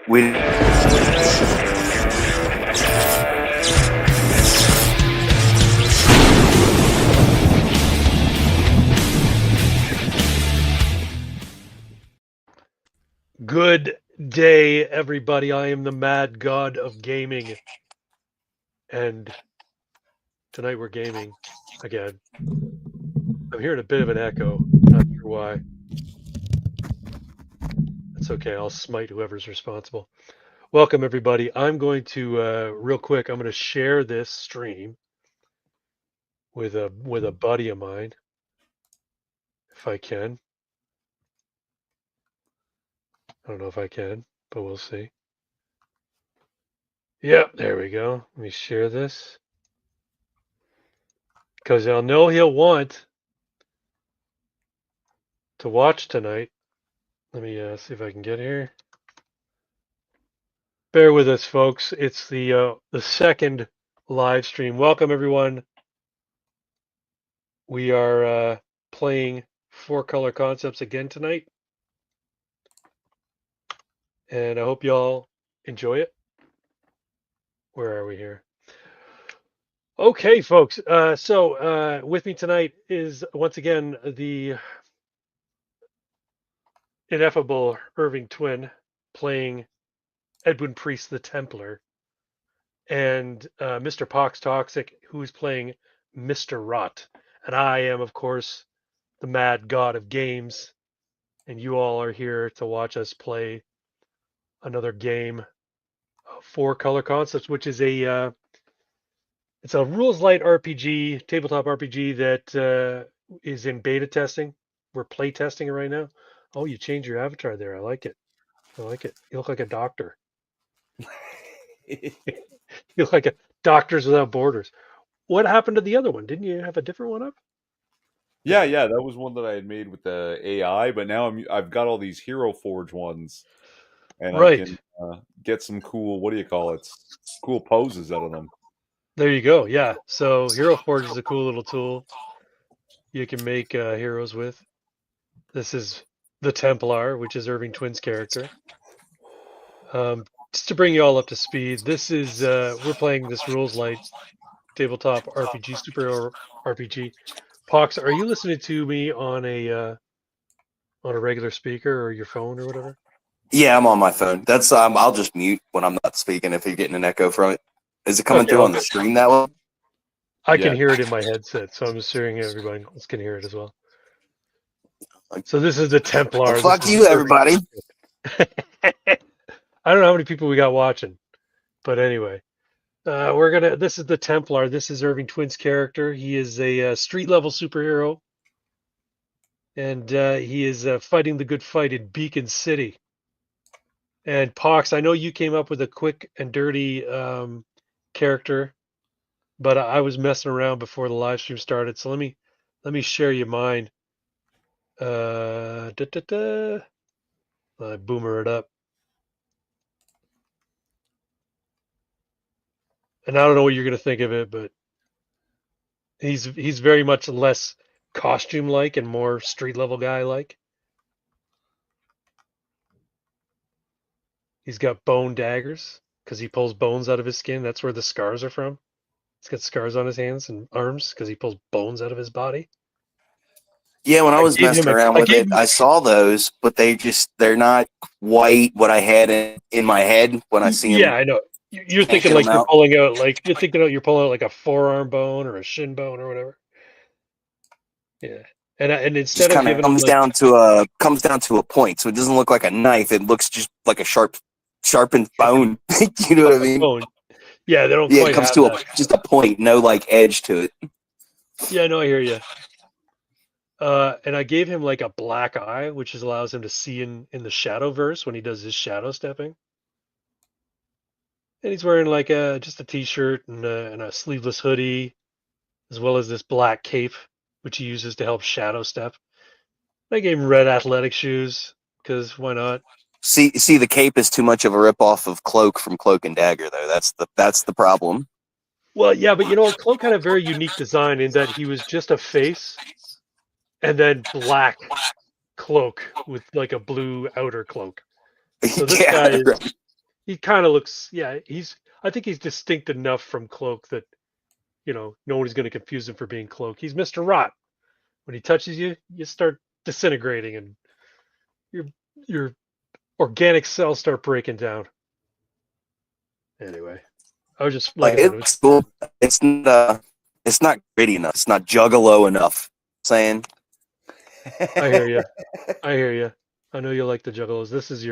We Good day, everybody. I am the Mad God of Gaming, and tonight we're gaming again. I'm hearing a bit of an echo. Not sure why. That's okay. I'll smite whoever's responsible. Welcome, everybody. I'm going to real quick. I'm going to share this stream with a buddy of mine, if I can. I don't know if I can, but we'll see. Yep, there we go. Let me share this because I'll know he'll want to watch tonight. Let me see if I can get here. Bear with us, folks. It's the second live stream. Welcome, everyone. We are playing Four Color Concepts again tonight, and I hope y'all enjoy it. Where are we here? Okay, folks. So with me tonight is once again the ineffable Irving Twin playing Edwin Priest the Templar, and Mr. Pox Toxic, who is playing Mr. Rot. And I am, of course, the Mad God of Games, and you all are here to watch us play another game of Four Color Concepts, which is it's a rules light RPG, tabletop RPG that is in beta testing. We're play testing it right now. Oh, you changed your avatar there. I like it. I like it. You look like a doctor. You look like a Doctors Without Borders. What happened to the other one? Didn't you have a different one up? Yeah, that was one that I had made with the AI, but now I've got all these Hero Forge ones, and Right. I can get some cool, what do you call it? Cool poses out of them. There you go. Yeah. So Hero Forge is a cool little tool you can make heroes with. This is the Templar, which is Irving Twin's character. Just to bring you all up to speed, this is we're playing this rules light tabletop RPG, superhero RPG. Pox, are you listening to me on a regular speaker or your phone or whatever? Yeah, I'm on my phone. That's I'll just mute when I'm not speaking if you're getting an echo from it. Is it coming Okay, through on the stream that way? I can Yeah. hear it in my headset, so I'm assuming everybody else can hear it as well. So this is the Templar. Well, fuck This is you, everybody. I don't know how many people we got watching, but anyway, this is the Templar. This is Irving Twin's character. He is a street level superhero, and he is fighting the good fight in Beacon City. And Pox, I know you came up with a quick and dirty character, but I was messing around before the live stream started. So let me share you mine. I boomer it up. And I don't know what you're gonna think of it, but he's very much less costume like and more street level guy like. He's got bone daggers because he pulls bones out of his skin. That's where the scars are from. He's got scars on his hands and arms because he pulls bones out of his body. Yeah, when I was messing around with it, I saw those, but they're not quite what I had in my head when I see them. Yeah, I know. You're thinking like you're pulling out like a forearm bone or a shin bone or whatever. Yeah. And instead of giving comes down to a point, so it doesn't look like a knife. It looks just like a sharpened bone. You know what I mean? Bone. Yeah, they don't. Yeah, quite it comes have to that. just a point, no like edge to it. Yeah, no, I hear you. And I gave him like a black eye, which allows him to see in the Shadowverse when he does his shadow stepping. And he's wearing like just a t-shirt and a sleeveless hoodie, as well as this black cape, which he uses to help shadow step. I gave him red athletic shoes because why not? See, the cape is too much of a ripoff of Cloak from Cloak and Dagger, though. That's the problem. Well, yeah, but Cloak had a very unique design in that he was just a face, and then black cloak with like a blue outer cloak. So this guy is He kind of looks, yeah. I think he's distinct enough from Cloak that no one's going to confuse him for being Cloak. He's Mr. Rot. When he touches you, you start disintegrating, and your organic cells start breaking down. Anyway, I was just like, it's cool. It's not gritty enough. It's not juggalo enough. Saying. I hear you. I hear you. I know you like the juggalos. This is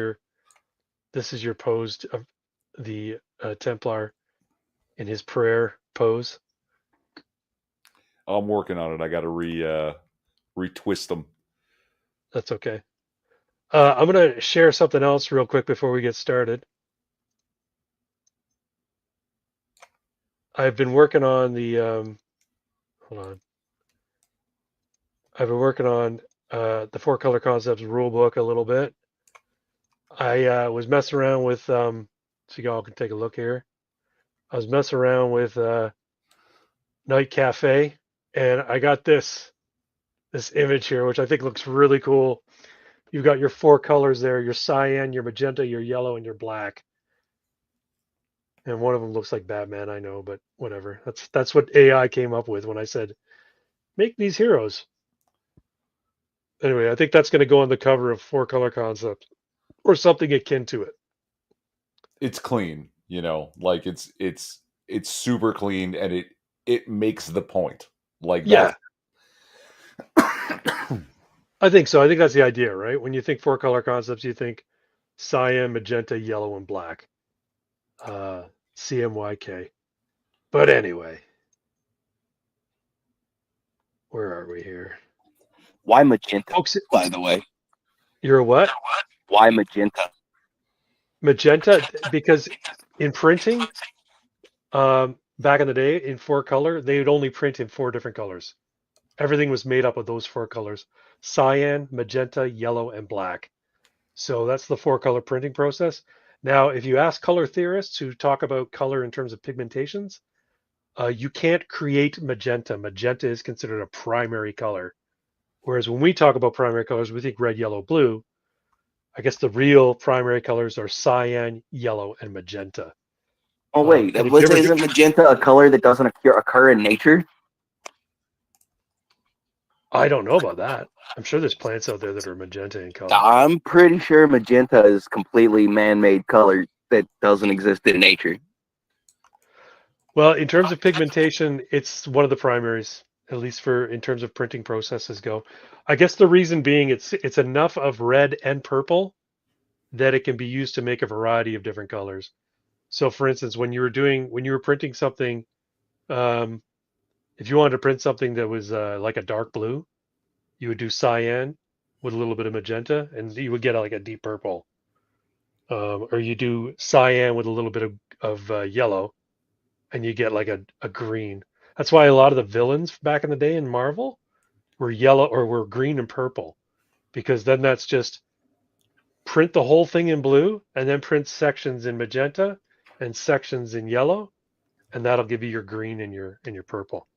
your pose of the Templar in his prayer pose. I'm working on it. I got to retwist them. That's okay. I'm gonna share something else real quick before we get started. I've been working on the hold on. I've been working on the 4-Color Concepts rulebook a little bit. I was messing around with so y'all can take a look here. I was messing around with Night Cafe, and I got this image here, which I think looks really cool. You've got your 4 colors there: your cyan, your magenta, your yellow, and your black. And one of them looks like Batman, I know, but whatever. That's what AI came up with when I said, make these heroes. Anyway, I think that's going to go on the cover of 4-Color Concept or something akin to it. It's clean, like it's super clean, and it makes the point. Like, yeah. I think so. I think that's the idea, right? When you think 4-Color Concepts, you think cyan, magenta, yellow, and black. CMYK. But anyway, where are we here? Why magenta? Folks, by the way, you're a what? Why magenta? Magenta, because in printing, back in the day in 4-color, they would only print in 4 different colors. Everything was made up of those 4 colors: cyan, magenta, yellow, and black. So that's the 4-color printing process. Now, if you ask color theorists who talk about color in terms of pigmentations, you can't create magenta. Magenta is considered a primary color. Whereas when we talk about primary colors, we think red, yellow, blue. I guess the real primary colors are cyan, yellow, and magenta. Oh wait, isn't magenta a color that doesn't occur in nature? I don't know about that. I'm sure there's plants out there that are magenta in color. I'm pretty sure magenta is completely man-made color that doesn't exist in nature. Well, in terms of pigmentation, it's one of the primaries, at least in terms of printing processes go. I guess the reason being it's enough of red and purple that it can be used to make a variety of different colors. So, for instance, when you were printing something, if you wanted to print something that was like a dark blue, you would do cyan with a little bit of magenta, and you would get like a deep purple. Or you do cyan with a little bit of yellow, and you get like a green. That's why a lot of the villains back in the day in Marvel were yellow or were green and purple, because then that's just print the whole thing in blue and then print sections in magenta and sections in yellow, and that'll give you your green and your purple.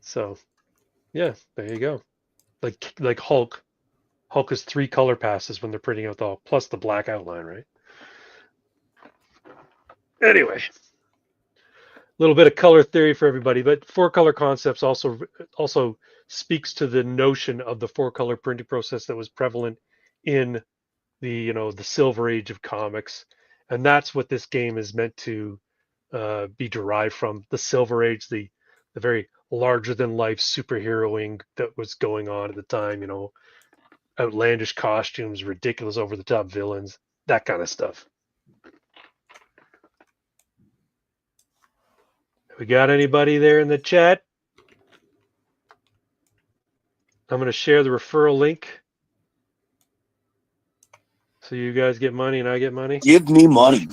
So yeah, there you go. Like Hulk is 3 color passes when they're printing out plus the black outline, right? Anyway, a little bit of color theory for everybody, but 4-Color Concepts also speaks to the notion of the 4-color printing process that was prevalent in the the Silver Age of comics, and that's what this game is meant to be derived from. The Silver Age, the very larger than life superheroing that was going on at the time. Outlandish costumes, ridiculous over the top villains, that kind of stuff. We got anybody there in the chat? I'm going to share the referral link so you guys get money and I get money. Give me money.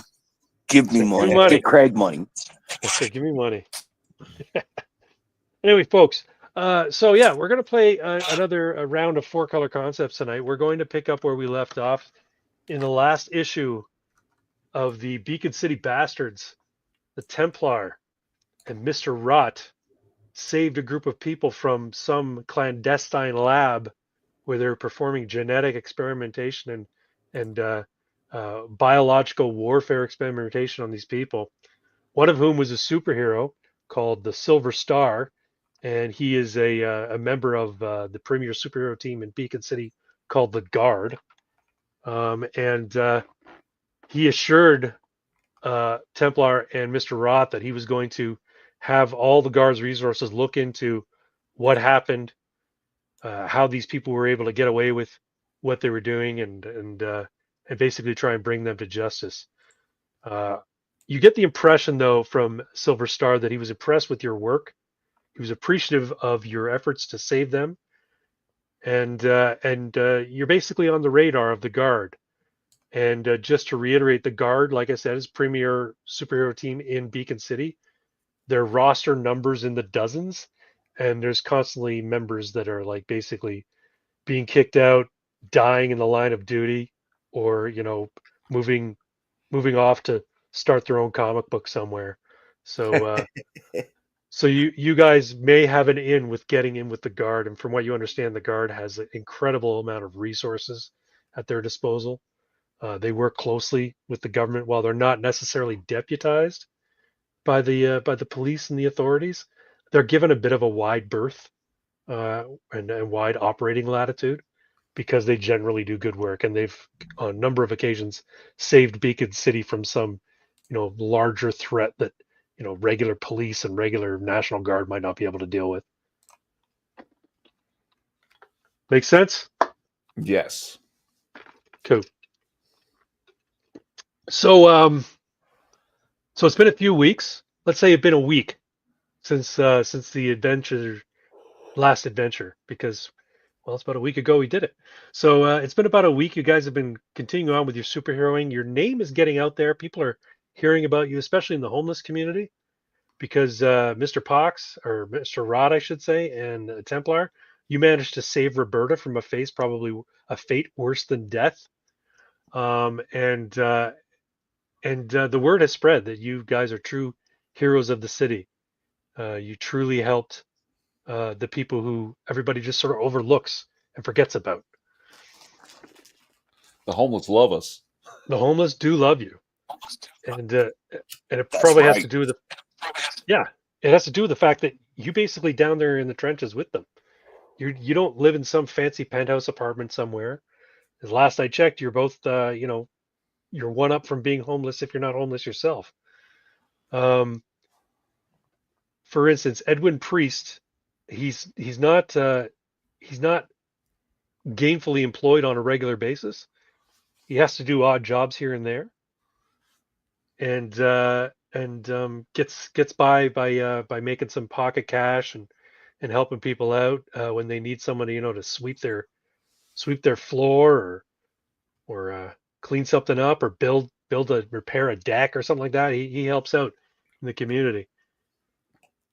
Give me money. Get Craig money. Okay, give me money. Anyway, folks, so yeah, we're going to play another round of 4-Color Concepts tonight. We're going to pick up where we left off in the last issue of the Beacon City Bastards. The Templar and Mr. Rot saved a group of people from some clandestine lab where they're performing genetic experimentation and biological warfare experimentation on these people. One of whom was a superhero called the Silver Star, and he is a member of the premier superhero team in Beacon City called the Guard. And he assured Templar and Mr. Roth that he was going to have all the Guard's resources look into what happened, how these people were able to get away with what they were doing, and basically try and bring them to justice. You get the impression, though, from Silver Star that he was impressed with your work. He was appreciative of your efforts to save them, and you're basically on the radar of the Guard. And just to reiterate, the Guard, like I said, is premier superhero team in Beacon City. Their roster numbers in the dozens, and there's constantly members that are like basically being kicked out, dying in the line of duty, or moving off to start their own comic book somewhere. So so you guys may have an in with getting in with the Guard, and from what you understand, the Guard has an incredible amount of resources at their disposal. They work closely with the government while they're not necessarily deputized by the police and the authorities. They're given a bit of a wide berth and wide operating latitude because they generally do good work, and they've on a number of occasions saved Beacon City from some larger threat that regular police and regular National Guard might not be able to deal with. Make sense? Yes. Cool. So it's been a few weeks. Let's say it's been a week since the last adventure, because it's about a week ago we did it. So it's been about a week. You guys have been continuing on with your superheroing. Your name is getting out there. People are hearing about you, especially in the homeless community, because Mr. Pox, or Mr. Rod, I should say, and Templar, you managed to save Roberta from probably a fate worse than death. And the word has spread that you guys are true heroes of the city. You truly helped the people who everybody just sort of overlooks and forgets about. The homeless love us. The homeless do love you, and it That's probably has right. to do with it has to do with the fact that you basically down there in the trenches with them. You don't live in some fancy penthouse apartment somewhere. As last I checked, you're both you're one up from being homeless if you're not homeless yourself. For instance, Edwin Priest, he's not gainfully employed on a regular basis. He has to do odd jobs here and there, and gets by making some pocket cash and helping people out when they need somebody to sweep their floor, or clean something up, or repair a deck or something like that. He helps out in the community.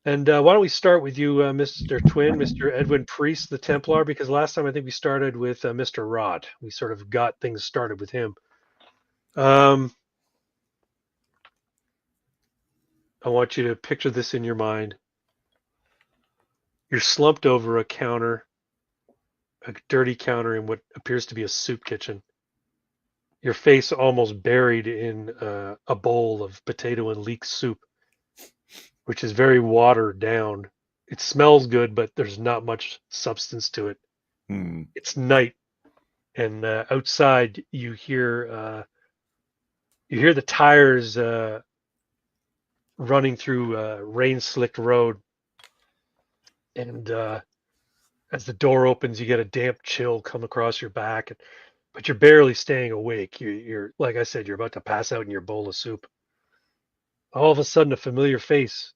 And why don't we start with you, Mr. Twin, Mr. Edwin Priest, the Templar, because last time I think we started with Mr. Rod. We sort of got things started with him. I want you to picture this in your mind. You're slumped over a counter, a dirty counter in what appears to be a soup kitchen. Your face almost buried in a bowl of potato and leek soup, which is very watered down. It smells good, but there's not much substance to it. It's night, and outside you hear the tires running through rain-slicked road, and as the door opens, you get a damp chill come across your back, but you're barely staying awake. You're like I said, you're about to pass out in your bowl of soup. All of a sudden, a familiar face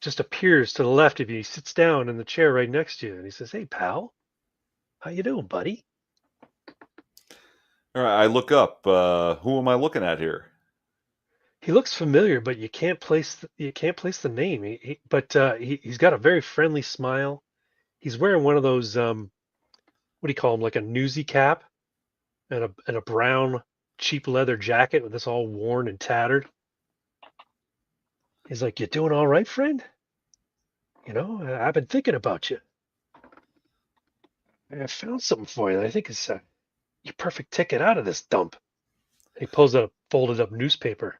just appears to the left of you. He sits down in the chair right next to you, and he says, "Hey, pal, how you doing, buddy?" All right, I look up. Who am I looking at here? He looks familiar, but you can't place the name. He's got a very friendly smile. He's wearing one of those what do you call them, like a newsy cap, and a brown cheap leather jacket with this all worn and tattered. He's like, "You doing all right, friend? I've been thinking about you. I found something for you that I think is your perfect ticket out of this dump. And he pulls out a folded up newspaper,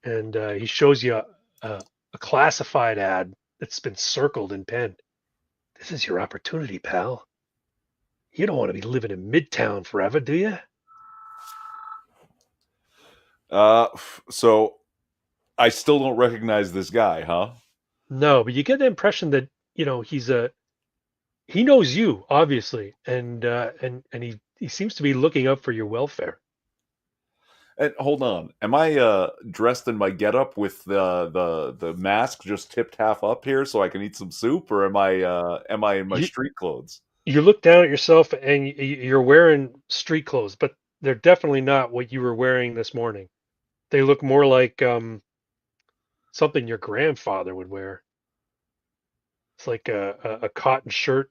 and he shows you a classified ad that's been circled in pen. This is your opportunity, pal. You don't want to be living in Midtown forever, do you? So I still don't recognize this guy, huh? No, but you get the impression that he knows you obviously, and he seems to be looking out for your welfare. And hold on, am I dressed in my getup with the mask just tipped half up here so I can eat some soup, or am I in my You street clothes? you look down at yourself and you're wearing street clothes, but they're definitely not what you were wearing this morning. They look more like something your grandfather would wear. It's like a cotton shirt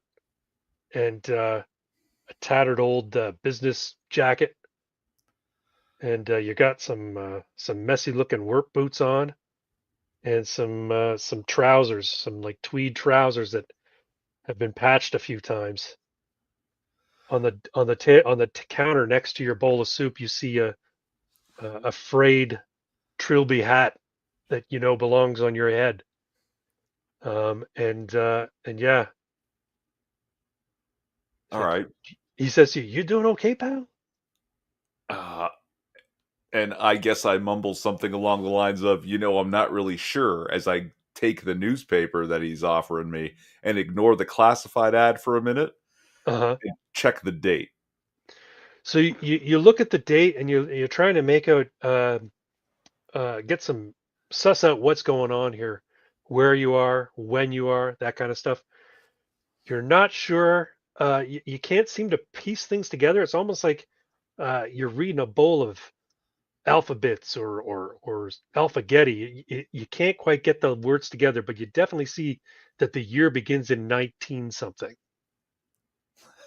and a tattered old business jacket, and you got some messy looking work boots on, and some trousers, some like tweed trousers that have been patched a few times. On the counter next to your bowl of soup, you see a frayed trilby hat that you know belongs on your head. And yeah, All right. he says to you, "You doing okay, pal?" Uh, and I guess I mumble something along the lines of, I'm not really sure, as I take the newspaper that he's offering me and ignore the classified ad for a minute Uh-huh. and check the date. So you look at the date and you're trying to make out get some suss out what's going on here, where you are, when you are, that kind of stuff. You're not sure. You can't seem to piece things together. It's almost like you're reading a bowl of alphabets or alphagetti. You can't quite get the words together, but you definitely see that the year begins in 19 something.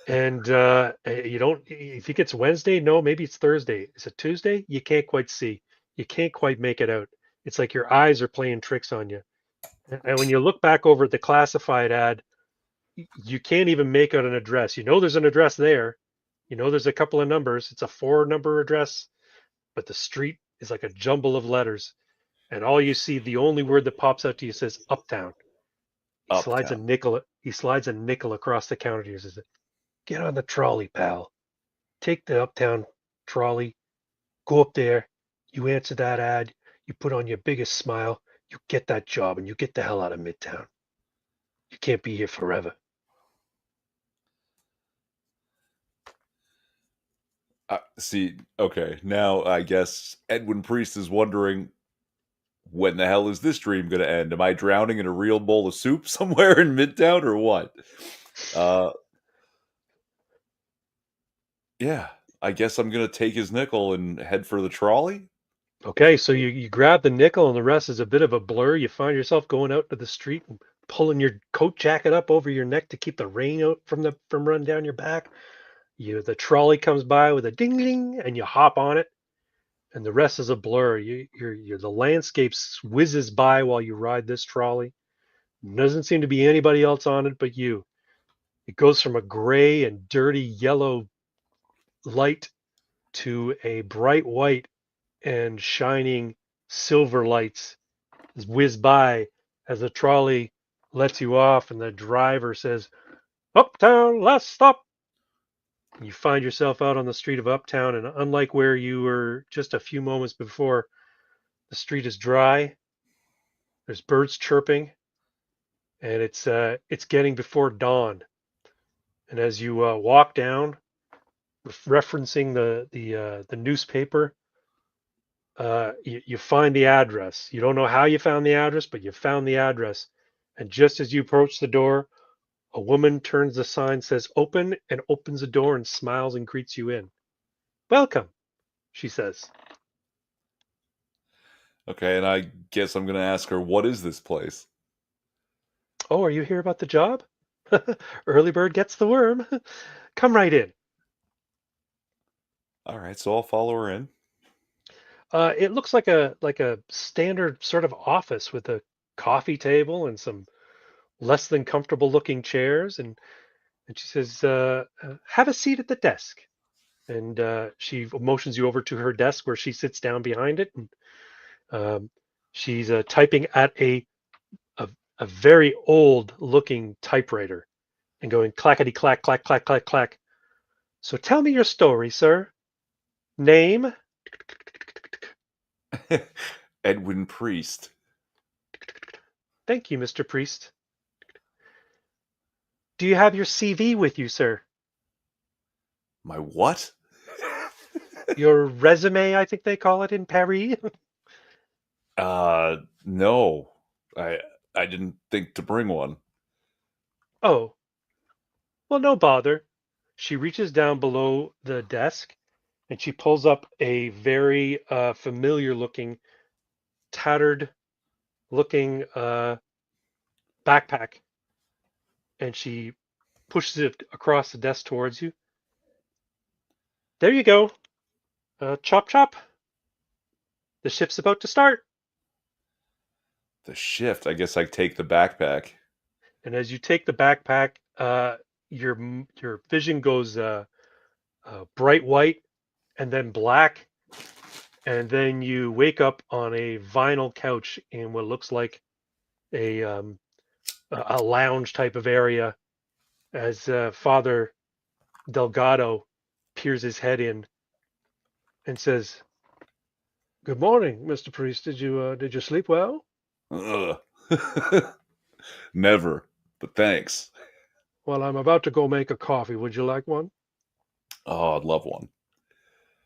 And you don't. You think it's Wednesday? No, maybe it's Thursday. Is it Tuesday? You can't quite see. You can't quite make it out. It's like your eyes are playing tricks on you. And when you look back over at the classified ad, you can't even make out an address. You know there's an address there. You know there's a couple of numbers. It's a 4 number address, but the street is like a jumble of letters. And all you see, the only word that pops out to you says Uptown. He slides a Uptown. nickel. He slides a nickel across the counter to you. Says, "Get on the trolley, pal. Take the Uptown trolley. Go up there. You answer that ad. You put on your biggest smile. You get that job, and you get the hell out of Midtown. You can't be here forever." See, okay, now I guess Edwin Priest is wondering, when the hell is this dream going to end? Am I drowning in a real bowl of soup somewhere in Midtown or what? Uh, yeah, I guess I'm going to take his nickel and head for the trolley. Okay, so you grab the nickel, and the rest is a bit of a blur. You find yourself going out to the street and pulling your coat jacket up over your neck to keep the rain out from running down your back. The trolley comes by with a ding ding, and you hop on it, and the rest is a blur. The landscape whizzes by while you ride this trolley. Doesn't seem to be anybody else on it but you. It goes from a gray and dirty yellow light to a bright white and shining silver lights whiz by as the trolley lets you off, and the driver says, "Uptown, last stop." You find yourself out on the street of Uptown, and unlike where you were just a few moments before, the street is dry. There's birds chirping, and it's getting before dawn. And as you walk down, referencing the newspaper, you find the address. You don't know how you found the address, but you found the address. And just as you approach the door, a woman turns the sign, says "Open," and opens the door and smiles and greets you in. "Welcome," she says. Okay, and I guess I'm going to ask her, what is this place? "Oh, are you here about the job?" "Early bird gets the worm." "Come right in." All right, so I'll follow her in. It looks like a standard sort of office with a coffee table and some less than comfortable looking chairs. And she says, "Have a seat at the desk." and she motions you over to her desk where she sits down behind it, and she's typing at a very old looking typewriter and going clackety clack clack clack clack clack. So tell me your story, sir. Name? Edwin Priest. Thank you, Mr. Priest. Do you have your CV with you, sir? My what? Your resume, I think they call it in Paris. No. I didn't think to bring one. Oh, well, no bother. She reaches down below the desk and she pulls up a very familiar looking, tattered looking backpack, and she pushes it across the desk towards you. There you go. Chop chop. The ship's about to start. The shift. I guess I take the backpack. And as you take the backpack, your vision goes bright white and then black, and then you wake up on a vinyl couch in what looks like a lounge type of area, as Father Delgado peers his head in and says, "Good morning, Mr. Priest. Did you sleep well?" Ugh. Never, but thanks. Well, I'm about to go make a coffee. Would you like one? Oh, I'd love one.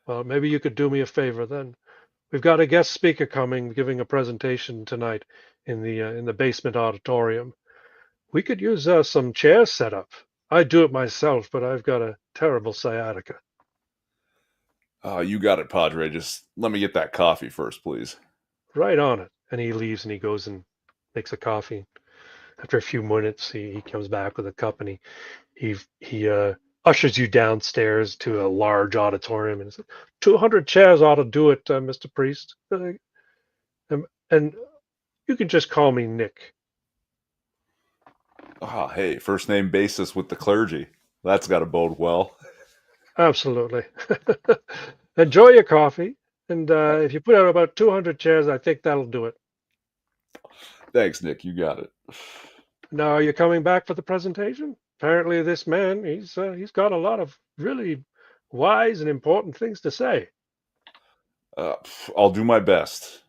Well, maybe you could do me a favor then. We've got a guest speaker coming, giving a presentation tonight in the basement auditorium. We could use some chairs set up. I do it myself, but I've got a terrible sciatica. Oh, you got it, Padre. Just let me get that coffee first, please. Right on it. And he leaves and he goes and makes a coffee. After a few minutes, he comes back with a cup and he ushers you downstairs to a large auditorium and says, 200 chairs ought to do it, Mr. Priest. And you can just call me Nick. Ah, hey, first name basis with the clergy. That's got to bode well. Absolutely. Enjoy your coffee. And if you put out about 200 chairs, I think that'll do it. Thanks, Nick. You got it. Now, are you coming back for the presentation? Apparently, this man, he's got a lot of really wise and important things to say. I'll do my best.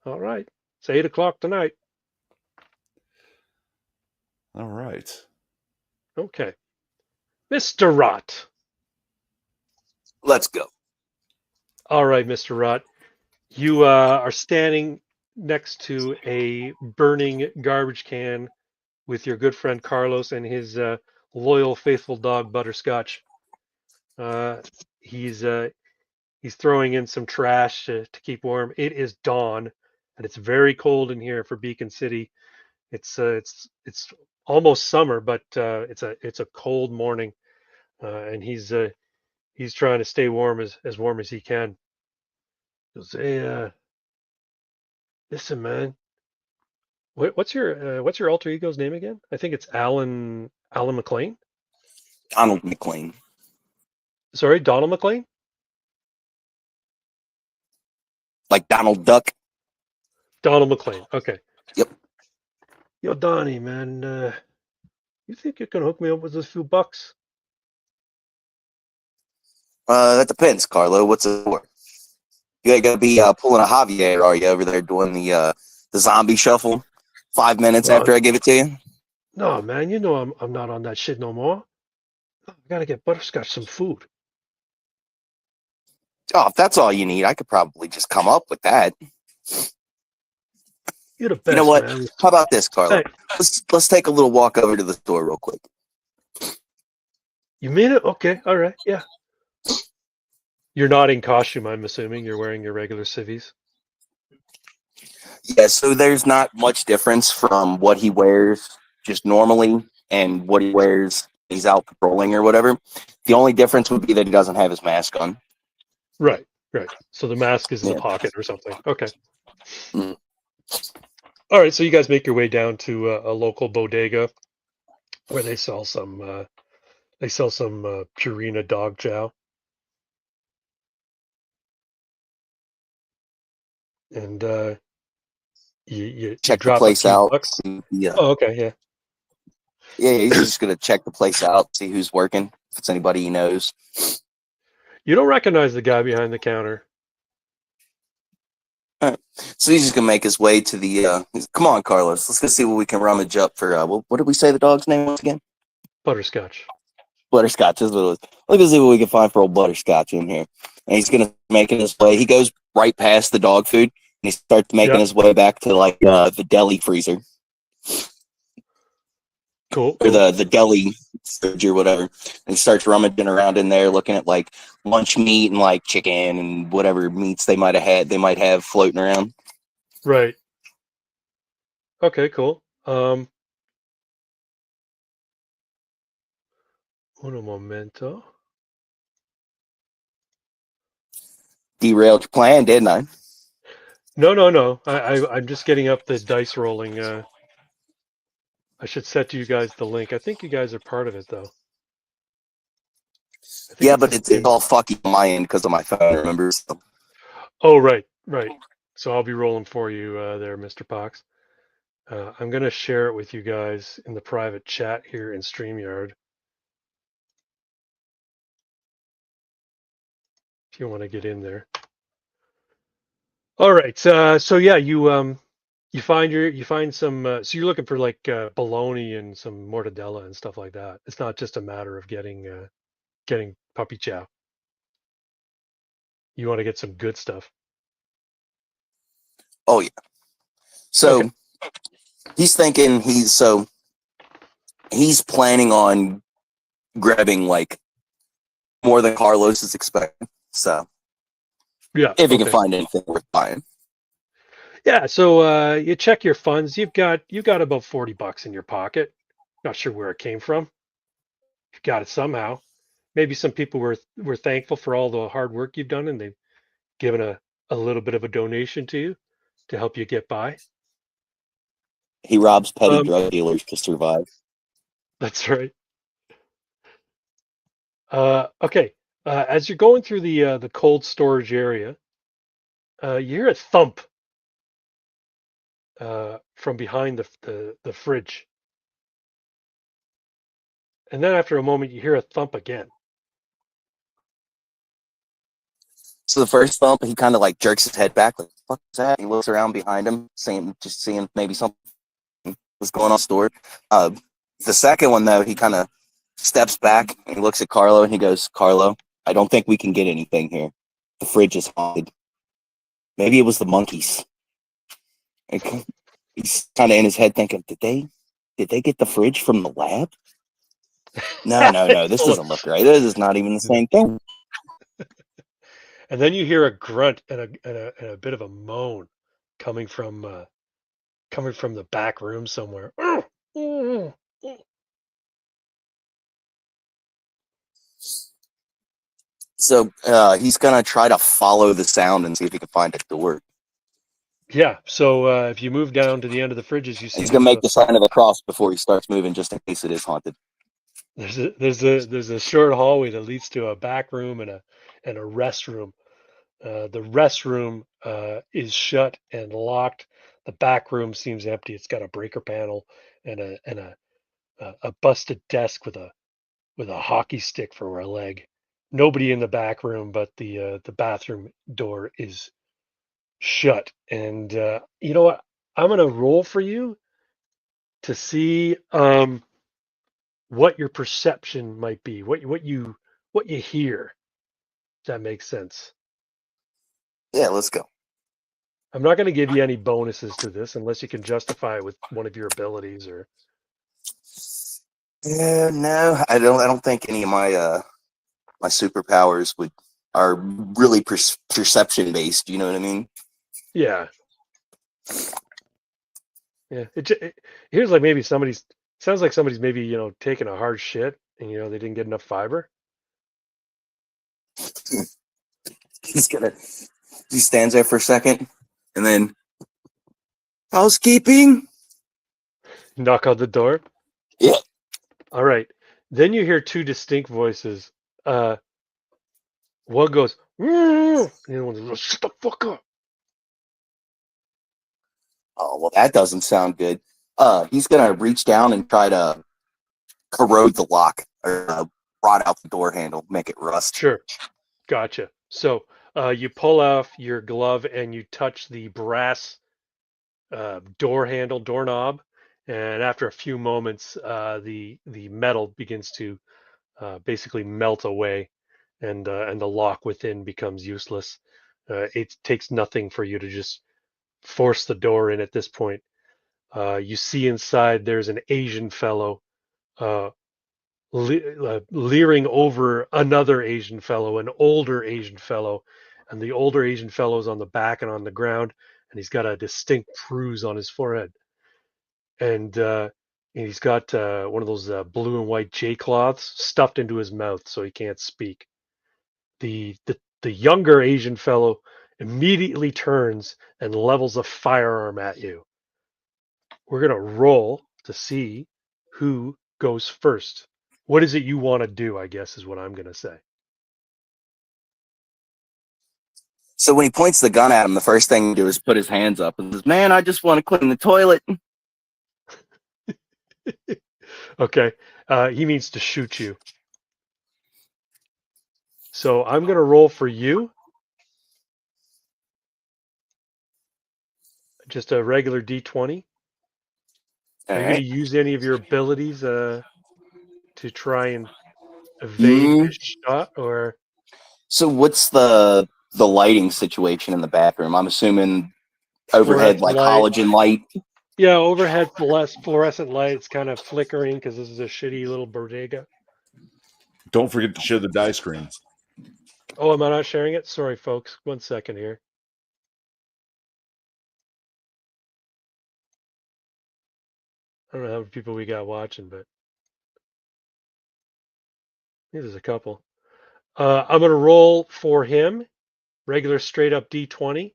All right. It's 8 o'clock tonight. All right. Okay. Mr. Rott. Let's go. All right, Mr. Rott. You are standing next to a burning garbage can with your good friend Carlos and his loyal, faithful dog Butterscotch. He's throwing in some trash to keep warm. It is dawn, and it's very cold in here for Beacon City. It's almost summer, but it's a cold morning, and he's trying to stay warm as warm as he can. He'll say, "Listen, man. What's your alter ego's name again? I think it's Alan McLean. Donald McLean. Sorry, Donald McLean. Like Donald Duck. Donald McLean. Okay. Yep. Yo, Donnie, man, you think you can hook me up with a few bucks? That depends, Carlo. What's it for? You gonna be pulling a Javier, are you, over there doing the zombie shuffle 5 minutes after I give it to you? No, man, you know I'm not on that shit no more. I gotta get Butterscotch some food. Oh, if that's all you need, I could probably just come up with that. You're the best, You know what? man. How about this, Carlo? Hey, Let's take a little walk over to the store real quick. you mean it? Okay, all right, yeah. You're not in costume, I'm assuming. You're wearing your regular civvies. Yeah, so there's not much difference from what he wears just normally and what he wears when he's out patrolling or whatever. The only difference would be that he doesn't have his mask on. Right. So the mask is in the Yeah. pocket or something. Okay. Mm. All right, so you guys make your way down to a local bodega where they sell some Purina dog chow. and you Check the drop a place few out. bucks. Yeah, Oh, okay, yeah. yeah. He's just gonna check the place out, see who's working, if it's anybody he knows. You don't recognize the guy behind the counter. So he's just gonna make his way to the. Come on, Carlos. Let's go see what we can rummage up for. What did we say the dog's name was again? Butterscotch. Butterscotch is what it was. Let's see what we can find for old Butterscotch in here. And he's gonna making his way. He goes right past the dog food, and he starts making Yeah. his way back to like the deli freezer Cool. or the deli fridge or whatever. And he starts rummaging around in there, looking at like lunch meat and like chicken and whatever meats they might have had. They might have floating around. Right. Okay, cool. Un momento. Derailed your plan, didn't I? No. I'm just getting up the dice rolling. I should set you guys the link. I think you guys are part of it though. I think Yeah, it's but the it's same. all fucking on my end because of my phone. Remember? So, Oh, right. So I'll be rolling for you there, Mr. Pox. I'm gonna share it with you guys in the private chat here in StreamYard. If you want to get in there. All right. So yeah, you find some. So you're looking for like bologna and some mortadella and stuff like that. It's not just a matter of getting puppy chow. You want to get some good stuff. oh yeah. So Okay. he's thinking he's planning on grabbing like more than Carlos is expecting. So Yeah. if he can Okay. find anything worth buying. Yeah. So you check your funds. You've got about $40 in your pocket. Not sure where it came from. You got it somehow. Maybe some people were thankful for all the hard work you've done, and they've given a little bit of a donation to you to help you get by. He robs petty Um, drug dealers to survive. that's right. Okay. As you're going through the cold storage area, you hear a thump from behind the fridge, and then after a moment, you hear a thump again. So the first thump, he kind of like jerks his head back, like, "What is that?" He looks around behind him, seeing maybe something was going on in the store. The second one though, he kind of steps back and he looks at Carlo and he goes, "Carlo, I don't think we can get anything here. The fridge is haunted. Maybe it was the monkeys." And he's kind of in his head thinking, "Did they get the fridge from the lab? No. This doesn't look right. This is not even the same thing." And then you hear a grunt and a bit of a moan coming from the back room somewhere. So he's gonna try to follow the sound and see if he can find a door. Yeah. So if you move down to the end of the fridges, you see He's gonna there's make the sign of the cross before he starts moving, just in case it is haunted. there's a short hallway that leads to a back room and a restroom. The restroom is shut and locked. The back room seems empty. It's got a breaker panel and a busted desk with a hockey stick for a leg. Nobody in the back room, but the bathroom door is shut. And you know what? I'm gonna roll for you to see what your perception might be, what you hear. If that makes sense. Yeah, let's go. I'm not going to give you any bonuses to this unless you can justify it with one of your abilities or. Yeah, no, I don't think any of my superpowers are really perception based. You know what I mean? Yeah. Yeah. Here's like maybe sounds like somebody's maybe, taking a hard shit and, they didn't get enough fiber. He stands there for a second, and then housekeeping. Knock on the door. Yeah. All right. Then you hear two distinct voices. One goes, and the other one goes, shut the fuck up. Oh, well, that doesn't sound good. He's gonna reach down and try to corrode the lock or rot out the door handle, make it rust. Sure. Gotcha. So you pull off your glove and you touch the brass doorknob, and after a few moments, the metal begins to basically melt away, and the lock within becomes useless. It takes nothing for you to just force the door in at this point. You see inside there's an Asian fellow uh, leering over another Asian fellow, an older Asian fellow, and the older Asian fellow is on the back and on the ground, and he's got a distinct bruise on his forehead, and he's got one of those blue and white J cloths stuffed into his mouth so he can't speak. The younger Asian fellow immediately turns and levels a firearm at you. We're gonna roll to see who goes first. What is it you want to do, I guess, is what I'm gonna say. So when he points the gun at him, the first thing he do is put his hands up and says, "Man, I just want to clean the toilet." Okay. He means to shoot you. So I'm gonna roll for you. Just a regular D20. Are you going to use any of your abilities to try and evade this shot, or? So what's the lighting situation in the bathroom? I'm assuming overhead like light. halogen light. Yeah, overhead fluorescent lights kind of flickering because this is a shitty little bodega. Don't forget to share the die screens. Oh, am I not sharing it? Sorry, folks. 1 second here. I don't know how many people we got watching, but there's a couple. I'm going to roll for him. Regular straight up D20.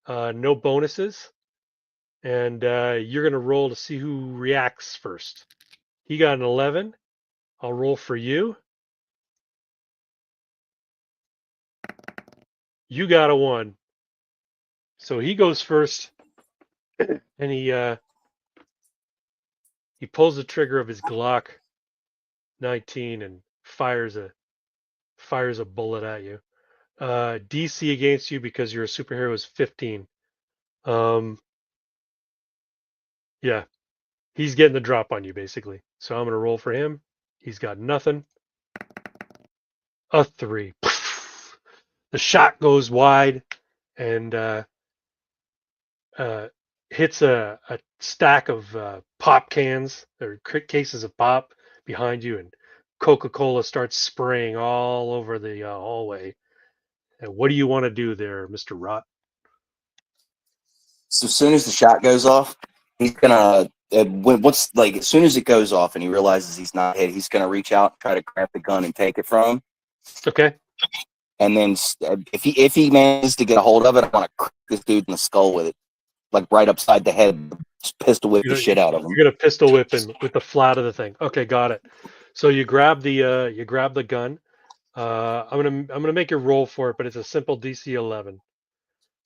No bonuses. And you're going to roll to see who reacts first. He got an 11. I'll roll for you. You got a 1. So he goes first, and he pulls the trigger of his Glock 19 and fires a bullet at you. DC against you because you're a superhero is 15. Yeah, he's getting the drop on you basically. So I'm gonna roll for him. He's got nothing. A 3. The shot goes wide and hits a stack of pop cans or cases of pop behind you, and Coca-Cola starts spraying all over the hallway. And what do you want to do there, Mr. Rott? So as soon as the shot goes off, he's gonna as soon as it goes off and he realizes he's not hit, he's gonna reach out and try to grab the gun and take it from him. Okay. And then if he manages to get a hold of it, I want to crack this dude in the skull with it, like right upside the head, just pistol whip the shit out of him. You're gonna pistol whip him with the flat of the thing. Okay, got it. So you grab the gun. I'm gonna make you roll for it, but it's a simple DC 11.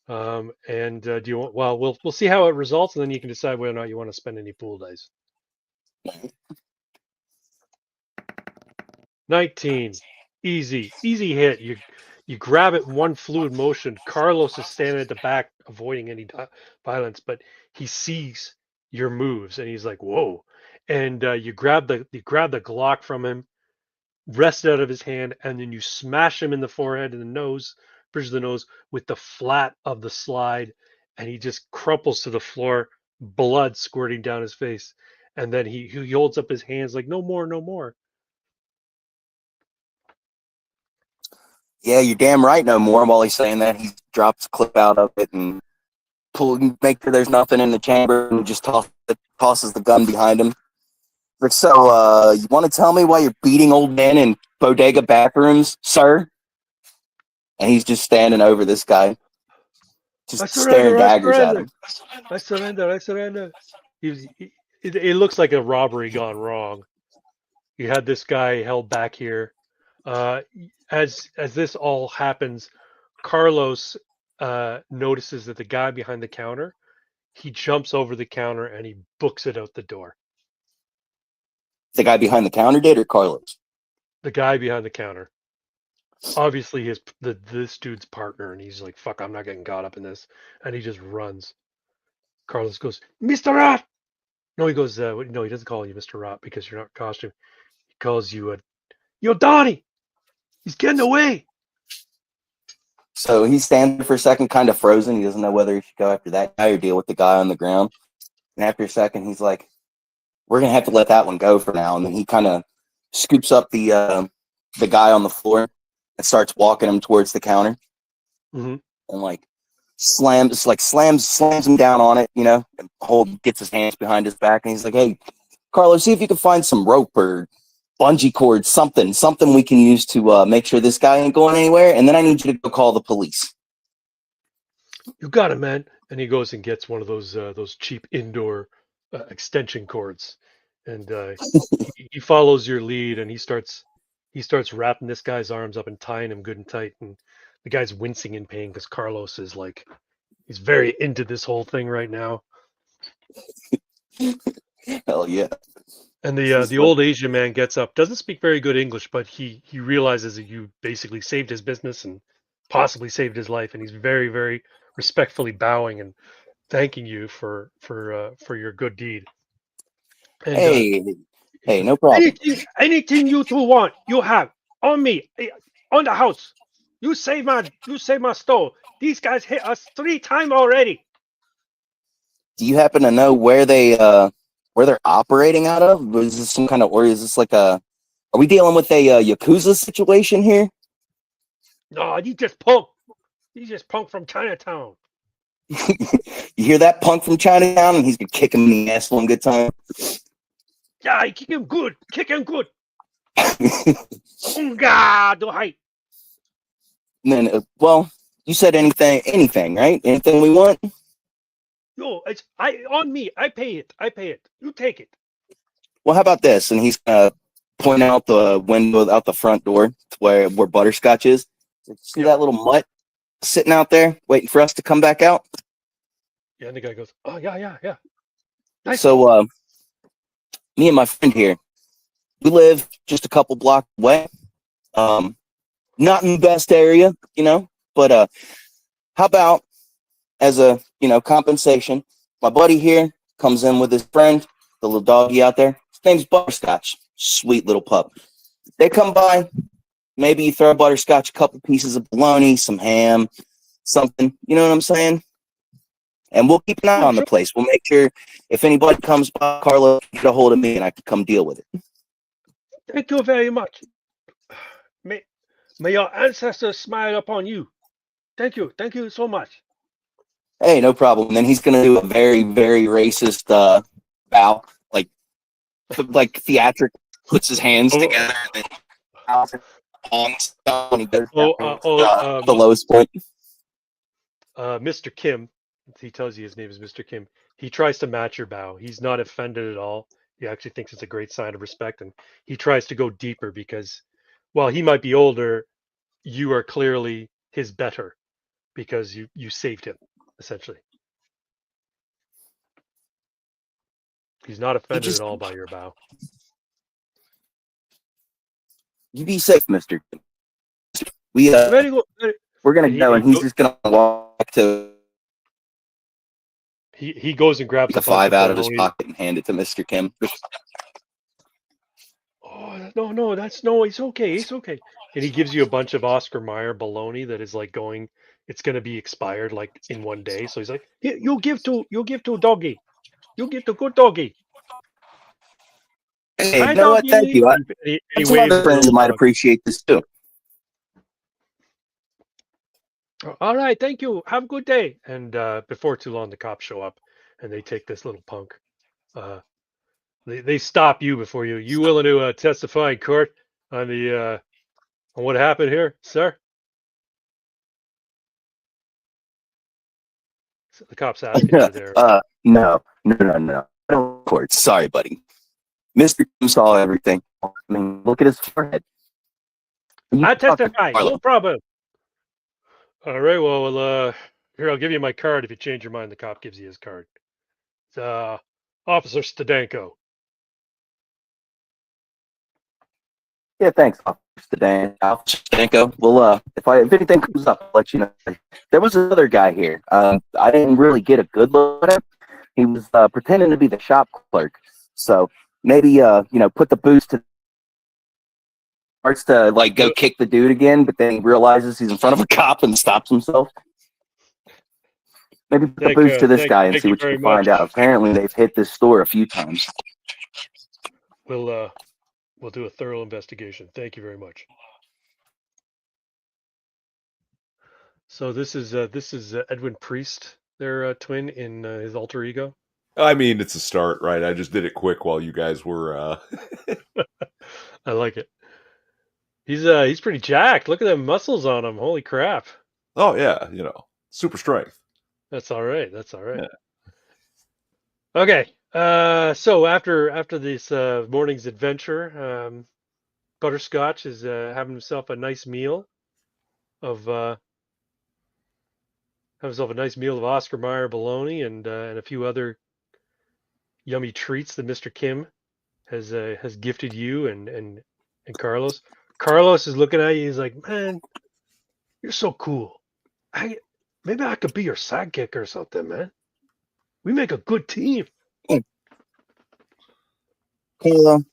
And do you want? Well, we'll see how it results, and then you can decide whether or not you want to spend any pool dice. 19, easy hit. You grab it in one fluid motion. Carlos is standing at the back, avoiding any violence, but he sees your moves, and he's like, "Whoa!" And you grab the Glock from him, wrest it out of his hand, and then you smash him in the forehead and the nose, bridge of the nose, with the flat of the slide, and he just crumples to the floor, blood squirting down his face. And then he holds up his hands like, "No more, no more." Yeah, you're damn right. No more. While he's saying that, he drops a clip out of it and make sure there's nothing in the chamber, and just tosses the gun behind him. So, you want to tell me why you're beating old men in bodega bathrooms, sir? And he's just standing over this guy, just staring daggers at him. I surrender. It looks like a robbery gone wrong. You had this guy held back here. As this all happens, Carlos notices that the guy behind the counter, he jumps over the counter and he books it out the door. The guy behind the counter did, or Carlos? The guy behind the counter, obviously this dude's partner, and he's like, "Fuck, I'm not getting caught up in this," and he just runs. Carlos goes, "Mr. Rat!" No, he goes, no, he doesn't call you Mr. Rat because you're not in costume. He calls you Yo, Donnie! He's getting away! So he stands for a second, kind of frozen. He doesn't know whether he should go after that guy or deal with the guy on the ground. And after a second, he's like, "We're gonna have to let that one go for now." And then he kind of scoops up the guy on the floor and starts walking him towards the counter, Mm-hmm. and like slams him down on it, and gets his hands behind his back, and he's like, "Hey, Carlos, see if you can find some rope or bungee cord, something we can use to make sure this guy ain't going anywhere. And then I need you to go call the police." You got it, man. And he goes and gets one of those cheap indoor extension cords, and he follows your lead, and he starts wrapping this guy's arms up and tying him good and tight, and the guy's wincing in pain because Carlos is like, he's very into this whole thing right now. Hell yeah. And the old Asian man gets up, doesn't speak very good English, but he realizes that you basically saved his business and possibly saved his life, and he's very, very respectfully bowing and thanking you for your good deed. And, hey, no problem. Anything you two want, you have on me, on the house. You save my store. These guys hit us 3 times already. Do you happen to know where they're operating out of? Is this some kind of, or is this like are we dealing with a Yakuza situation here? No, you just punk. He's just punk from Chinatown. You hear that, punk from Chinatown? And he's gonna kick him in the ass one good time. Yeah, I kick him good. Kick him good. Unga, do hype. And then, well, you said anything, right? Anything we want? No, it's on me. I pay it. You take it. Well, how about this? And he's gonna point out the window out the front door to where Butterscotch is. See that little mutt sitting out there waiting for us to come back out? Yeah, and the guy goes, "Oh yeah. Nice." So, me and my friend here, we live just a couple blocks away. Not in the best area, but how about as a compensation, my buddy here comes in with his friend, the little doggy out there. His name's Butterscotch. Sweet little pup. They come by, maybe you throw Butterscotch a couple pieces of bologna, some ham, something, you know what I'm saying? And we'll keep an eye on the place. We'll make sure if anybody comes by, Carlo, get a hold of me and I can come deal with it. Thank you very much. May your ancestors smile upon you. Thank you so much. Hey, no problem. And then he's gonna do a very, very racist bow, like theatric, puts his hands together and then he goes the lowest point. Mr. Kim, he tells you his name is Mr. Kim. He tries to match your bow. He's not offended at all. He actually thinks it's a great sign of respect, and he tries to go deeper because, while he might be older, you are clearly his better because you saved him, essentially. He's not offended at all by your bow. You be safe, Mr. Kim. We're gonna go, and he's just gonna walk to. He goes and grabs a 5 out of his pocket and hand it to Mr. Kim. Oh no, it's okay. It's okay. And he gives you a bunch of Oscar Mayer bologna that is like it's gonna be expired like in 1 day. So he's like, "Here, you give to doggy. You give to good doggy." Hey, you know what? Thank you. Some other friends might appreciate this too. All right, thank you. Have a good day. And before too long, the cops show up and they take this little punk. They stop you before you. You willing to testify in court on on what happened here, sir? So the cops ask you there. No. I don't court. Sorry, buddy. Mr. Kim saw everything. I mean, look at his forehead. I testify. No problem. All right. Well, here, I'll give you my card. If you change your mind, the cop gives you his card. Officer Stadenko. Yeah, thanks, Officer Stanko. Well, if anything comes up, I'll let you know. There was another guy here. I didn't really get a good look at him. He was pretending to be the shop clerk. So maybe put the boots to starts to like go kick the dude again, but then he realizes he's in front of a cop and stops himself. Maybe put the boots to this guy and see what you can find out. Apparently, they've hit this store a few times. We'll do a thorough investigation. Thank you very much. So this is Edwin Priest, their twin in his alter ego. I mean, it's a start, right? I just did it quick while you guys were. I like it. He's pretty jacked. Look at them muscles on him. Holy crap! Oh yeah, super strength. That's all right. That's all right. Yeah. Okay. So after this morning's adventure, Butterscotch is having himself a nice meal of Oscar Mayer bologna and a few other yummy treats that Mr. Kim has gifted you and Carlos. Carlos is looking at you. He's like, "Man, you're so cool. Maybe I could be your sidekick or something, man. We make a good team." Carlo,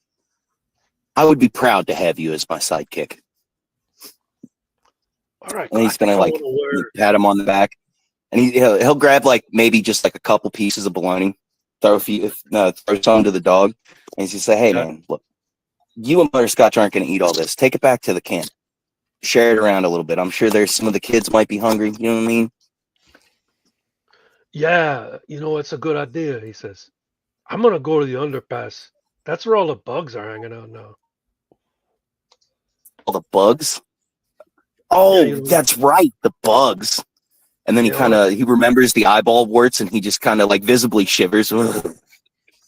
I would be proud to have you as my sidekick. All right. And he's gonna pat him on the back, and he'll grab like maybe just like a couple pieces of bologna, throw some to the dog, and he's just say, "Hey man, look, you and Butterscotch aren't gonna eat all this. Take it back to the camp, share it around a little bit. I'm sure there's some of the kids might be hungry. You know what I mean?" Yeah, it's a good idea. He says, "I'm gonna go to the underpass. That's where all the bugs are hanging out now." All the bugs? Oh, Yeah, that's right, the bugs. And then he remembers the eyeball warts, and he just kind of like visibly shivers.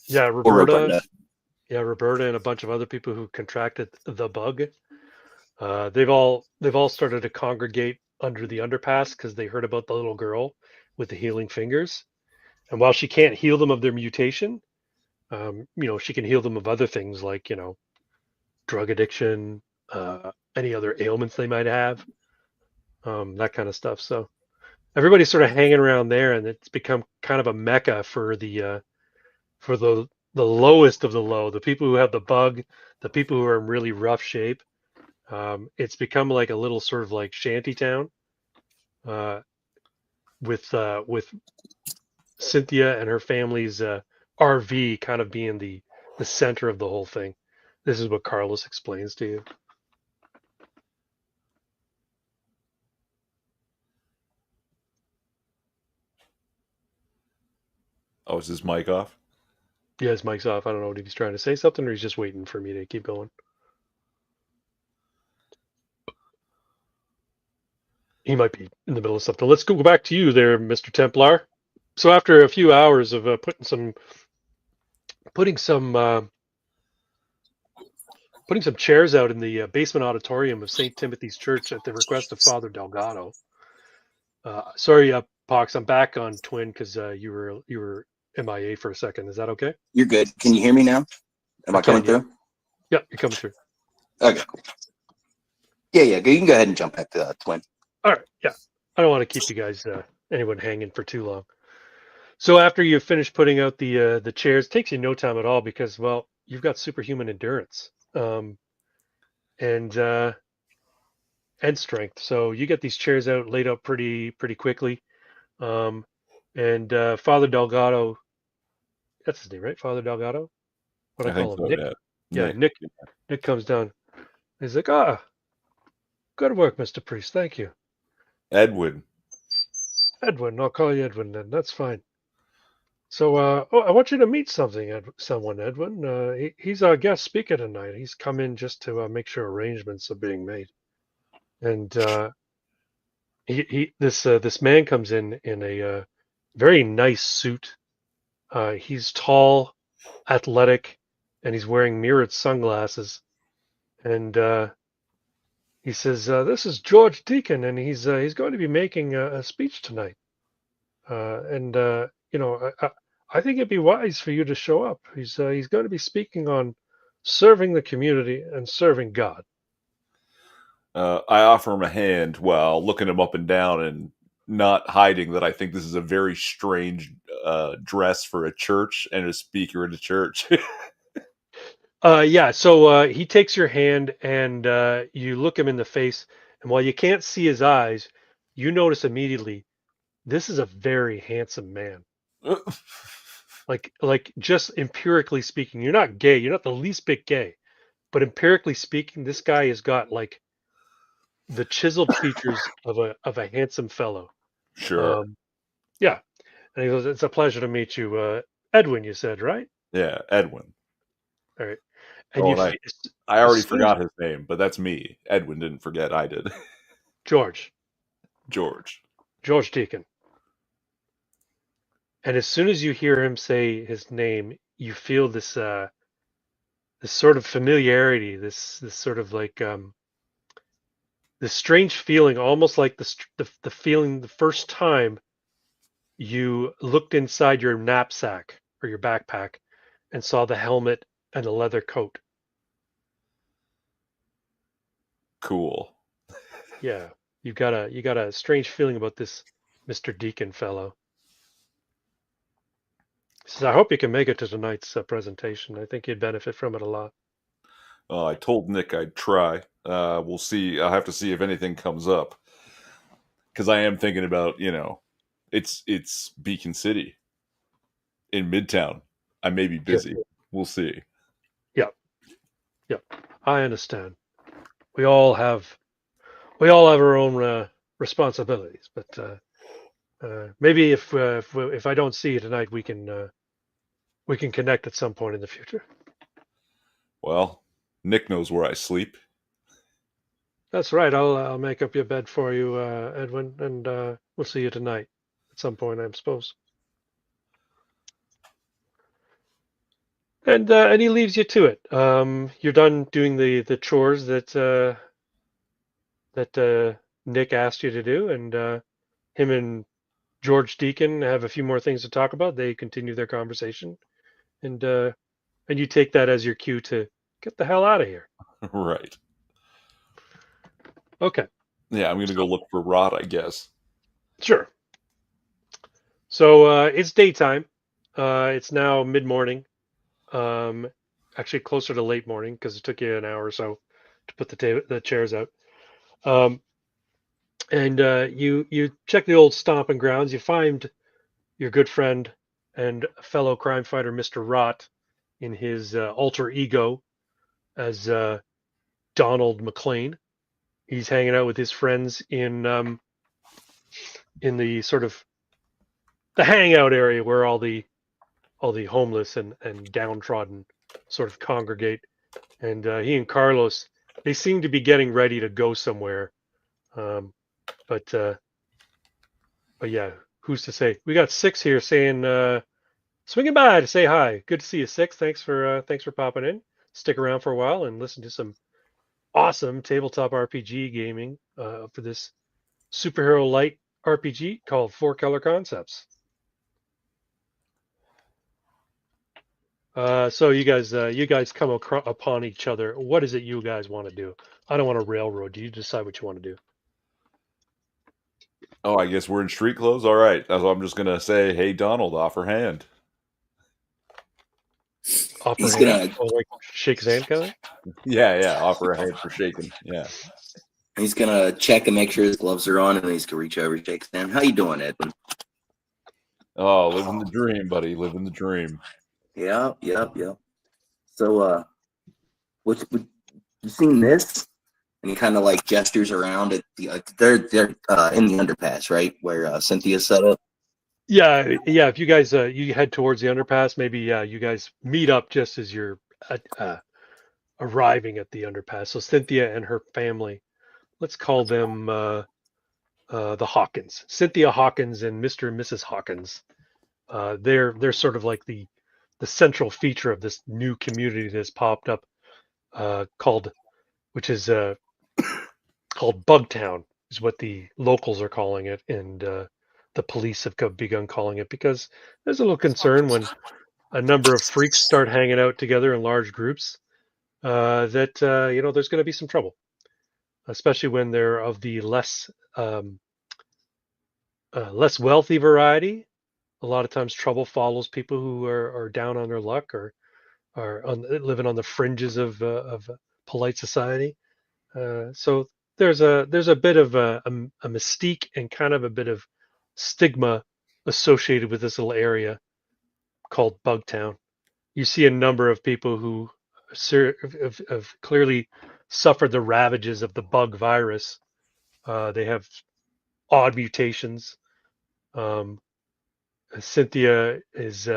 Yeah, Roberta. Yeah, Roberta and a bunch of other people who contracted the bug. They've all started to congregate under the underpass because they heard about the little girl with the healing fingers. And while she can't heal them of their mutation, she can heal them of other things like, drug addiction, any other ailments they might have, that kind of stuff. So everybody's sort of hanging around there, and it's become kind of a mecca for the lowest of the low, the people who have the bug, the people who are in really rough shape. It's become like a little sort of like shanty town, with Cynthia and her family's RV kind of being the center of the whole thing. This is what Carlos explains to you. Oh, is his mic off? Yeah, his mic's off. I don't know if he's trying to say something or he's just waiting for me to keep going. He might be in the middle of something. Let's go back to you there, Mr. Templar. So after a few hours of putting some chairs out in the basement auditorium of St. Timothy's Church at the request of Father Delgado. Sorry, Pox, I'm back on Twin because you were MIA for a second. Is that okay? You're good. Can you hear me now? Am I coming through? Yeah, you're coming through. Okay, cool. Yeah. You can go ahead and jump back to Twin. All right. Yeah, I don't want to keep you guys anyone hanging for too long. So after you finish putting out the chairs, it takes you no time at all because, well, you've got superhuman endurance and strength. So you get these chairs out, laid out pretty quickly. And Father Delgado, that's his name, right? Father Delgado? What I call him? So, Nick. Yeah, Nick comes down. He's like, good work, Mr. Priest. Thank you. Edwin, I'll call you Edwin then. That's fine. So, I want you to meet someone, Edwin. He's our guest speaker tonight. He's come in just to make sure arrangements are being made. And this man comes in a very nice suit. He's tall, athletic, and he's wearing mirrored sunglasses. And he says, "This is George Deacon, and he's going to be making a speech tonight. I think it'd be wise for you to show up. He's going to be speaking on serving the community and serving God. I offer him a hand while looking him up and down and not hiding that I think this is a very strange dress for a church and a speaker in a church. Yeah. So he takes your hand and you look him in the face, and while you can't see his eyes, you notice immediately this is a very handsome man. Like just empirically speaking, you're not gay. You're not the least bit gay, but empirically speaking, this guy has got like the chiseled features of a handsome fellow. Sure. Yeah. And he goes, "It's a pleasure to meet you, Edwin." You said, right? Yeah, Edwin. All right. And Oh, you, and fe- I as already soon as forgot his name, but that's me. Edwin didn't forget. I did. George, George. George Deacon. And as soon as you hear him say his name, you feel this sort of familiarity, this sort of like this strange feeling, almost like the feeling the first time you looked inside your knapsack or your backpack and saw the helmet and the leather coat. Cool. Yeah, you got a strange feeling about this Mr. Deacon fellow. He says, "I hope you can make it to tonight's presentation. I think you'd benefit from it a lot." I told Nick I'd try. We'll see. I'll have to see if anything comes up because I am thinking about it's Beacon City in Midtown. I may be busy. We'll see. Yeah, yeah, I understand. We all have our own responsibilities, but maybe if I don't see you tonight, we can connect at some point in the future. Well, Nick knows where I sleep. That's right. I'll make up your bed for you, Edwin, and we'll see you tonight at some point, I suppose. And he leaves you to it. You're done doing the chores that Nick asked you to do, and him and George Deacon have a few more things to talk about. They continue their conversation, and you take that as your cue to get the hell out of here. Right. Okay, Yeah, I'm gonna go look for Rod, I guess. sure. So it's daytime. It's now mid-morning. Um, Actually closer to late morning because it took you an hour or so to put the chairs out. Um, and you check the old stomping grounds. You find your good friend and fellow crime fighter, Mr. Rott, in his alter ego as Donald McLean. He's hanging out with his friends in the sort of the hangout area where all the homeless and downtrodden sort of congregate. And he and Carlos, they seem to be getting ready to go somewhere. Um, but yeah, who's to say? We got Six here saying, swinging by to say hi. Good to see you, Six. Thanks for popping in. Stick around for a while and listen to some awesome tabletop RPG gaming for this superhero light RPG called Four Color Concepts. So you guys come upon each other. What is it you guys want to do? I don't want to railroad. You decide what you want to do. Oh, I guess we're in street clothes. All right. So I'm just gonna say, hey, Donald, offer hand. Offer He's hand, gonna like shake his hand, kind of. Yeah, offer a hand for shaking. Yeah. he's gonna check and make sure his gloves are on, and he's gonna reach over and shake his hand. How you doing, Edwin? Oh, living the dream, buddy. Living the dream. Yep. So, what you seen this? And he kind of like gestures around at the. They're in the underpass, right, where Cynthia's set up. Yeah. If you guys you head towards the underpass, maybe you guys meet up just as you're arriving at the underpass. So Cynthia and her family, let's call them the Hawkins, Cynthia Hawkins and Mr. and Mrs. Hawkins. They're sort of like the central feature of this new community that's popped up, which is called Bugtown, is what the locals are calling it, and the police have begun calling it, because there's a little concern when a number of freaks start hanging out together in large groups, that there's going to be some trouble, especially when they're of the um, less wealthy variety. A lot of times, trouble follows people who are down on their luck, or living on the fringes of polite society. So there's a bit of a mystique and kind of a bit of stigma associated with this little area called Bugtown. You see a number of people who have clearly suffered the ravages of the bug virus. They have odd mutations. Um, Cynthia is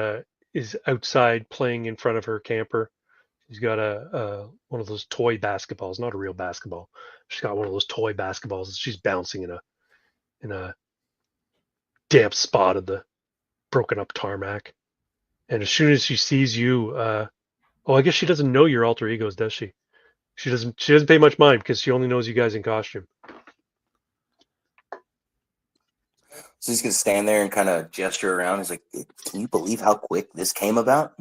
outside playing in front of her camper. She's got a one of those toy basketballs, not a real basketball. She's got one of those toy basketballs. She's bouncing in a damp spot of the broken up tarmac. And as soon as she sees you, I guess she doesn't know your alter egos, does she? She doesn't. She doesn't pay much mind because she only knows you guys in costume. So he's gonna stand there and kind of gesture around. He's like, "Can you believe how quick this came about?"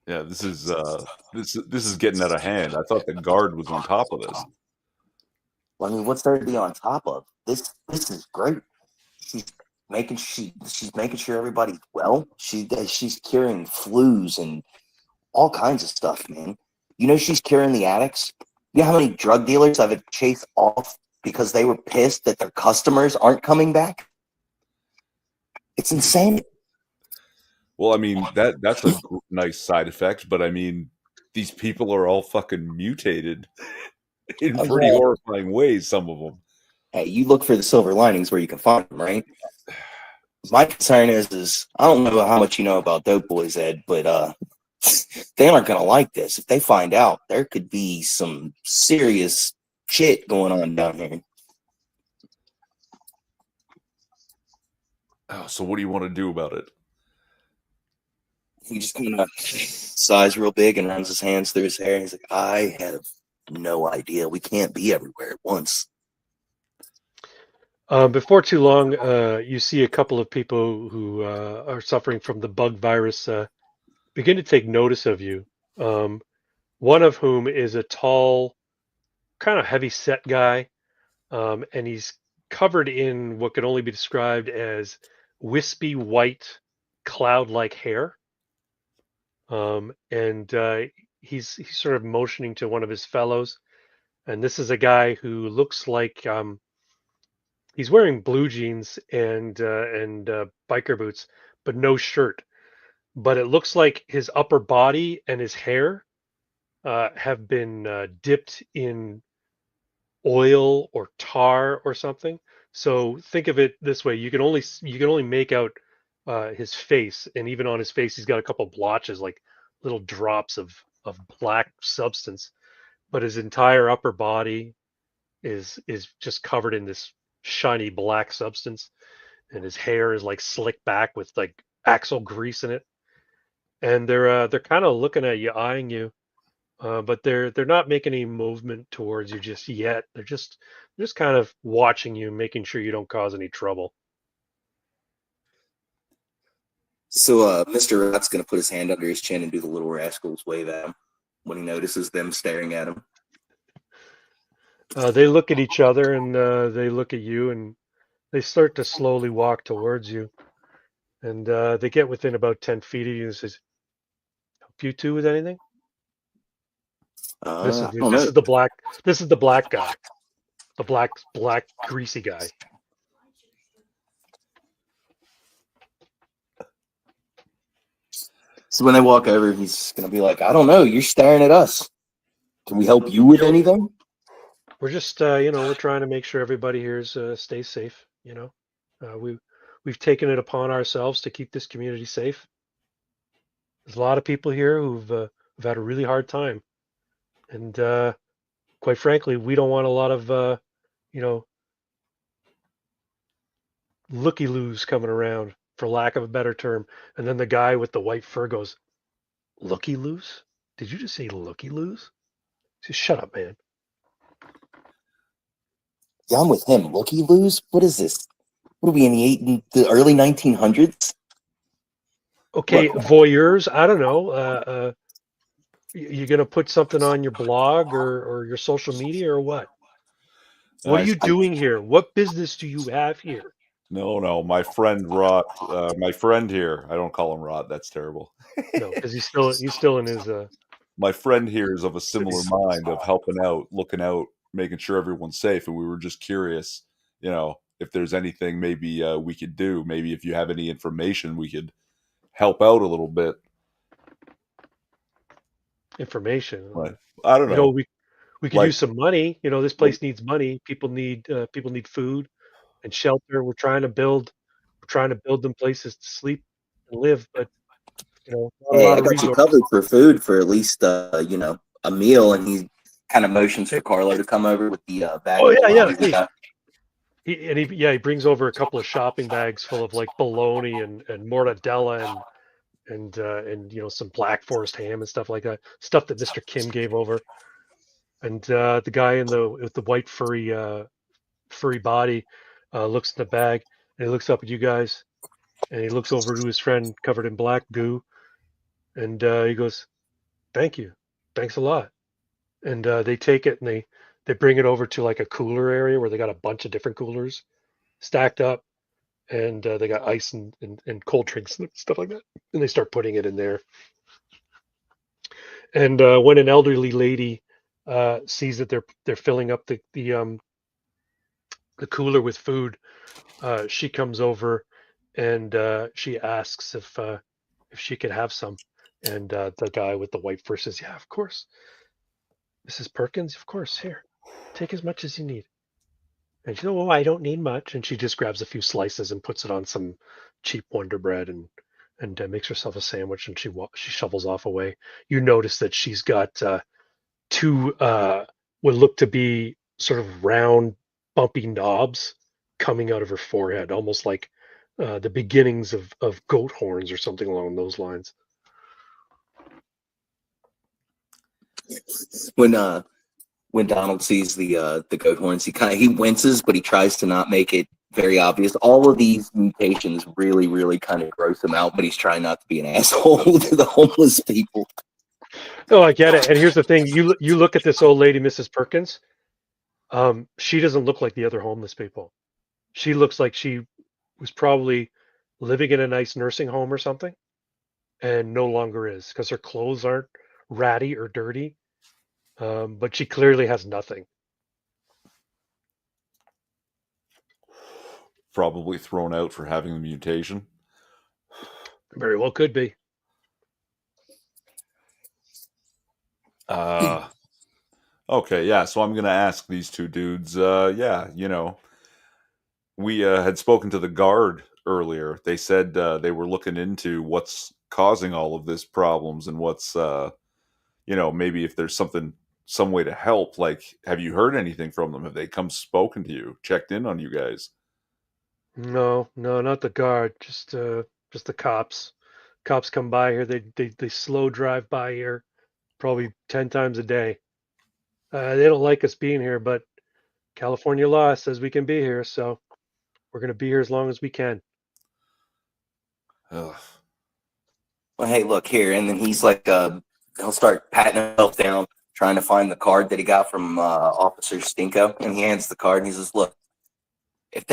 Yeah, this is getting out of hand. I thought the guard was on top of this. Well, I mean, what's there to be on top of? This is great. She's making sure everybody's well. She's curing flus and all kinds of stuff, man. You know, she's curing the addicts. You know how many drug dealers I've chased off because they were pissed that their customers aren't coming back? It's insane. Well, I mean, that's a nice side effect, but I mean, these people are all fucking mutated in pretty horrifying ways, some of them. Hey, you look for the silver linings where you can find them, right? My concern is I don't know how much you know about Dope Boys, Ed, but they aren't going to like this. If they find out, there could be some serious shit going on down here. Oh, so what do you want to do about it? He just kind of sighs real big and runs his hands through his hair. He's like, I have no idea. We can't be everywhere at once. Before too long, you see a couple of people who are suffering from the bug virus begin to take notice of you. One of whom is a tall, kind of heavy set guy, and he's covered in what can only be described as wispy white cloud-like hair. And he's sort of motioning to one of his fellows, and this is a guy who looks like he's wearing blue jeans and biker boots, but no shirt. But it looks like his upper body and his hair have been dipped in oil or tar or something. So think of it this way: you can only make out his face, and even on his face, he's got a couple blotches, like little drops of black substance. But his entire upper body is just covered in this shiny black substance, and his hair is like slicked back with like axle grease in it. And they're kind of looking at you, eyeing you, but they're not making any movement towards you just yet. They're just kind of watching you, making sure you don't cause any trouble. So Mr. Rat's going to put his hand under his chin and do the little rascals wave at him when he notices them staring at him. They look at each other, and they look at you, and they start to slowly walk towards you. And they get within about 10 feet of you and says, "Help you two with anything?" This is the black guy, the black greasy guy. So when they walk over, he's going to be like, I don't know, you're staring at us. Can we help you with anything? We're just, we're trying to make sure everybody here stays safe. We've taken it upon ourselves to keep this community safe. There's a lot of people here who've had a really hard time, and quite frankly, we don't want a lot of, looky-loos coming around, for lack of a better term. And then the guy with the white fur goes, "Looky-loos? Did you just say looky-loos?" He says, "Shut up, man." Yeah, I'm with him. Looky-loos? What is this? What are we in the early 1900s? Okay, Look. voyeurs. I don't know. You gonna put something on your blog or your social media or what? What are you doing here? What business do you have here? No, my friend Rot, my friend here. I don't call him Rot. That's terrible. No, because he's still in his My friend here is of a similar mind of helping out, looking out, making sure everyone's safe, and we were just curious, if there's anything maybe we could do. Maybe if you have any information, we could help out a little bit. information. But I don't know. We could Like, use some money. This place needs money. People need food and shelter. We're trying to build them places to sleep and live, but not a Hey, lot I of got you resources. covered for food for at least a meal, and he kind of motions for Carlo to come over with the bag. Oh of yeah, yeah. bologna he got. He brings over a couple of shopping bags full of like bologna and mortadella and some Black Forest ham and stuff like that. Stuff that Mr. Kim gave over. And the guy with the white furry body looks in the bag and he looks up at you guys and he looks over to his friend covered in black goo and he goes, "Thank you, thanks a lot." And they take it and they bring it over to like a cooler area where they got a bunch of different coolers stacked up and they got ice and cold drinks and stuff like that and they start putting it in there. And when an elderly lady sees that they're filling up the cooler with food, she comes over and she asks if she could have some. And the guy with the white fur says, "Yeah, of course, Mrs. Perkins, of course. Here, take as much as you need." And she said, "Oh, I don't need much." And she just grabs a few slices and puts it on some cheap Wonder Bread and makes herself a sandwich. And she shovels off away. You notice that she's got two what look to be sort of round, bumpy knobs coming out of her forehead, almost like the beginnings of goat horns or something along those lines. When Donald sees the goat horns, he winces, but he tries to not make it very obvious. All of these mutations really, really kind of gross him out, but he's trying not to be an asshole to the homeless people. Oh, I get it. And here's the thing: you look at this old lady, Mrs. Perkins. She doesn't look like the other homeless people. She looks like she was probably living in a nice nursing home or something, and no longer is because her clothes aren't ratty or dirty. But she clearly has nothing. probably thrown out for having the mutation. Very well could be. Okay, yeah. So I'm gonna ask these two dudes. Yeah, we had spoken to the guard earlier. They said they were looking into what's causing all of this problems and what's maybe if there's some way to help. Like, have you heard anything from them? Have they come spoken to you, checked in on you guys? No, no, not the guard. Just the cops. Cops come by here. They slow drive by here, probably 10 times a day. They don't like us being here, but California law says we can be here, so we're gonna be here as long as we can. Ugh. Well, hey, look here, and then he's like, he'll start patting himself down, trying to find the card that he got from Officer Stinko, and he hands the card, and he says, "Look, if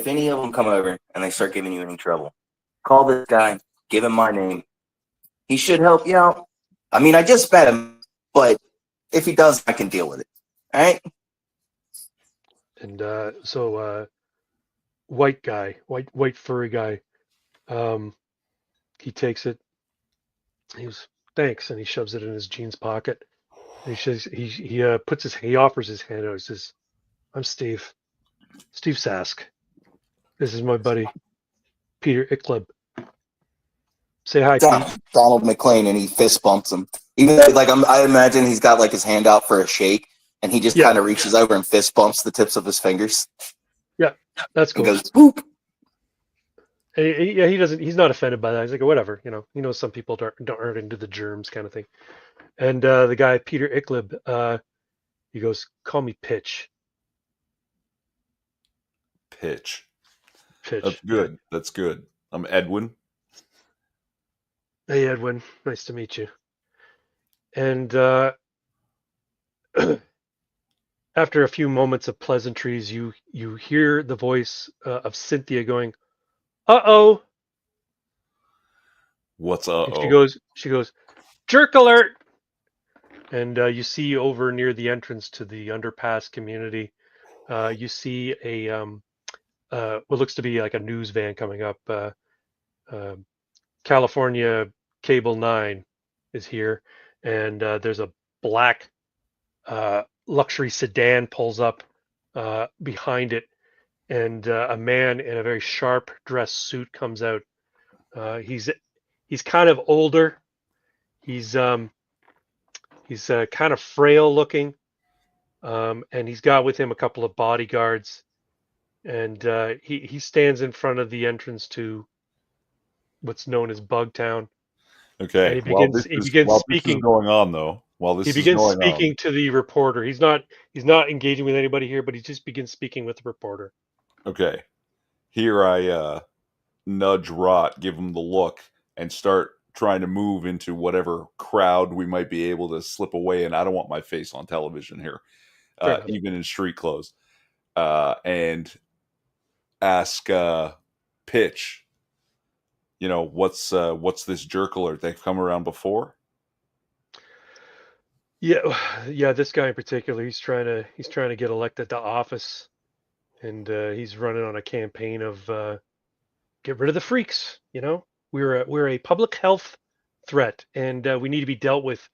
any of them come over and they start giving you any trouble, call this guy, give him my name. He should help you out. I mean, I just met him, but if he does, I can deal with it. All right?" And so white guy, white furry guy, he takes it. He goes, "Thanks," and he shoves it in his jeans pocket. And he offers his hand out. He says, "I'm Steve Sask. This is my buddy Peter Ikleb. Say hi, Pete." Donald McLean, and he fist bumps him. Even though, like, I imagine he's got like his hand out for a shake, and he just kind of reaches over and fist bumps the tips of his fingers. Yeah, that's cool. And goes, "Boop." And he doesn't. He's not offended by that. He's like, whatever. He knows some people aren't into the germs kind of thing. And the guy Peter Ikleb, he goes, "Call me Pitch." Pitch. Pitch. That's good. That's good. I'm Edwin. Hey, Edwin. Nice to meet you. And after a few moments of pleasantries, you hear the voice of Cynthia going, "Uh-oh." What's And uh-oh? she goes, "Jerk alert." And you see over near the entrance to the underpass community, you see a what looks to be like a news van coming up. Um California Cable 9 is here, and there's a black luxury sedan pulls up behind it, and a man in a very sharp dress suit comes out. He's kind of older. He's kind of frail looking, and he's got with him a couple of bodyguards, and he stands in front of the entrance to what's known as Bugtown, and Okay. he begins While this is speaking. going on though, while He this is begins going on, speaking to the reporter. He's not engaging with anybody here, but he just begins speaking with the reporter. okay. Here I nudge Rot, give him the look, and start trying to move into whatever crowd we might be able to slip away in. I don't want my face on television here, Fair enough. even in street clothes. And ask Pitch, what's this jerk alert? They've come around before? Yeah. This guy in particular, he's trying to get elected to office, and he's running on a campaign of get rid of the freaks. We're a public health threat, and we need to be dealt with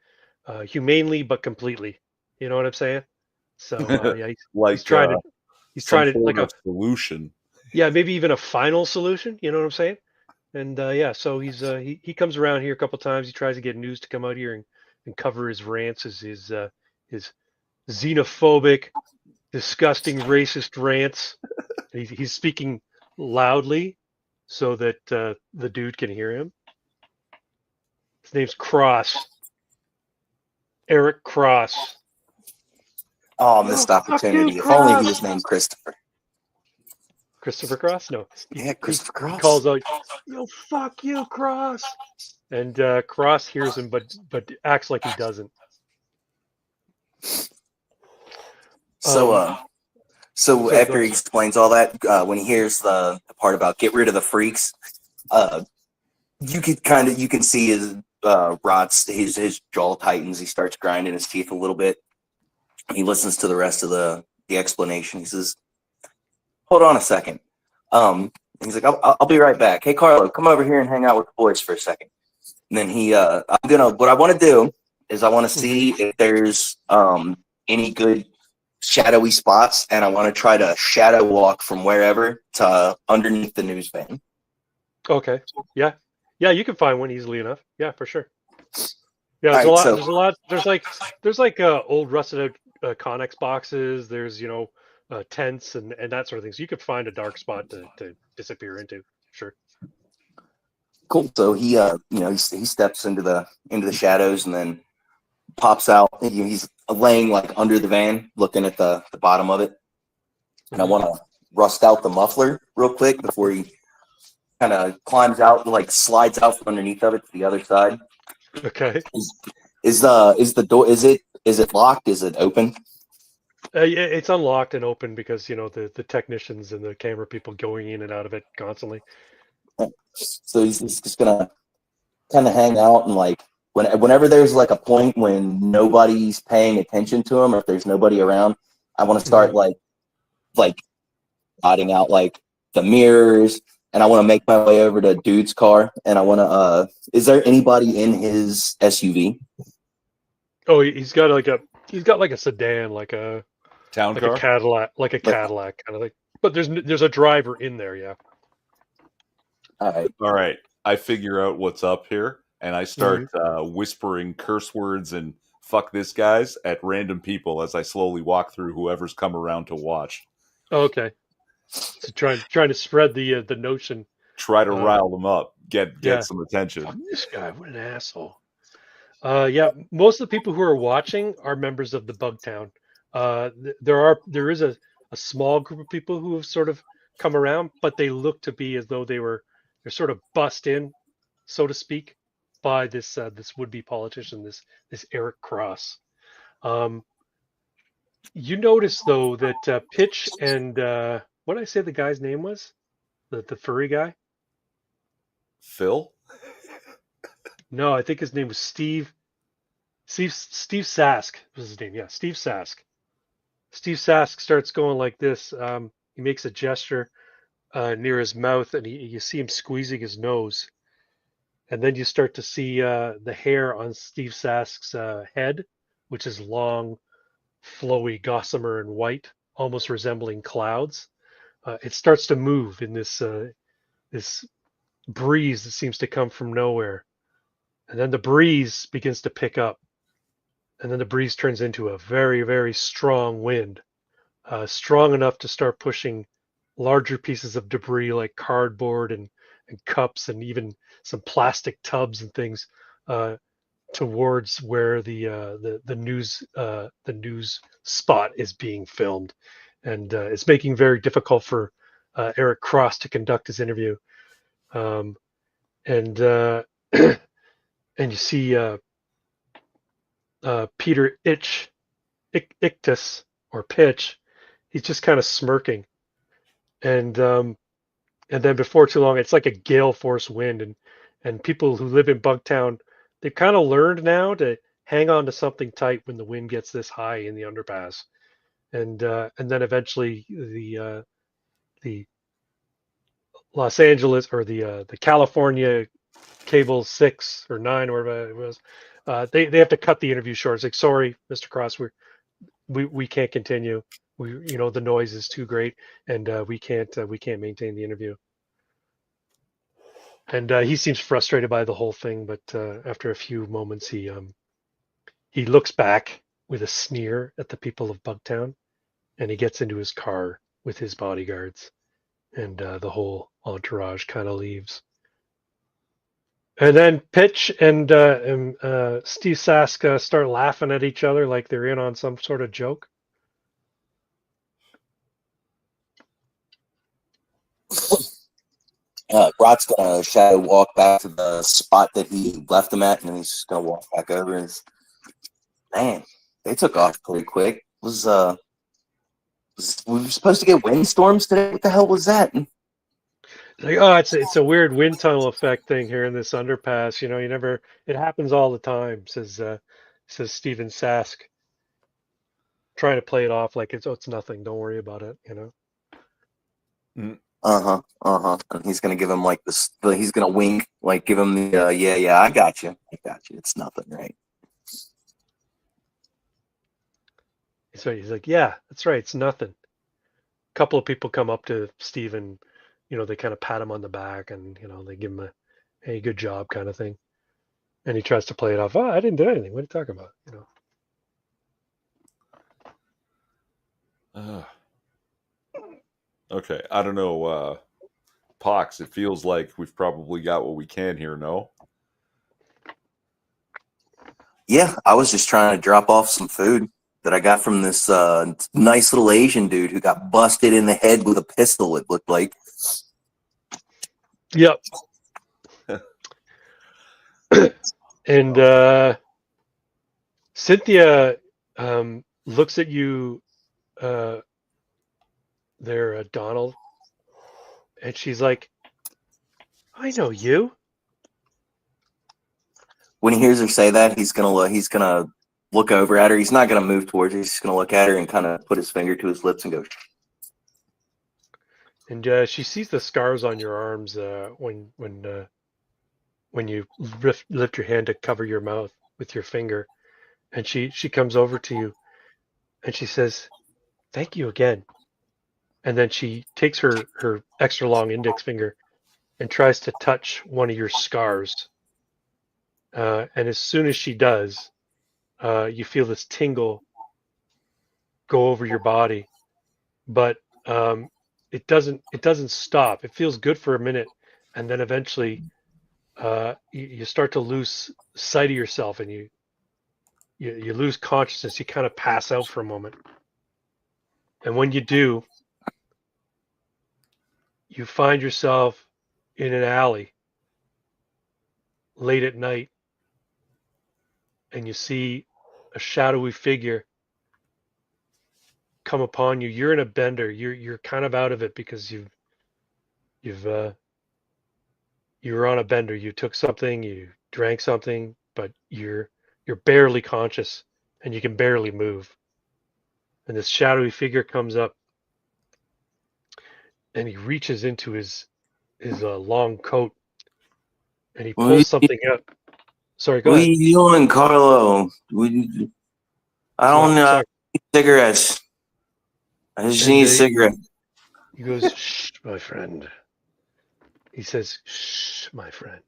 humanely but completely. You know what I'm saying? So yeah, Like he's trying to some like sort of solution. maybe even a final solution. You know what I'm saying? And yeah, so he comes around here a couple times. He tries to get news to come out here and cover his rants, his xenophobic, disgusting, racist rants. He's speaking loudly so that the dude can hear him. His name's Cross. Eric Cross. Oh, missed opportunity. If only he was named Christopher. Christopher Cross? No. Yeah, Christopher He Cross. calls out, "Yo, fuck you, Cross." And Cross hears him, but acts like he doesn't. So sorry, after go he ahead. explains all that, when he hears the part about get rid of the freaks, you can see his his jaw tightens. He starts grinding his teeth a little bit. He listens to the rest of the explanation. He says, "Hold on a second." He's like, I'll be right back. Hey, Carlo, come over here and hang out with the boys for a second. And then what I want to do is I want to see if there's any good shadowy spots, and I want to try to shadow walk from wherever to underneath the news van. Okay. Yeah, you can find one easily enough. Yeah, for sure. Yeah, there's All right, There's a lot. There's like old rusted out Connex boxes. There's tents and that sort of thing. So you could find a dark spot to disappear into. Sure. Cool. So he he steps into the shadows and then pops out. He's laying like under the van, looking at the bottom of it. And I want to rust out the muffler real quick before he kind of climbs out, like slides out from underneath of it to the other side. Okay. Is the door? Is it locked? Is it open? It's unlocked and open because the technicians and the camera people going in and out of it constantly. So he's just gonna kind of hang out and like whenever there's like a point when nobody's paying attention to him or if there's nobody around, I want to start like dotting out like the mirrors, and I want to make my way over to dude's car, and I want to is there anybody in his SUV? Oh, he's got like a sedan, like a Town car? like a Cadillac kind of thing. But there's a driver in there, yeah. All right. I figure out what's up here, and I start whispering curse words and fuck this guys at random people as I slowly walk through whoever's come around to watch. Okay. So trying to spread the notion. Try to rile them up, get some attention. Fuck this guy, what an asshole. Yeah, most of the people who are watching are members of the Bugtown. There is a small group of people who have sort of come around, but they look to be as though they're sort of bussed in, so to speak, by this would-be politician, this Eric Cross. You notice though that Pitch and what did I say the guy's name was? The furry guy? Phil? No, I think his name was Steve. Steve Sask was his name. Yeah, Steve Sask. Steve Sask starts going like this. He makes a gesture near his mouth, and you see him squeezing his nose. And then you start to see the hair on Steve Sask's head, which is long, flowy, gossamer, and white, almost resembling clouds. It starts to move in this breeze that seems to come from nowhere. And then the breeze begins to pick up. And then the breeze turns into a very, very strong wind, strong enough to start pushing larger pieces of debris like cardboard and cups and even some plastic tubs and things towards where the news spot is being filmed, and it's making it very difficult for Eric Cross to conduct his interview. And and you see Peter Ichtis or Pitch. He's just kind of smirking, and then before too long, it's like a gale force wind, and people who live in Bugtown, they've kind of learned now to hang on to something tight when the wind gets this high in the underpass, and then eventually the Los Angeles or the California Cable 6 or 9 or whatever it was, they have to cut the interview short. It's like, sorry, Mr. Cross, we can't continue. The noise is too great, and we can't maintain the interview. And he seems frustrated by the whole thing, but after a few moments, he looks back with a sneer at the people of Bugtown, and he gets into his car with his bodyguards, and the whole entourage kind of leaves. And then Pitch and Steve Sask start laughing at each other like they're in on some sort of joke. Rot's gonna shadow walk back to the spot that he left him at, and then he's just gonna walk back over. And man, they took off pretty quick. We were supposed to get windstorms today. What the hell was that? Like, oh, it's a weird wind tunnel effect thing here in this underpass. It happens all the time, says Steven Sask, trying to play it off like it's nothing. Don't worry about it. And he's gonna give him like this. He's gonna wink, like give him the yeah. I got you. It's nothing, right? So he's like, yeah, that's right. It's nothing. A couple of people come up to Steve and, they kind of pat him on the back and, they give him a, hey, good job kind of thing. And he tries to play it off. Oh, I didn't do anything. What are you talking about? Okay, I don't know, Pox, it feels like we've probably got what we can here, no? Yeah, I was just trying to drop off some food that I got from this nice little Asian dude who got busted in the head with a pistol, it looked like. Yep. And Cynthia looks at you there, Donald, and she's like, I know you. When he hears her say that, he's gonna look over at her. He's not gonna move towards her. He's just gonna look at her and kind of put his finger to his lips and go. And she sees the scars on your arms when you lift your hand to cover your mouth with your finger, and she comes over to you, and she says, "Thank you again." And then she takes her extra long index finger and tries to touch one of your scars. And as soon as she does, you feel this tingle go over your body, but it doesn't stop. It feels good for a minute, and then eventually you start to lose sight of yourself, and you lose consciousness. You kind of pass out for a moment, and when you do, you find yourself in an alley late at night, and you see a shadowy figure come upon you. You're in a bender. You're kind of out of it because you were on a bender. You took something, you drank something, but you're barely conscious and you can barely move. And this shadowy figure comes up and he reaches into his long coat and he pulls something up. Sorry, go What are ahead. you doing, Carlo? I don't know. Sorry. Cigarettes. I just And need a they- cigarette. He goes, "Shh, my friend." He says, "Shh, my friend."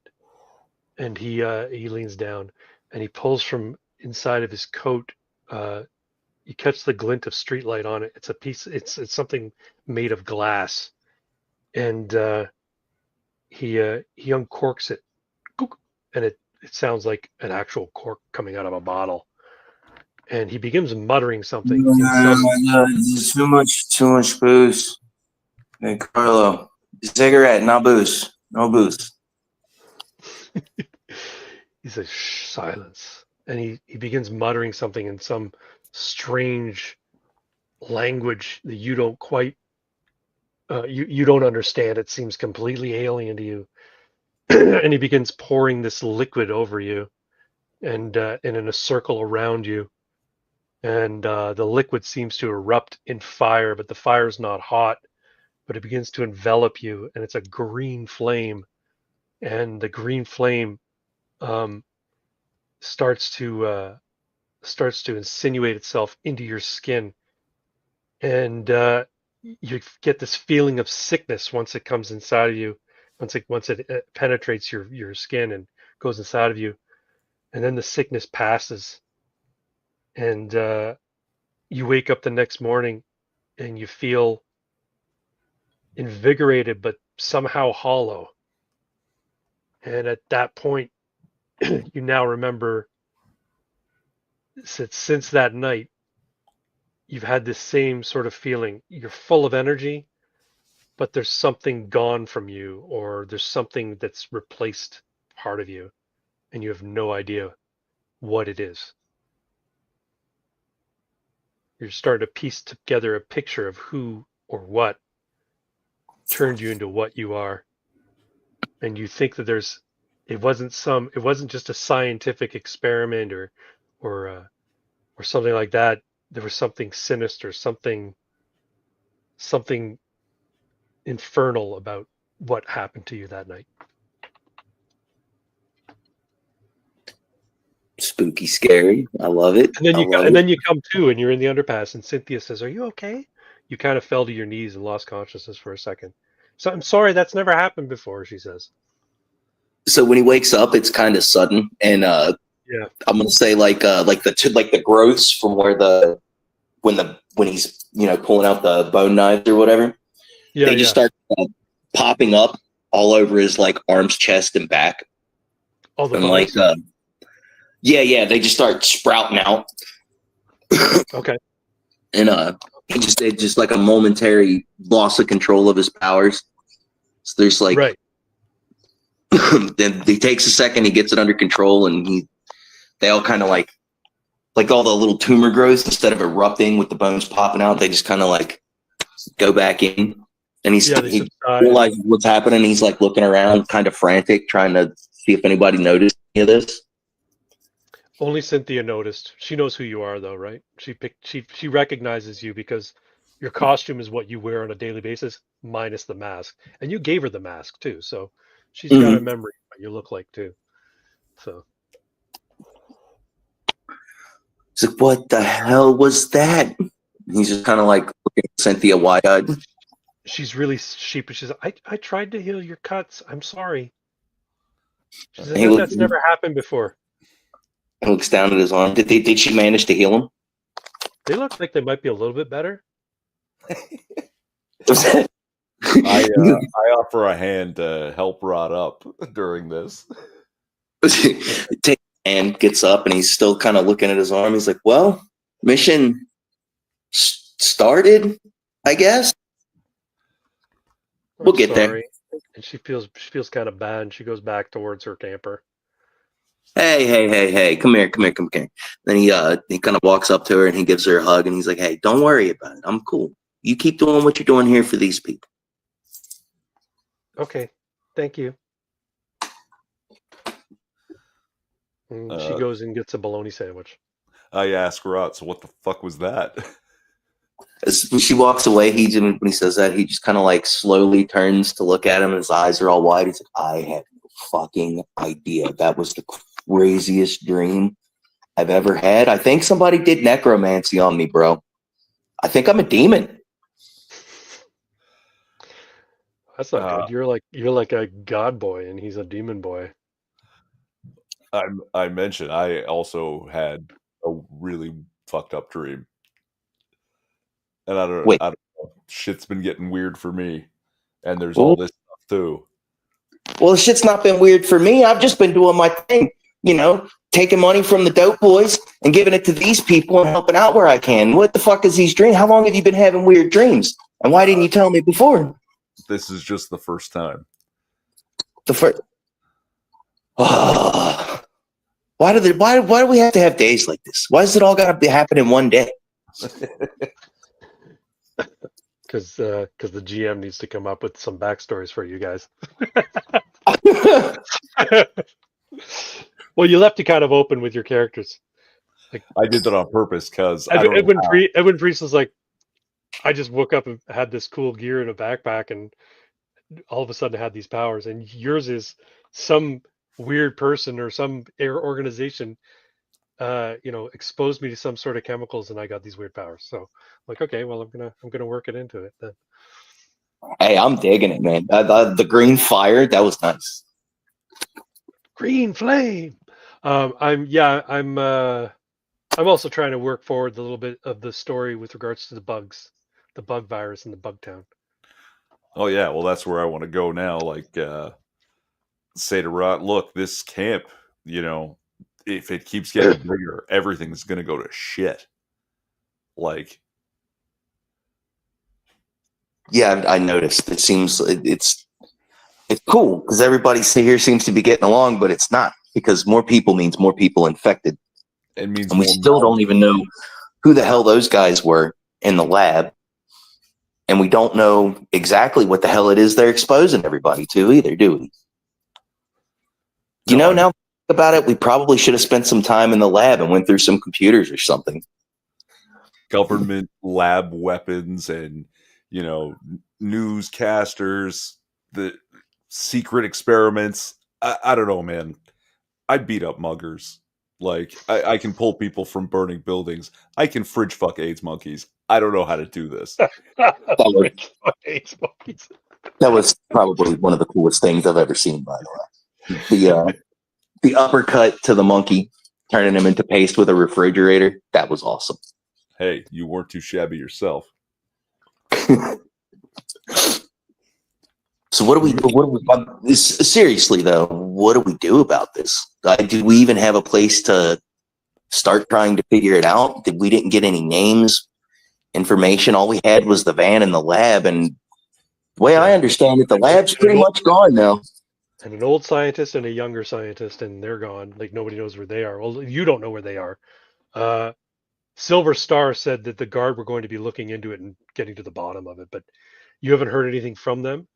And he leans down and he pulls from inside of his coat. You catch the glint of streetlight on it. It's a piece. It's something made of glass, and he uncorks it, and it sounds like an actual cork coming out of a bottle. And he begins muttering something. in some- There's too much booze. Hey, Carlo, cigarette, not booze. No booze. He says, "Shh, silence." And he begins muttering something in some strange language that you don't quite you don't understand. It seems completely alien to you. And he begins pouring this liquid over you and in a circle around you. And the liquid seems to erupt in fire, but the fire is not hot, but it begins to envelop you, and it's a green flame. And the green flame starts to insinuate itself into your skin, and you get this feeling of sickness once it comes inside of you, once it penetrates your skin and goes inside of you, and then the sickness passes, and you wake up the next morning and you feel invigorated but somehow hollow. And at that point, you now remember since that night, you've had this same sort of feeling. You're full of energy, but there's something gone from you, or there's something that's replaced part of you, and you have no idea what it is. You're starting to piece together a picture of who or what turned you into what you are. And you think that it wasn't just a scientific experiment or something like that. There was something sinister, something infernal about what happened to you that night. Spooky, scary. I love it. And then I love it. then you come to and you're in the underpass and Cynthia says, "Are you okay?" You kind of fell to your knees and lost consciousness for a second. "So I'm sorry, that's never happened before," she says. So when he wakes up, it's kind of sudden, and Yeah. I'm gonna say like the growths from when he's pulling out the bone knives or whatever. Yeah, They just start popping up all over his like arms, chest, and back, all the and bones. like they just start sprouting out, Okay. and it's just like a momentary loss of control of his powers. So there's like Right. then he takes a second, he gets it under control, and they all kind of like all the little tumor growths, instead of erupting with the bones popping out, they just kind of like go back in, and he subside. realizes what's happening. He's like looking around, kind of frantic, trying to see if anybody noticed any of this. Only Cynthia noticed. She knows who you are, though, right? She recognizes you because your costume is what you wear on a daily basis, minus the mask. And you gave her the mask too, so she's got a memory of what you look like too. So He's like, "What the hell was that?" He's just kind of like looking at Cynthia wide-eyed. she's really sheepish. She's, I tried to heal your cuts. I'm sorry. She says, He that's never happened before. He looks down at his arm. Did she manage to heal him? They look like they might be a little bit better. I offer a hand to help Rod up during this. Takes a hand, gets up, and he's still kind of looking at his arm. He's like, "Well, mission started, I guess." We'll I'm get there. sorry. And she feels kind of bad, and she goes back towards her camper. Hey, come here. Then he kind of walks up to her and he gives her a hug and he's like, hey, don't worry about it. I'm cool. You keep doing what you're doing here for these people. Okay, thank you. And she goes and gets a bologna sandwich. I ask Rot, so what the fuck was that? As she walks away, when he says that, he just kind of like slowly turns to look at him and his eyes are all wide. He's like, I had no fucking idea. That was the craziest dream I've ever had. I think somebody did necromancy on me, bro. I think I'm a demon. That's not good. You're like a god boy, and he's a demon boy. I mentioned I also had a really fucked up dream. And I don't know. Shit's been getting weird for me. And there's all this stuff too. Well, shit's not been weird for me. I've just been doing my thing, taking money from the dope boys and giving it to these people and helping out where I can. What the fuck is these dreams? How long have you been having weird dreams? And why didn't you tell me before? This is just the first time. The first. Why do we have to have days like this? Why does it all got to happen in one day? Because the GM needs to come up with some backstories for you guys. Well, you left it kind of open with your characters. Like, I did that on purpose because Edwin Priest was like, I just woke up and had this cool gear in a backpack, and all of a sudden I had these powers. And yours is some weird person or some organization, exposed me to some sort of chemicals, and I got these weird powers. So, like, okay, well, I'm gonna work it into it then. Hey, I'm digging it, man. The green fire, that was nice. Green flame. I'm also trying to work forward a little bit of the story with regards to the bugs, the bug virus in the bug town. Oh yeah, well that's where I want to go now. Like, say to Rot, look, this camp, if it keeps getting bigger, everything's gonna go to shit. Like, yeah, I noticed. It seems it's cool because everybody here seems to be getting along, but it's not, because more people means more people infected. It means, and we still don't even know who the hell those guys were in the lab, and we don't know exactly what the hell it is they're exposing everybody to either, do we? Now about it, we probably should have spent some time in the lab and went through some computers or something. Government lab weapons and, newscasters, the secret experiments. I don't know, man. I beat up muggers. Like, I can pull people from burning buildings. I can fridge fuck AIDS monkeys. I don't know how to do this. AIDS monkeys. That was probably one of the coolest things I've ever seen, by the way. The uppercut to the monkey, turning him into paste with a refrigerator. That was awesome. Hey, you weren't too shabby yourself. So what do we seriously though, what do we do about this? Do we even have a place to start trying to figure it out? We didn't get any names, information. All we had was the van and the lab. And the way I understand it, the lab's pretty much gone now. And an old scientist and a younger scientist, and they're gone. Like, nobody knows where they are. Well, you don't know where they are. Silver Star said that the guard were going to be looking into it and getting to the bottom of it, but you haven't heard anything from them.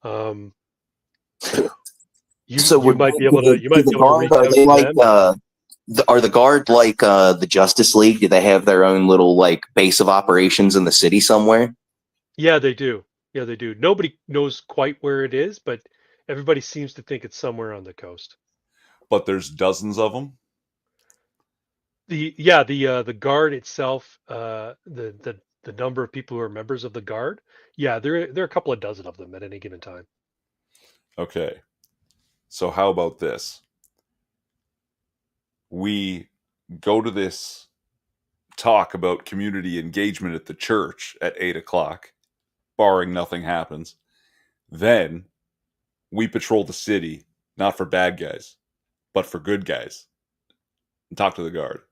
You might be able to reach out to them. Are the guard like the Justice League? Do they have their own little like base of operations in the city somewhere? Yeah, they do. Nobody knows quite where it is, but everybody seems to think it's somewhere on the coast. But there's dozens of them. The guard itself, the number of people who are members of the guard, there are a couple of dozen of them at any given time. Okay, so how about this? We go to this talk about community engagement at the church at 8:00, barring nothing happens. Then we patrol the city, not for bad guys, but for good guys, and talk to the guard.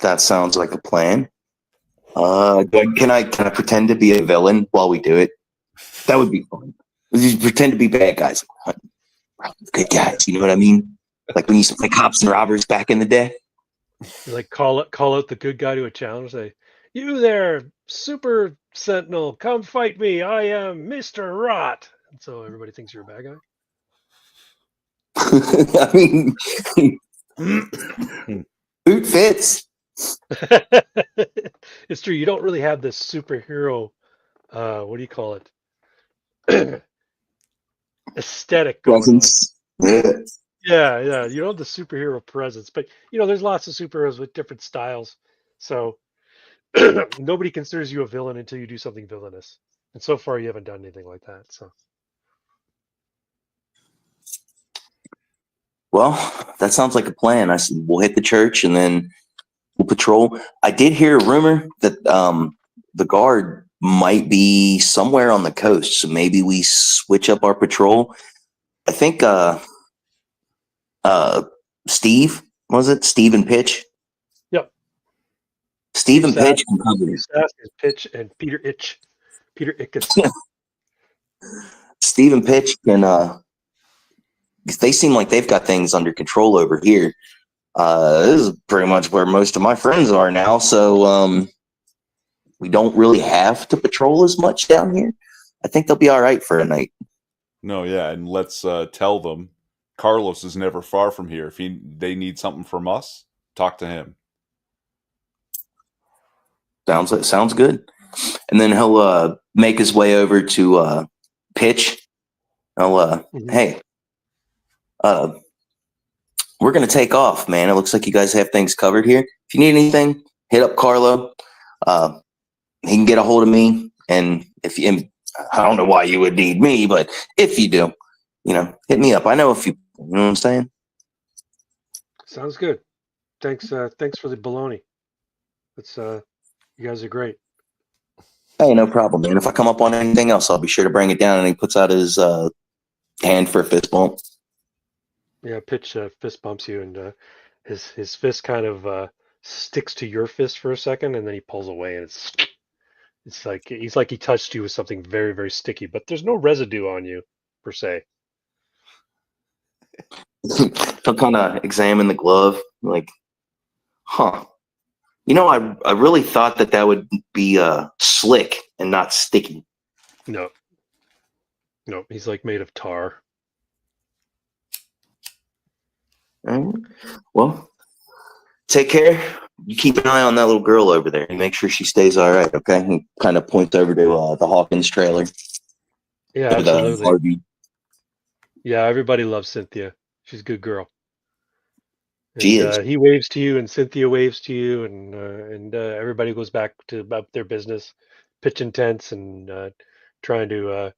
That sounds like a plan. Can I pretend to be a villain while we do it? That would be fun. Just pretend to be bad guys. Good guys, you know what I mean? Like when you used to play cops and robbers back in the day. You like call out the good guy to a challenge. Say, "You there, Super Sentinel, come fight me. I am Mr. Rot." And so everybody thinks you're a bad I mean, boot fits. guy. It's true. You don't really have this superhero. What do you call it? Aesthetic going on. Presents. Yeah. Yeah. You don't have the superhero presence, but there's lots of superheroes with different styles. So nobody considers you a villain until you do something villainous. And so far, you haven't done anything like that. So Well, that sounds like a plan. I said we'll hit the church and then we'll patrol. I did hear a rumor that the guard might be somewhere on the coast, so maybe we switch up our patrol. I think Steve, was it Steve and Pitch? Yep. Steve and Steve Pitch can cover. Sass is Pitch and Peter Itch. Peter Ickes. Steve and Pitch can they seem like they've got things under control over here. This is pretty much where most of my friends are now, so we don't really have to patrol as much down here. I think they'll be all right for a night. No, yeah, and let's tell them Carlos is never far from here. If they need something from us, talk to him. Sounds good. And then he'll make his way over to Pitch. Hey, we're gonna take off, man. It looks like you guys have things covered here. If you need anything, hit up Carlo. He can get a hold of me, and I don't know why you would need me, but if you do, hit me up. I know a few. You know what I'm saying? Sounds good. Thanks for the baloney. It's you guys are great. Hey, no problem, man. If I come up on anything else, I'll be sure to bring it down. And he puts out his hand for a fist bump. Yeah, Pitch fist bumps you, and his fist kind of sticks to your fist for a second, and then he pulls away, and it's like he touched you with something very, very sticky, but there's no residue on you per se. He'll kind of examine the glove, like, huh. I really thought that would be slick and not sticky. No, he's like made of tar. All right. Well, take care. You keep an eye on that little girl over there and make sure she stays all right, okay? He kind of points over to the Hawkins trailer. Yeah, absolutely. Yeah, everybody loves Cynthia. She's a good girl. She is. He waves to you, and Cynthia waves to you, and everybody goes back to about their business, pitching tents and trying to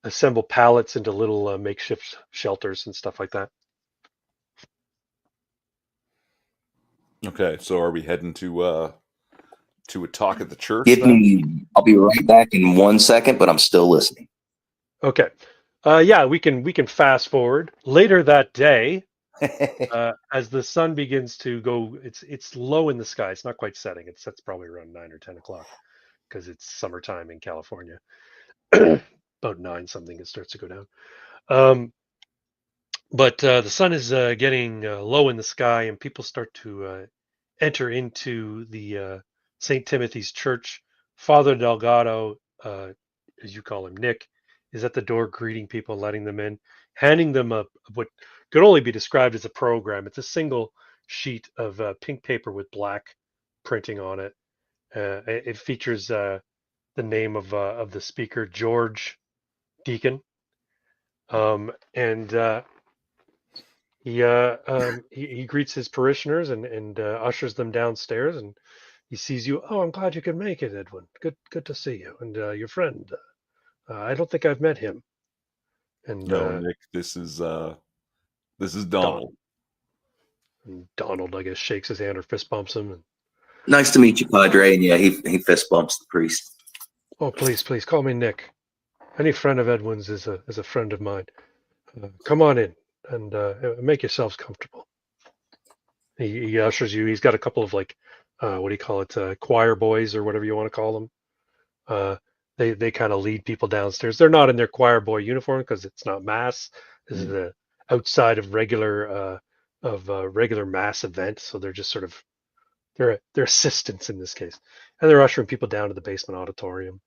assemble pallets into little makeshift shelters and stuff like that. Okay, so are we heading to a talk at the church? I'll be right back in 1 second, but I'm still listening. Okay. Yeah, we can fast forward later that day. As the sun begins to go, it's low in the sky. It's not quite setting. It sets probably around 9 or 10 o'clock because it's summertime in California. About 9 something, it starts to go down. But the sun is getting low in the sky, and people start to enter into the St. Timothy's Church. Father Delgado, as you call him, Nick, is at the door greeting people, letting them in, handing them what could only be described as a program. It's a single sheet of pink paper with black printing on it. It features the name of the speaker, George Deacon, and he greets his parishioners and ushers them downstairs, and he sees you. Oh, I'm glad you could make it, Edwin. Good to see you, and your friend. I don't think I've met him. And no, Nick, this is Donald. And Donald, I guess, shakes his hand or fist bumps him. And, nice to meet you, Padre. And yeah, he fist bumps the priest. Oh, please call me Nick. Any friend of Edwin's is a friend of mine. Come on in and make yourselves comfortable. He ushers you. He's got a couple of what do you call it, choir boys or whatever you want to call them. They kind of lead people downstairs. They're not in their choir boy uniform because it's not mass. This is the outside of regular mass event, so they're just sort of they're assistants in this case, and they're ushering people down to the basement auditorium,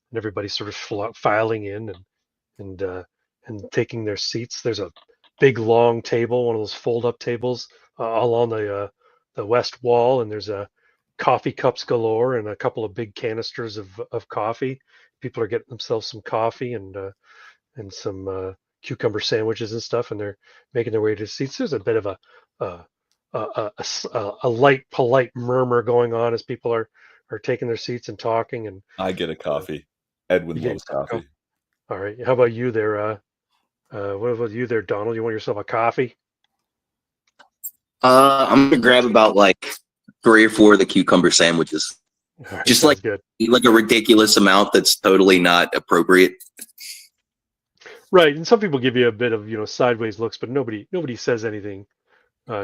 and everybody's sort of filing in and taking their seats. There's a big long table, one of those fold-up tables, along the west wall, and there's a coffee cups galore and a couple of big canisters of coffee. People are getting themselves some coffee and some cucumber sandwiches and stuff, and they're making their way to seats. There's a bit of a light, polite murmur going on as people are taking their seats and talking. And I get a coffee. Edwin you get loves coffee. all right. How about you there? What about you there, Donald? You want yourself a coffee? I'm gonna grab about like 3 or 4 of the cucumber sandwiches. All right, Just sounds like good. a ridiculous amount that's totally not appropriate. Right, and some people give you a bit of sideways looks, but nobody says anything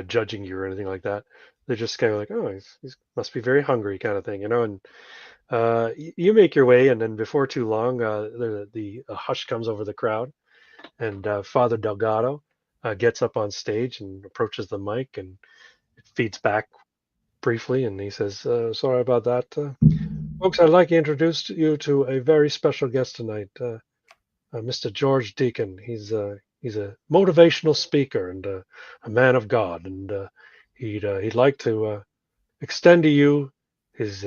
judging you or anything like that. They're just kind of like, oh, he's must be very hungry, kind of thing, And you make your way, and then before too long, the hush comes over the crowd, and Father Delgado gets up on stage and approaches the mic and feeds back briefly, and he says, "Sorry about that, folks. I'd like to introduce you to a very special guest tonight, Mr. George Deacon. He's a motivational speaker and a man of God, and he'd like to extend to you his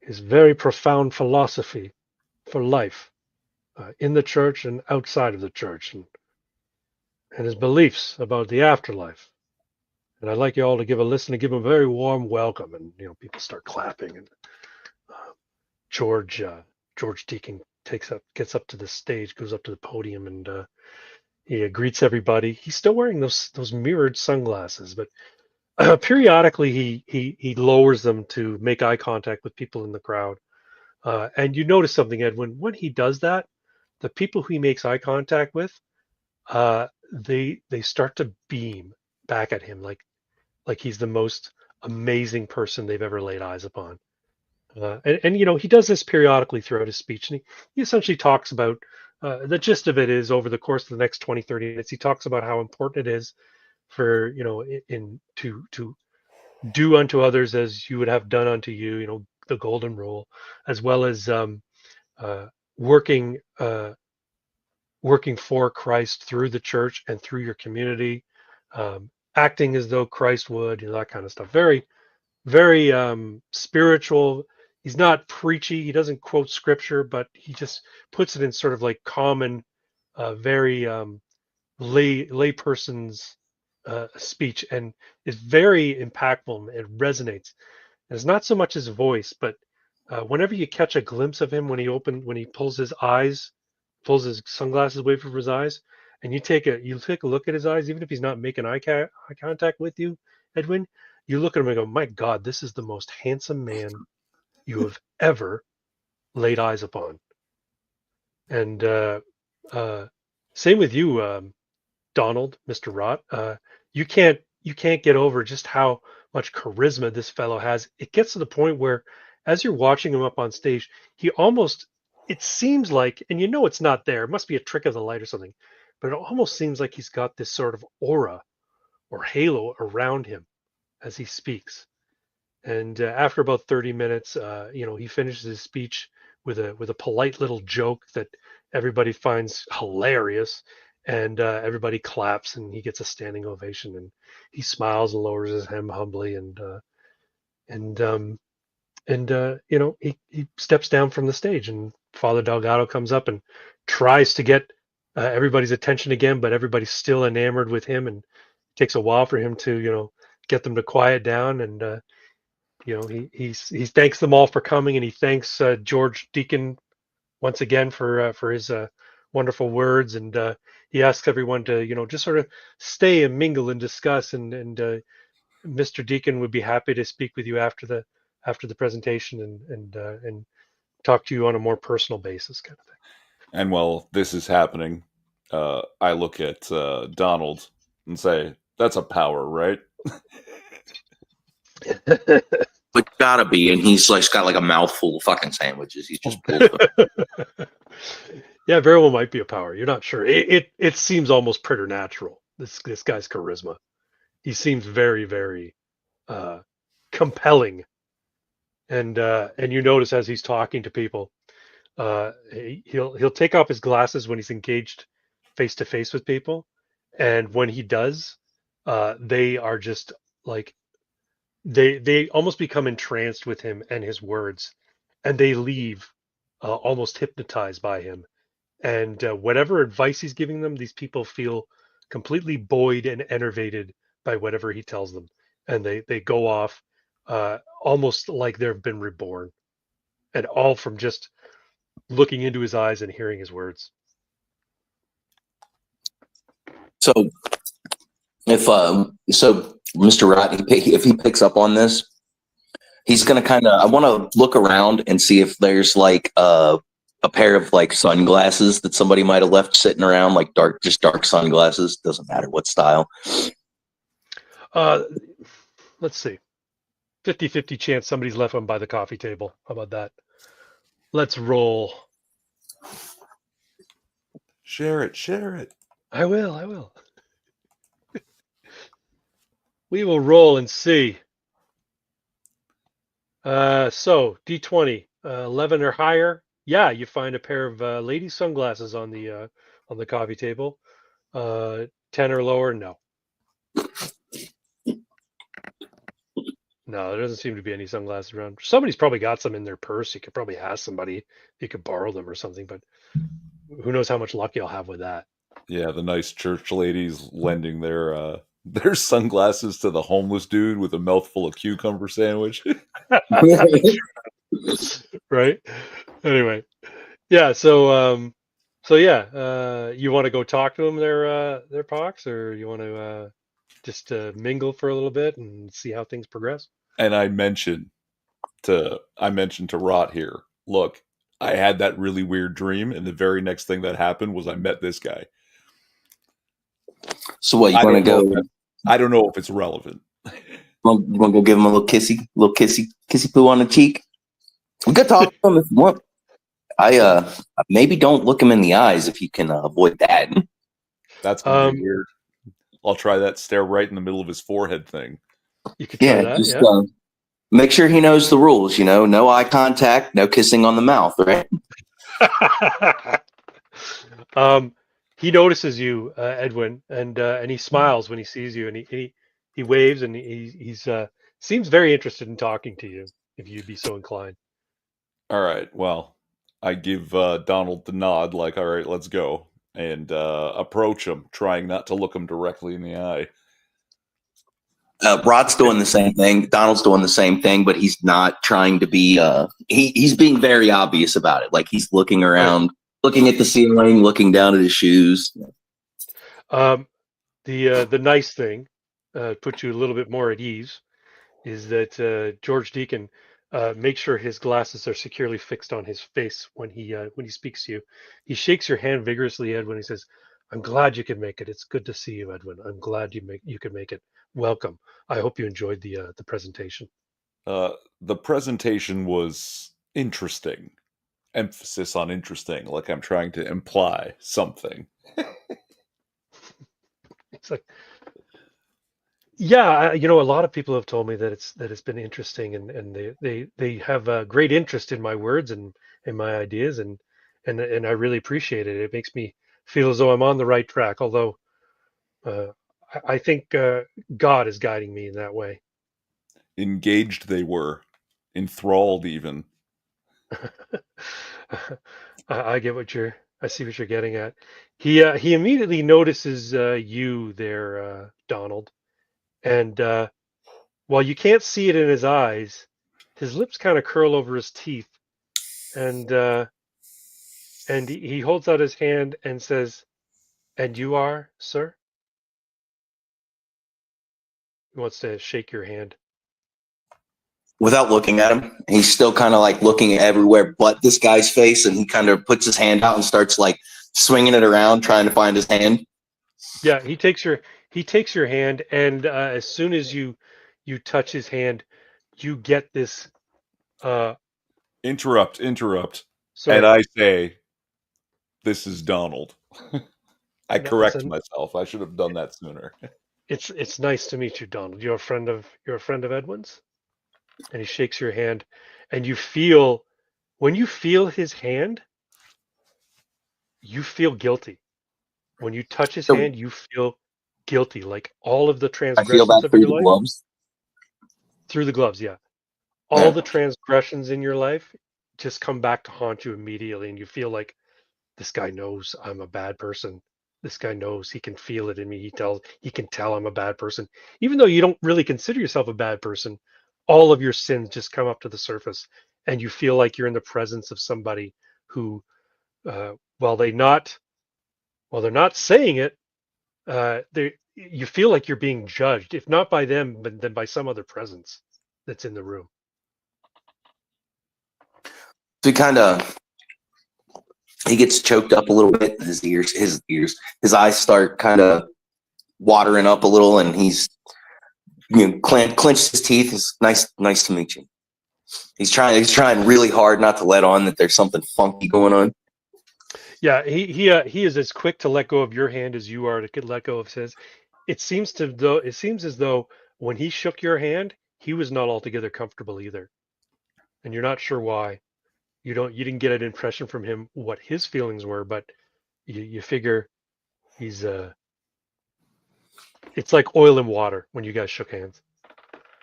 very profound philosophy for life in the church and outside of the church, and his beliefs about the afterlife. And I'd like you all to give a listen and give him a very warm welcome." And people start clapping, and George Deacon gets up to the stage, goes up to the podium, and he greets everybody. He's still wearing those mirrored sunglasses, but periodically he lowers them to make eye contact with people in the crowd. And you notice something, Edwin, when he does that, the people who he makes eye contact with, they start to beam back at him like he's the most amazing person they've ever laid eyes upon. And he does this periodically throughout his speech, and he essentially talks about the gist of it is over the course of the next 20-30 minutes, he talks about how important it is for to do unto others as you would have done unto you, the golden rule, as well as working for Christ through the church and through your community, acting as though Christ would, that kind of stuff. Very, very spiritual. He's not preachy. He doesn't quote scripture, but he just puts it in sort of like common, very layperson's speech, and is very impactful. It resonates. And it's not so much his voice, but whenever you catch a glimpse of him when he pulls his sunglasses away from his eyes, and you take a look at his eyes, even if he's not making eye contact with you, Edwin, you look at him and go, "My God, this is the most handsome man you have ever laid eyes upon." And same with you, Donald, Mr. Rott. You can't get over just how much charisma this fellow has. It gets to the point where, as you're watching him up on stage, it seems like, and it's not there. It must be a trick of the light or something, but it almost seems like he's got this sort of aura or halo around him as he speaks. And after about 30 minutes, he finishes his speech with a polite little joke that everybody finds hilarious, and everybody claps, and he gets a standing ovation, and he smiles and lowers his head humbly, he steps down from the stage, and Father Delgado comes up and tries to get everybody's attention again, but everybody's still enamored with him, and it takes a while for him to get them to quiet down. And he thanks them all for coming, and he thanks George Deacon once again for his wonderful words, and he asks everyone to just sort of stay and mingle and discuss, and Mr. Deacon would be happy to speak with you after the presentation and talk to you on a more personal basis, kind of thing. And while this is happening, I look at Donald and say, "That's a power, right?" But gotta be, and he's like got like a mouthful of fucking sandwiches. He's just pulled them. Yeah, very well might be a power. You're not sure. It seems almost preternatural. This guy's charisma. He seems very, very compelling. And you notice as he's talking to people, he'll take off his glasses when he's engaged face to face with people, and when he does, they are just like they almost become entranced with him and his words, and they leave almost hypnotized by him. And whatever advice he's giving them, these people feel completely buoyed and enervated by whatever he tells them, and they go off almost like they've been reborn, and all from just looking into his eyes and hearing his words. So if Mr. Rott, if he picks up on this, he's gonna I want to look around and see if there's like a pair of like sunglasses that somebody might have left sitting around, like dark sunglasses. Doesn't matter what style. Let's see. 50-50 chance somebody's left them by the coffee table. How about that? Let's roll. Share it. I will. We will roll and see. So D20, 11 or higher. Yeah, you find a pair of ladies' sunglasses on the coffee table. 10 or lower, no. No, there doesn't seem to be any sunglasses around. Somebody's probably got some in their purse. You could probably ask somebody. You could borrow them or something, but who knows how much luck you'll have with that. Yeah, the nice church ladies lending their sunglasses to the homeless dude with a mouthful of cucumber sandwich. Right. Anyway, yeah. So yeah. You want to go talk to them, their Pox, or you want to just mingle for a little bit and see how things progress? And I mentioned to Rott here, look, I had that really weird dream, and the very next thing that happened was I met this guy. So what, you want to go? I don't know if it's relevant. You want to go give him a little kissy poo on the cheek? We could talk to him if you want. I maybe don't look him in the eyes if you can avoid that. That's gonna be weird. I'll try that stare right in the middle of his forehead thing. You could try that. Just make sure he knows the rules. You know, no eye contact, no kissing on the mouth, right? He notices you, Edwin, and he smiles when he sees you, and he waves, and he's seems very interested in talking to you, if you'd be so inclined. All right. Well, I give Donald the nod, like, all right, let's go, and approach him, trying not to look him directly in the eye. Rod's doing the same thing. Donald's doing the same thing, but he's not trying to be. He's being very obvious about it. Like he's looking around, looking at the ceiling, looking down at his shoes. The nice thing, put you a little bit more at ease, is that George Deacon makes sure his glasses are securely fixed on his face when he speaks to you. He shakes your hand vigorously, Edwin. He says, "I'm glad you could make it. It's good to see you, Edwin. I'm glad you could make it. Welcome. I hope you enjoyed the presentation." The presentation was interesting. Emphasis on interesting, like I'm trying to imply something. It's like, yeah, a lot of people have told me that it's been interesting, and they have a great interest in my words and my ideas, and I really appreciate it. It makes me feel as though I'm on the right track. Although I think God is guiding me in that way. Engaged they were, enthralled even. I get I see what you're getting at. He immediately notices you there, Donald, and while you can't see it in his eyes, his lips kind of curl over his teeth, and he holds out his hand and says, "And you are, sir?" He wants to shake your hand. Without looking at him, he's still kind of like looking everywhere but this guy's face, and he kind of puts his hand out and starts like swinging it around, trying to find his hand. Yeah, he takes your hand, and as soon as you touch his hand, you get this. Interrupt. Sorry, And I say, this is Donald. I No, correct listen. myself. I should have done that sooner. It's nice to meet you, Donald. You're a friend of Edwin's, and he shakes your hand, and you feel when you feel his hand, you feel guilty. When you touch his So- hand, you feel guilty, like all of the I feel transgressions that of through your the life gloves. through the gloves. Yeah, all the transgressions in your life just come back to haunt you immediately, and you feel like this guy knows I'm a bad person. This guy knows, he can feel it in me. He can tell I'm a bad person. Even though you don't really consider yourself a bad person, all of your sins just come up to the surface and you feel like you're in the presence of somebody who, while they're not saying it, you feel like you're being judged, if not by them, but then by some other presence that's in the room. So he gets choked up a little bit. His eyes start kind of watering up a little, and he's clenched his teeth. It's nice to meet you. He's trying really hard not to let on that there's something funky going on. Yeah, he is as quick to let go of your hand as you are to let go of his. It seems as though when he shook your hand, he was not altogether comfortable either, and you're not sure why. You didn't get an impression from him what his feelings were, but you figure he's it's like oil and water when you guys shook hands.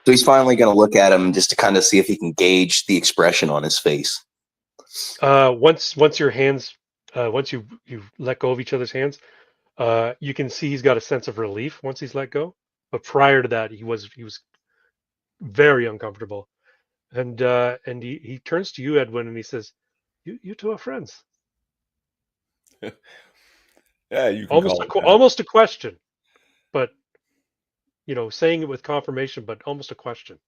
So he's finally going to look at him just to kind of see if he can gauge the expression on his face. Once your hands, once you let go of each other's hands, you can see he's got a sense of relief once he's let go. But prior to that, he was very uncomfortable, and he turns to you, Edwin, and he says, "You two are friends." Yeah, you can Almost call it that. almost a question, but saying it with confirmation, but almost a question.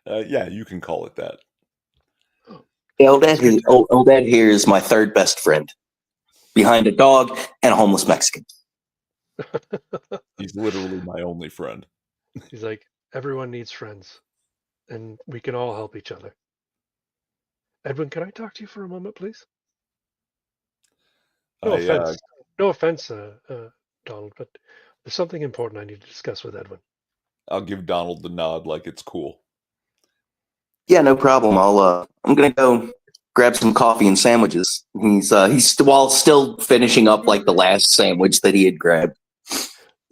Yeah, you can call it that. Eldad here is my third best friend, behind a dog and a homeless Mexican. He's literally my only friend. He's like, everyone needs friends, and we can all help each other. Edwin, can I talk to you for a moment, please? No offense, Donald, but there's something important I need to discuss with Edwin. I'll give Donald the nod like it's cool. Yeah, no problem. I'm gonna go grab some coffee and sandwiches. He's while still finishing up like the last sandwich that he had grabbed.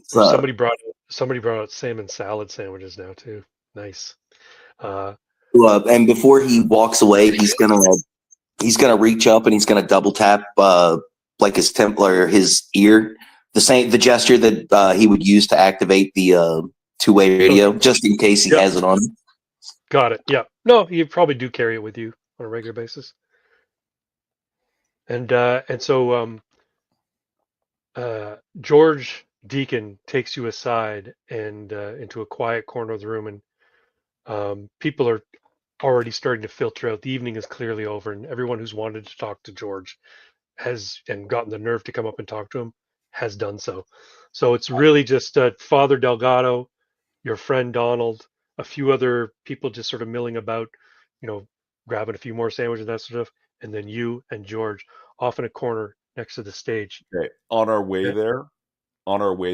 Somebody brought out salmon salad sandwiches now too. Nice. And before he walks away, he's gonna reach up and he's gonna double tap like his temple or his ear, the gesture that he would use to activate the two-way radio, just in case he has it on him. Got it. Yeah. No, you probably do carry it with you on a regular basis. And so George Deacon takes you aside and into a quiet corner of the room, and people are already starting to filter out. The evening is clearly over, and everyone who's wanted to talk to George has and gotten the nerve to come up and talk to him has done so. So it's really just Father Delgado, your friend Donald, a few other people just sort of milling about, grabbing a few more sandwiches and that sort of, and then you and George off in a corner next to the stage. Okay. On our way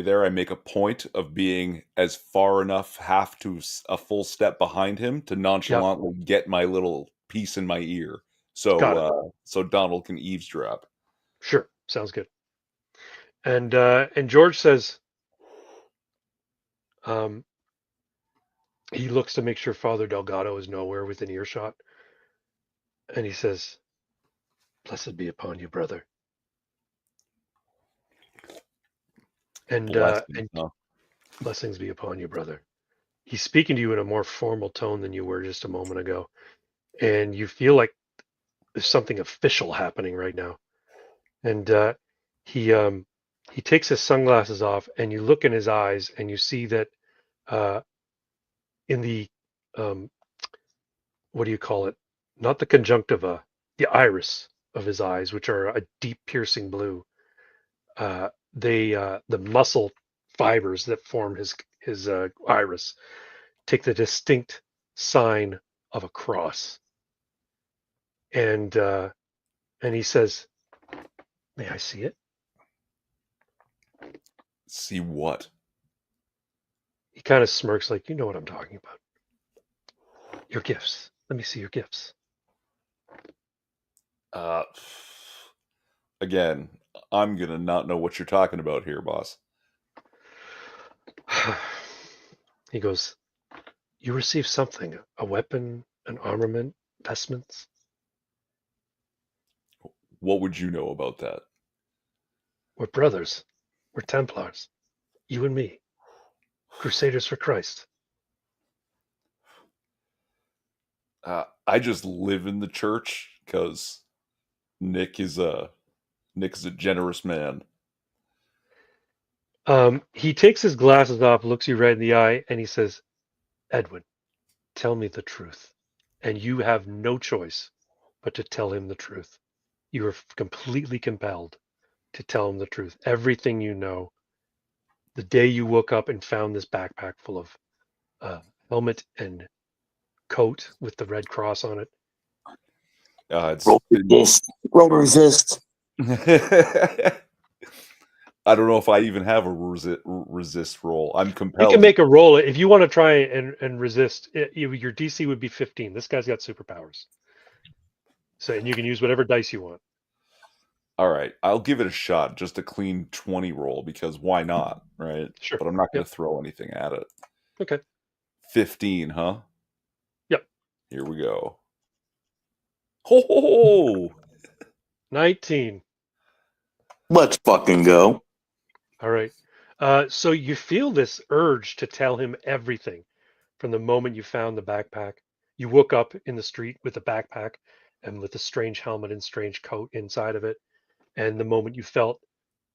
there, I make a point of being as far enough, half to a full step behind him to nonchalantly get my little piece in my ear, so Donald can eavesdrop. Sure, sounds good. And George says, he looks to make sure Father Delgado is nowhere within earshot, and he says, "Blessed be upon you, brother." And blessings be upon you, brother. He's speaking to you in a more formal tone than you were just a moment ago, and you feel like there's something official happening right now. And he takes his sunglasses off, and you look in his eyes, and you see that in the what do you call it? Not the conjunctiva, the iris of his eyes, which are a deep piercing blue. The muscle fibers that form his iris, take the distinct sign of a cross. And he says, "May I see it?" See what? He kind of smirks like, "You know what I'm talking about. Your gifts. Let me see your gifts." Again, I'm gonna not know what you're talking about here, boss. He goes, "You received something, a weapon, an armament, vestments." What would you know about that? "We're brothers. We're Templars. You and me. Crusaders for Christ." I just live in the church because Nick is a generous man. He takes his glasses off, looks you right in the eye, and he says, "Edwin, tell me the truth." And you have no choice but to tell him the truth. You are completely compelled to tell him the truth. Everything you know. The day you woke up and found this backpack full of helmet and coat with the red cross on it. It's Roll been... resist. Roll resist. I don't know if I even have a resist roll. I'm You compelled. can make a roll if you want to try and resist. Your DC would be 15. This guy's got superpowers, so and you can use whatever dice you want. All right, I'll give it a shot. Just a clean 20 roll because why not, right? Sure. But I'm not going Yep. to throw anything at it. Okay. 15, huh? Yep. Here we go. Ho ho ho! 19. Let's fucking go. All right. So you feel this urge to tell him everything from the moment you found the backpack. You woke up in the street with the backpack and with a strange helmet and strange coat inside of it. And the moment you felt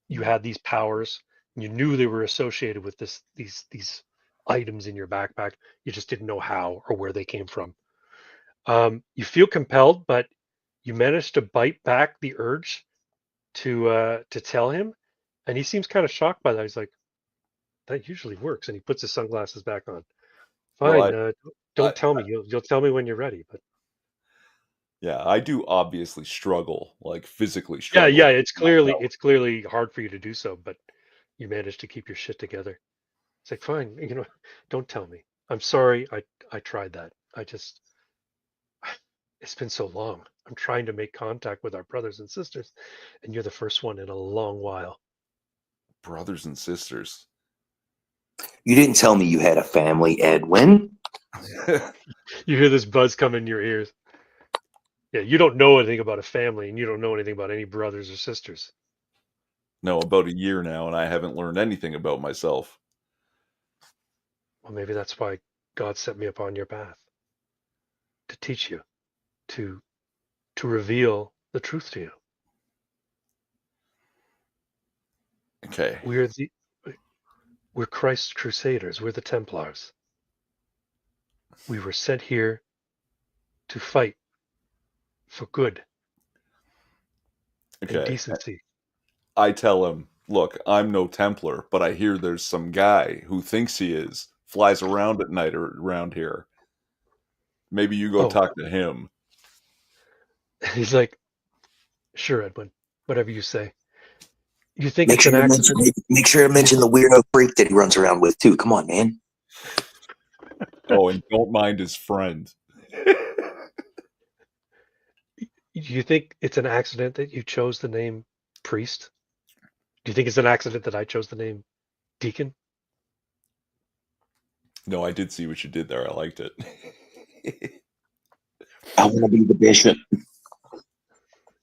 you had these powers, you knew they were associated with these items in your backpack. You just didn't know how or where they came from. You feel compelled, but you managed to bite back the urge to tell him, and he seems kind of shocked by that. He's like, "That usually works," and he puts his sunglasses back on. "Fine, Well, don't I tell me. You'll tell me when you're ready." But yeah, I do obviously struggle, like physically yeah, struggle. yeah, it's clearly hard for you to do so, but you managed to keep your shit together. It's like, fine, don't tell me. I'm sorry. I tried that. It's been so long. I'm trying to make contact with our brothers and sisters, and you're the first one in a long while. Brothers and sisters. You didn't tell me you had a family, Edwin. You hear this buzz come in your ears. Yeah, you don't know anything about a family, and you don't know anything about any brothers or sisters. No, about a year now, and I haven't learned anything about myself. Well, maybe that's why God set me upon your path, to teach you, to reveal the truth to you. Okay. We're Christ's Crusaders. We're the Templars. We were sent here to fight for good and Okay. decency. I tell him, look, I'm no Templar, but I hear there's some guy who thinks he is, flies around at night around here. Maybe you go Oh. talk to him. He's like, "Sure, Edwin, whatever you say." You think Make it's sure, an to accident? make sure to mention the weirdo freak that he runs around with too. Come on, man. Oh, and don't mind his friend. You think it's an accident that you chose the name priest? Do you think it's an accident that I chose the name deacon? No, I did see what you did there. I liked it. I want to be the bishop.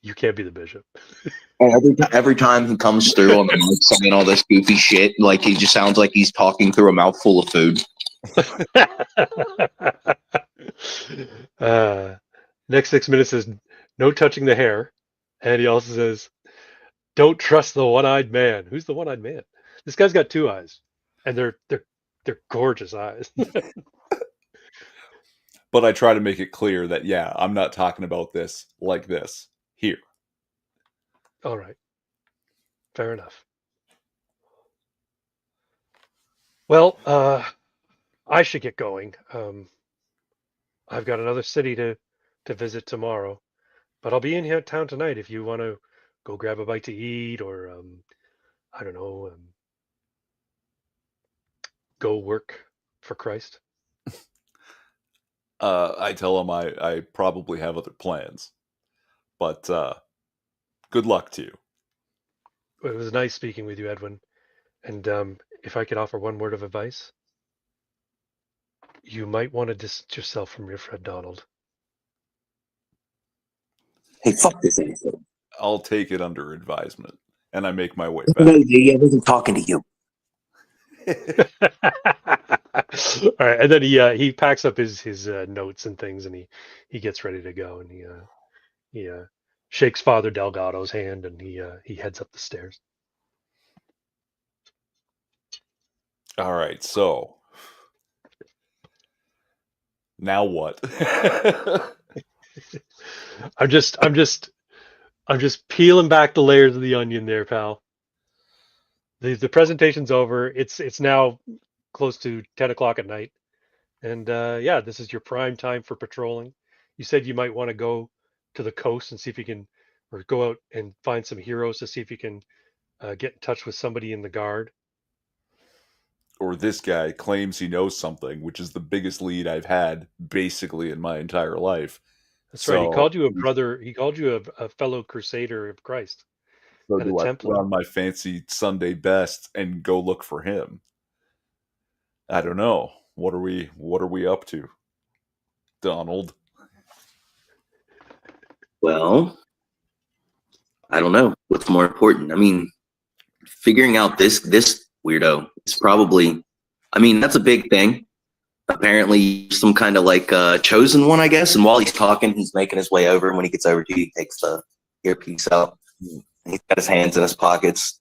You can't be the bishop. And every time he comes through, I'm like saying all this goofy shit. Like he just sounds like he's talking through a mouthful of food. Next 6 minutes says no touching the hair, and he also says, "Don't trust the one-eyed man." Who's the one-eyed man? This guy's got two eyes, and they're gorgeous eyes. But I try to make it clear that, yeah, I'm not talking about this like this here. All right, fair enough. Well, I should get going. I've got another city to visit tomorrow, but I'll be in here town tonight if you want to go grab a bite to eat, or I don't know, go work for Christ. I tell him I probably have other plans, but good luck to you. It was nice speaking with you, Edwin. And if I could offer one word of advice, you might want to distance yourself from your friend Donald. Hey, fuck this asshole. I'll take it under advisement, and I make my way No, back. I wasn't talking to you. All right, and then he packs up his notes and things, and he gets ready to go, and he shakes Father Delgado's hand, and he heads up the stairs. All right, so now what? I'm just peeling back the layers of the onion there, pal. The presentation's over. It's now close to 10 o'clock at night, and yeah, this is your prime time for patrolling. You said you might want to go to the coast and see if you can, or go out and find some heroes to see if you can get in touch with somebody in the guard. Or this guy claims he knows something, which is the biggest lead I've had basically in my entire life. That's right. He called you a brother. He called you a fellow crusader of Christ. So and do a I Templar. put on my fancy Sunday best and go look for him? I don't know. What are we up to, Donald? Well, I don't know what's more important. I mean, figuring out this weirdo is probably, I mean, that's a big thing. Apparently some kind of like chosen one, I guess. And while he's talking, he's making his way over. And when he gets over to you, he takes the earpiece out. He's got his hands in his pockets,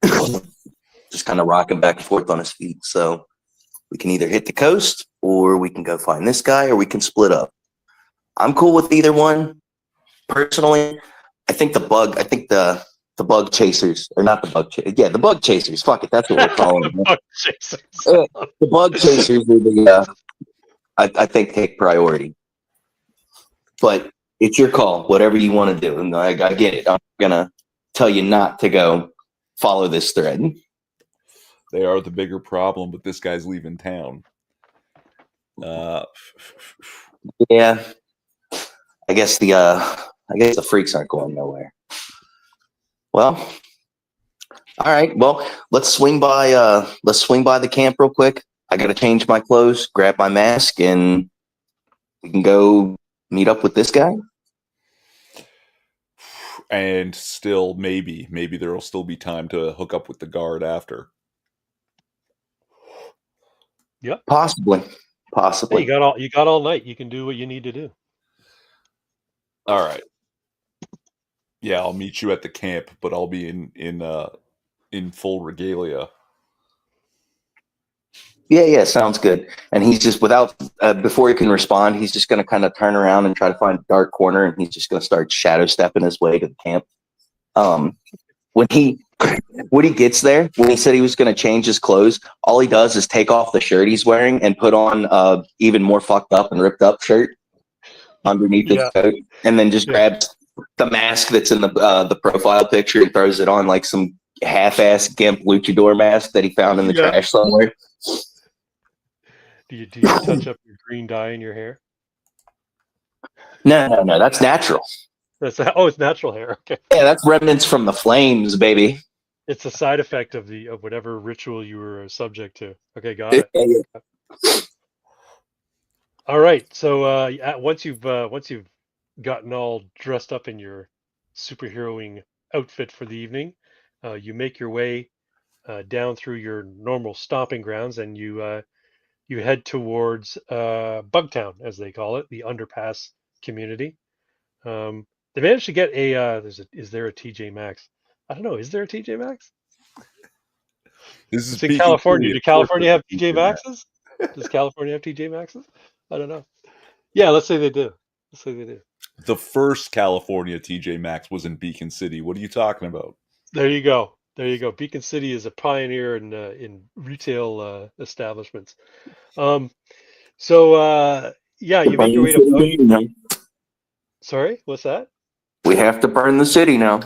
just kind of rocking back and forth on his feet. So we can either hit the coast, or we can go find this guy, or we can split up. I'm cool with either one. Personally, I think the bug chasers, or not the bug chasers. Yeah, the bug chasers. Fuck it, that's what we're calling them. Bug chasers. The bug chasers are the, I think, take priority. But it's your call, whatever you want to do. And I get it. I'm going to tell you not to go follow this thread. They are the bigger problem, but this guy's leaving town. Yeah. I guess the freaks aren't going nowhere. Well, all right. Well, let's swing by the camp real quick. I got to change my clothes, grab my mask, and we can go meet up with this guy. And still, maybe there will still be time to hook up with the guard after. Yep. Possibly. Hey, you got all night. You can do what you need to do. All right. Yeah, I'll meet you at the camp, but I'll be in full regalia. Yeah, sounds good. And he's just before he can respond, he's just going to kind of turn around and try to find a dark corner, and he's just going to start shadow stepping his way to the camp. When he gets there, when he said he was going to change his clothes, all he does is take off the shirt he's wearing and put on even more fucked up and ripped up shirt underneath his coat, and then just grabs the mask that's in the profile picture and throws it on like some half-ass gimp luchador mask that he found in the trash somewhere. Do you touch up your green dye in your hair? No, that's natural. It's natural hair. Okay. Yeah, that's remnants from the flames, baby. It's a side effect of whatever ritual you were subject to. Okay, got it. Yeah. All right. So once you've gotten all dressed up in your superheroing outfit for the evening, you make your way down through your normal stomping grounds, and you head towards Bugtown, as they call it, the underpass community. They managed to get is there a TJ Maxx? I don't know. Is there a TJ Maxx? This is in California. Do California have TJ Maxxes? Does California have TJ Maxxes? I don't know. Yeah, let's say they do. The first California TJ Maxx was in Beacon City. What are you talking about? There you go. There you go. Beacon City is a pioneer in retail establishments. Um, yeah, you make your way to Bug. No. Sorry, what's that? We have to burn the city now.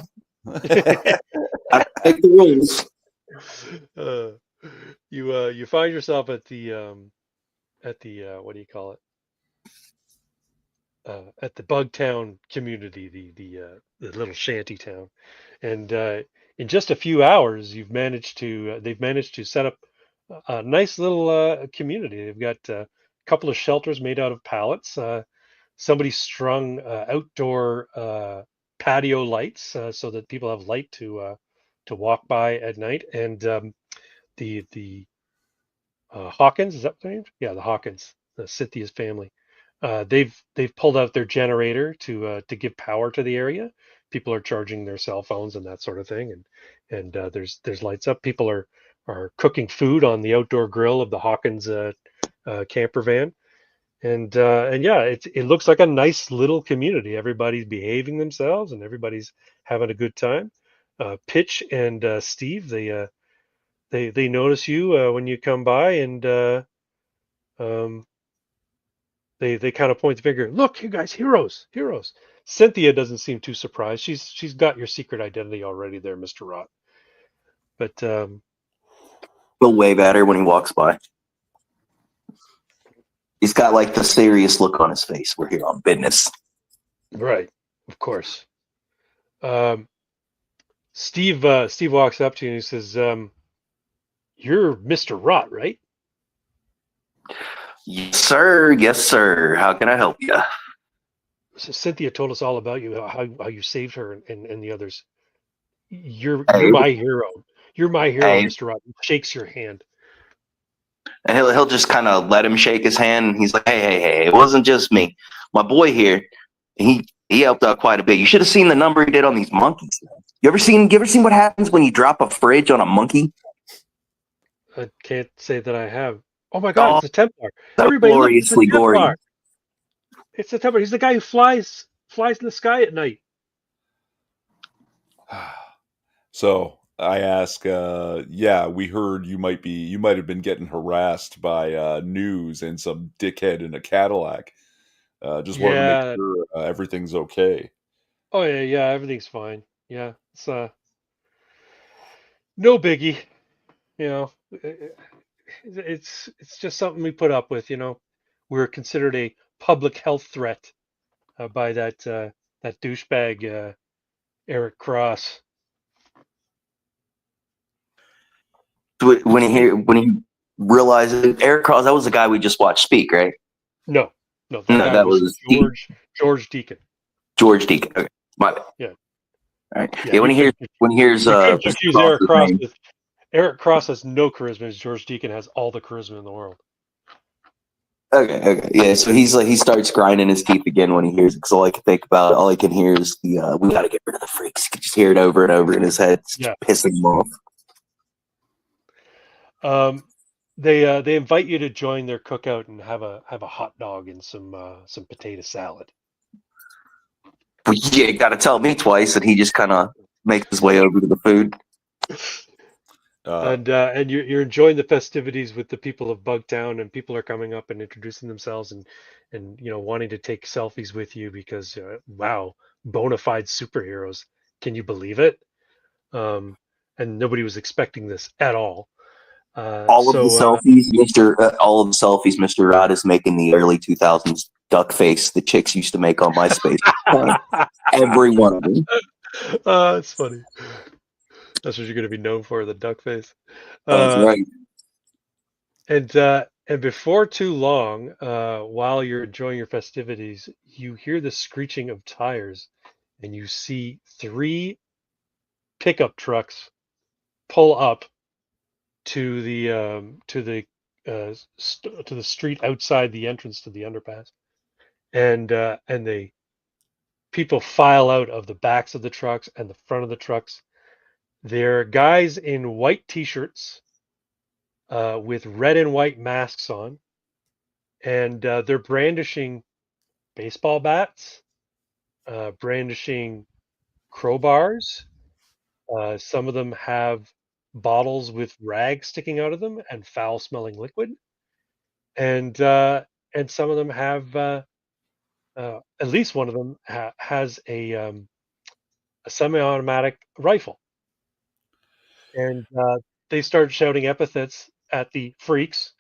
I make the rules. uh, you find yourself at the what do you call it? At the Bugtown community, the little shanty town, and in just a few hours, they've managed to set up a nice little community. They've got a couple of shelters made out of pallets. Somebody strung outdoor patio lights so that people have light to walk by at night, and the Hawkins, is that what their name? Yeah, the Hawkins, Cynthia's family. They've pulled out their generator to give power to the area. People are charging their cell phones and that sort of thing, and there's lights up. People are cooking food on the outdoor grill of the Hawkins camper van, and yeah, it looks like a nice little community. Everybody's behaving themselves and everybody's having a good time. Pitch and Steve, they notice you when you come by, and um, they kind of point the finger. Look, you guys, heroes, heroes. Cynthia doesn't seem too surprised. She's got your secret identity already there, Mr. Rott. But He'll wave at her when he walks by. He's got like the serious look on his face. We're here on business. right, of course. Steve walks up to you and he says, "You're Mr. Rott, right?" Yes, sir. Yes, sir. How can I help you? So Cynthia told us all about you, how you saved her and the others. You're Hey. my hero. You're my hero, Hey. Mr. Rott. He shakes your hand. And he'll just kind of let him shake his hand. And he's like, hey, it wasn't just me. My boy here, he helped out quite a bit. You should have seen the number he did on these monkeys. You ever seen what happens when you drop a fridge on a monkey? I can't say that I have. Oh my God, Oh, it's a Templar. so Everybody, look, it's a gloriously gory. Templar. It's a Templar. He's the guy who flies in the sky at night. So I ask, yeah, we heard you might have been getting harassed by news and some dickhead in a Cadillac. Just wanted to make Yeah. sure everything's okay. Oh yeah, everything's fine. Yeah, it's no biggie. You know, it's just something we put up with. You know, we're considered a public health threat by that douchebag Eric Cross. When he realizes Eric Cross, that was the guy we just watched speak, right? No, No, guy that was George Deacon. George Deacon. Okay, my bad. Yeah. All right. Yeah, Yeah, when he hears you can't Mr. confuse Cross's Eric Cross name. with Eric Cross has no charisma. As George Deacon has all the charisma in the world. Okay, yeah. So he starts grinding his teeth again when he hears it. Because all I can hear is the we got to get rid of the freaks. You can just hear it over and over in his head, it's just pissing him off. They invite you to join their cookout and have a hot dog and some potato salad. But yeah, you got to tell me twice, and he just kind of makes his way over to the food. And you're enjoying the festivities with the people of Bugtown, and people are coming up and introducing themselves and wanting to take selfies with you because wow, bona fide superheroes. Can you believe it? And nobody was expecting this at all. All of the selfies Mr. Rod is making the early 2000s duck face the chicks used to make on MySpace. Every one of them. It's funny. That's what you're going to be known for, the duck face. That's right. And before too long, while you're enjoying your festivities, you hear the screeching of tires, and you see 3 pickup trucks pull up to the street outside the entrance to the underpass, and people file out of the backs of the trucks and the front of the trucks. They're guys in white t-shirts with red and white masks on, and they're brandishing baseball bats, brandishing crowbars, Some of them have bottles with rags sticking out of them and foul-smelling liquid, and some of them have at least one of them has a semi-automatic rifle, and they start shouting epithets at the freaks,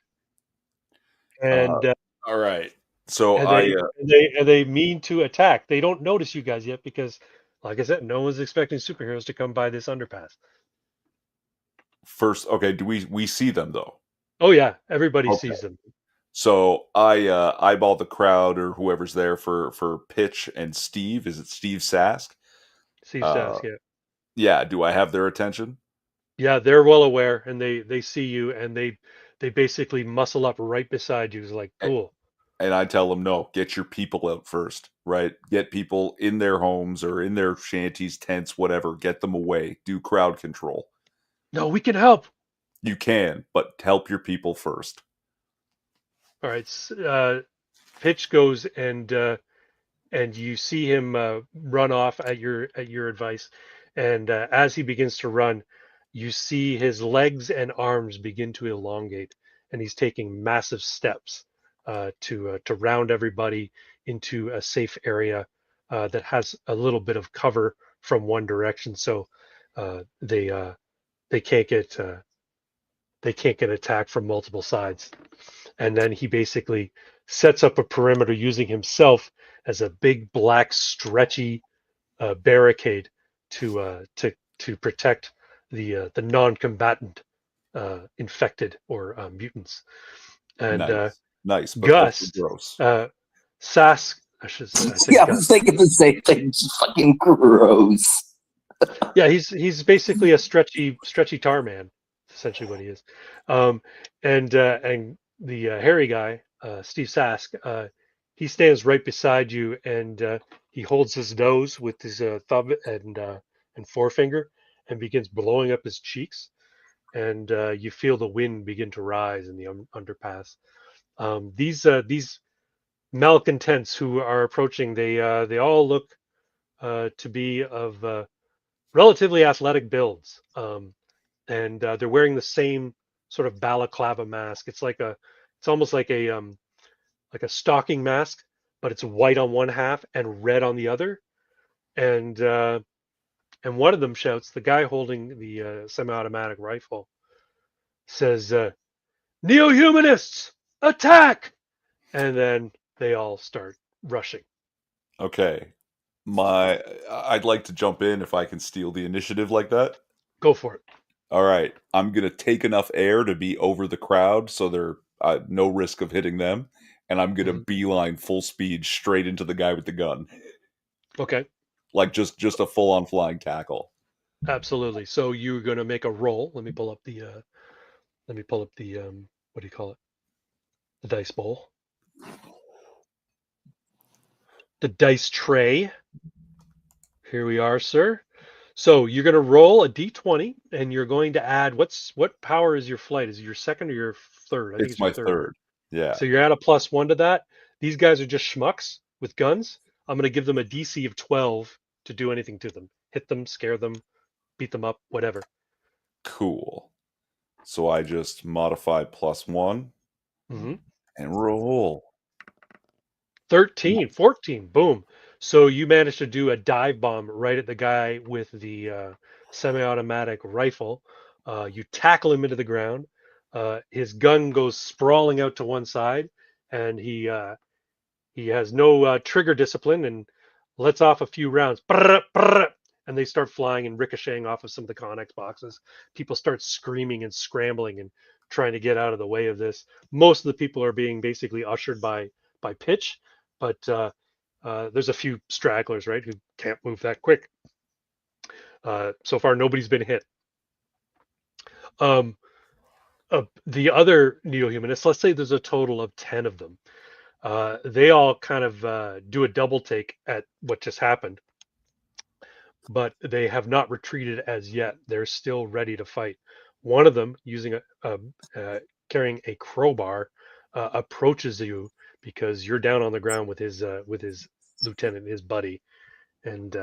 Uh, and all right. So and they mean to attack. They don't notice you guys yet because, like I said, no one's expecting superheroes to come by this underpass. first, okay. Do we see them though? Oh yeah, everybody Okay. sees them. So I eyeball the crowd or whoever's there for Pitch and Steve. Is it Steve Sask? Steve Uh, Sask, yeah. yeah. Do I have their attention? Yeah, they're well aware, and they see you, and they basically muscle up right beside you. It's like, cool. And I tell them, no, get your people out first, right? Get people in their homes or in their shanties, tents, whatever. Get them away. Do crowd control. No, we can help. You can, but help your people first. All right. Pitch goes and you see him run off at your advice, and as he begins to run, you see his legs and arms begin to elongate, and he's taking massive steps to round everybody into a safe area that has a little bit of cover from one direction, so they can't get attacked from multiple sides. And then he basically sets up a perimeter using himself as a big black stretchy barricade to protect the non-combatant infected or mutants. And nice, but Gust, gross. Sask, I should say. Yeah, I was thinking the same thing. It's fucking gross. Yeah, he's basically a stretchy tar man, essentially what he is. And the hairy guy, Steve Sask, he stands right beside you, and he holds his nose with his thumb and forefinger, and begins blowing up his cheeks. And you feel the wind begin to rise in the underpass. These malcontents who are approaching, they all look to be of relatively athletic builds, and they're wearing the same sort of balaclava mask. It's almost like a stocking mask, but it's white on one half and red on the other. And one of them shouts, the guy holding the semi-automatic rifle, says, "Neo-humanists, attack!" And then they all start rushing. Okay. I'd like to jump in if I can steal the initiative like that. Go for it. All right. I'm going to take enough air to be over the crowd so there's no risk of hitting them. And I'm going to beeline full speed straight into the guy with the gun. Okay. Like just a full-on flying tackle. Absolutely. So you're going to make a roll. Let me pull up the what do you call it? The dice bowl. The dice tray. Here we are, sir. So you're going to roll a d20, and you're going to add what power is your flight? Is it your second or your third? I think It's your my third. Yeah. So you're at a +1 to that. These guys are just schmucks with guns. I'm going to give them a DC of 12 to do anything to them. Hit them, scare them, beat them up, whatever. Cool. So I just modify +1 Mm-hmm. and roll. 13, 14, boom. So you managed to do a dive bomb right at the guy with the semi-automatic rifle. You tackle him into the ground. His gun goes sprawling out to one side, and he has no trigger discipline and lets off a few rounds. Brr, brr, and they start flying and ricocheting off of some of the Connex boxes. People start screaming and scrambling and trying to get out of the way of this. Most of the people are being basically ushered by Pitch, but there's a few stragglers, right, who can't move that quick. So far, nobody's been hit. The other neo-humanists, let's say there's a total of 10 of them. They all kind of do a double take at what just happened, but they have not retreated as yet. They're still ready to fight. One of them, using carrying a crowbar, approaches you because you're down on the ground with his lieutenant, his buddy, and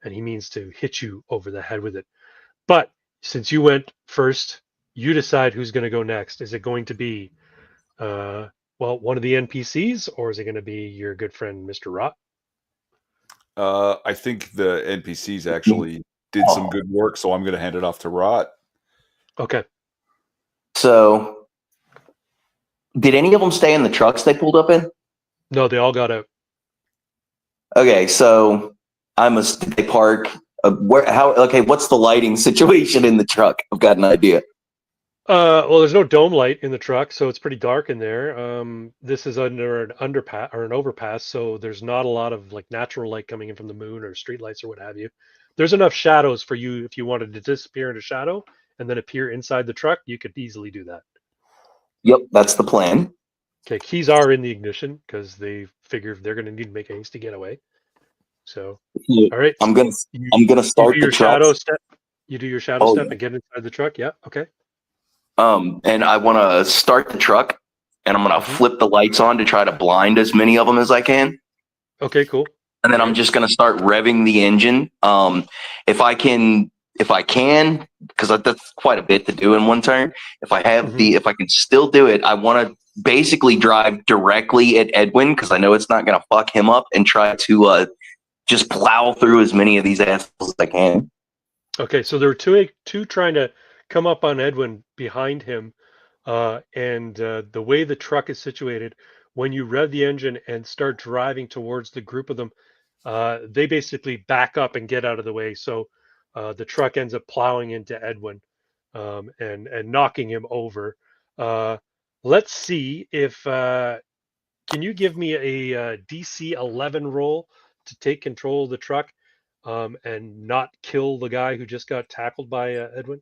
he means to hit you over the head with it. But since you went first, you decide who's going to go next. Is it going to be, one of the NPCs, or is it going to be your good friend, Mr. Rot? I think the NPCs actually did some good work, so I'm going to hand it off to Rot. Okay. So, did any of them stay in the trucks they pulled up in? No, they all got out. Okay, so did they park? Okay, what's the lighting situation in the truck? I've got an idea. Well, there's no dome light in the truck, so it's pretty dark in there. This is under an underpass or an overpass, so there's not a lot of like natural light coming in from the moon or street lights or what have you. There's enough shadows for you if you wanted to disappear in a shadow and then appear inside the truck. You could easily do that. Yep, that's the plan. Okay, keys are in the ignition because they figure they're going to need to make haste to get away. So, all right, I'm gonna you start do the your truck. shadow step. You do your shadow Oh, step yeah. and get inside the truck. Yeah. Okay. And I want to start the truck, and I'm gonna flip the lights on to try to blind as many of them as I can. Okay. Cool. And then I'm just gonna start revving the engine. If I can, because that's quite a bit to do in one turn. If I have if I can still do it, I want to basically drive directly at Edwin because I know it's not gonna fuck him up, and try to just plow through as many of these assholes as I can. Okay, so there were two trying to come up on Edwin behind him, and the way the truck is situated, when you rev the engine and start driving towards the group of them, they basically back up and get out of the way. So the truck ends up plowing into Edwin, and knocking him over. Let's see if can you give me a DC 11 roll to take control of the truck, and not kill the guy who just got tackled by Edwin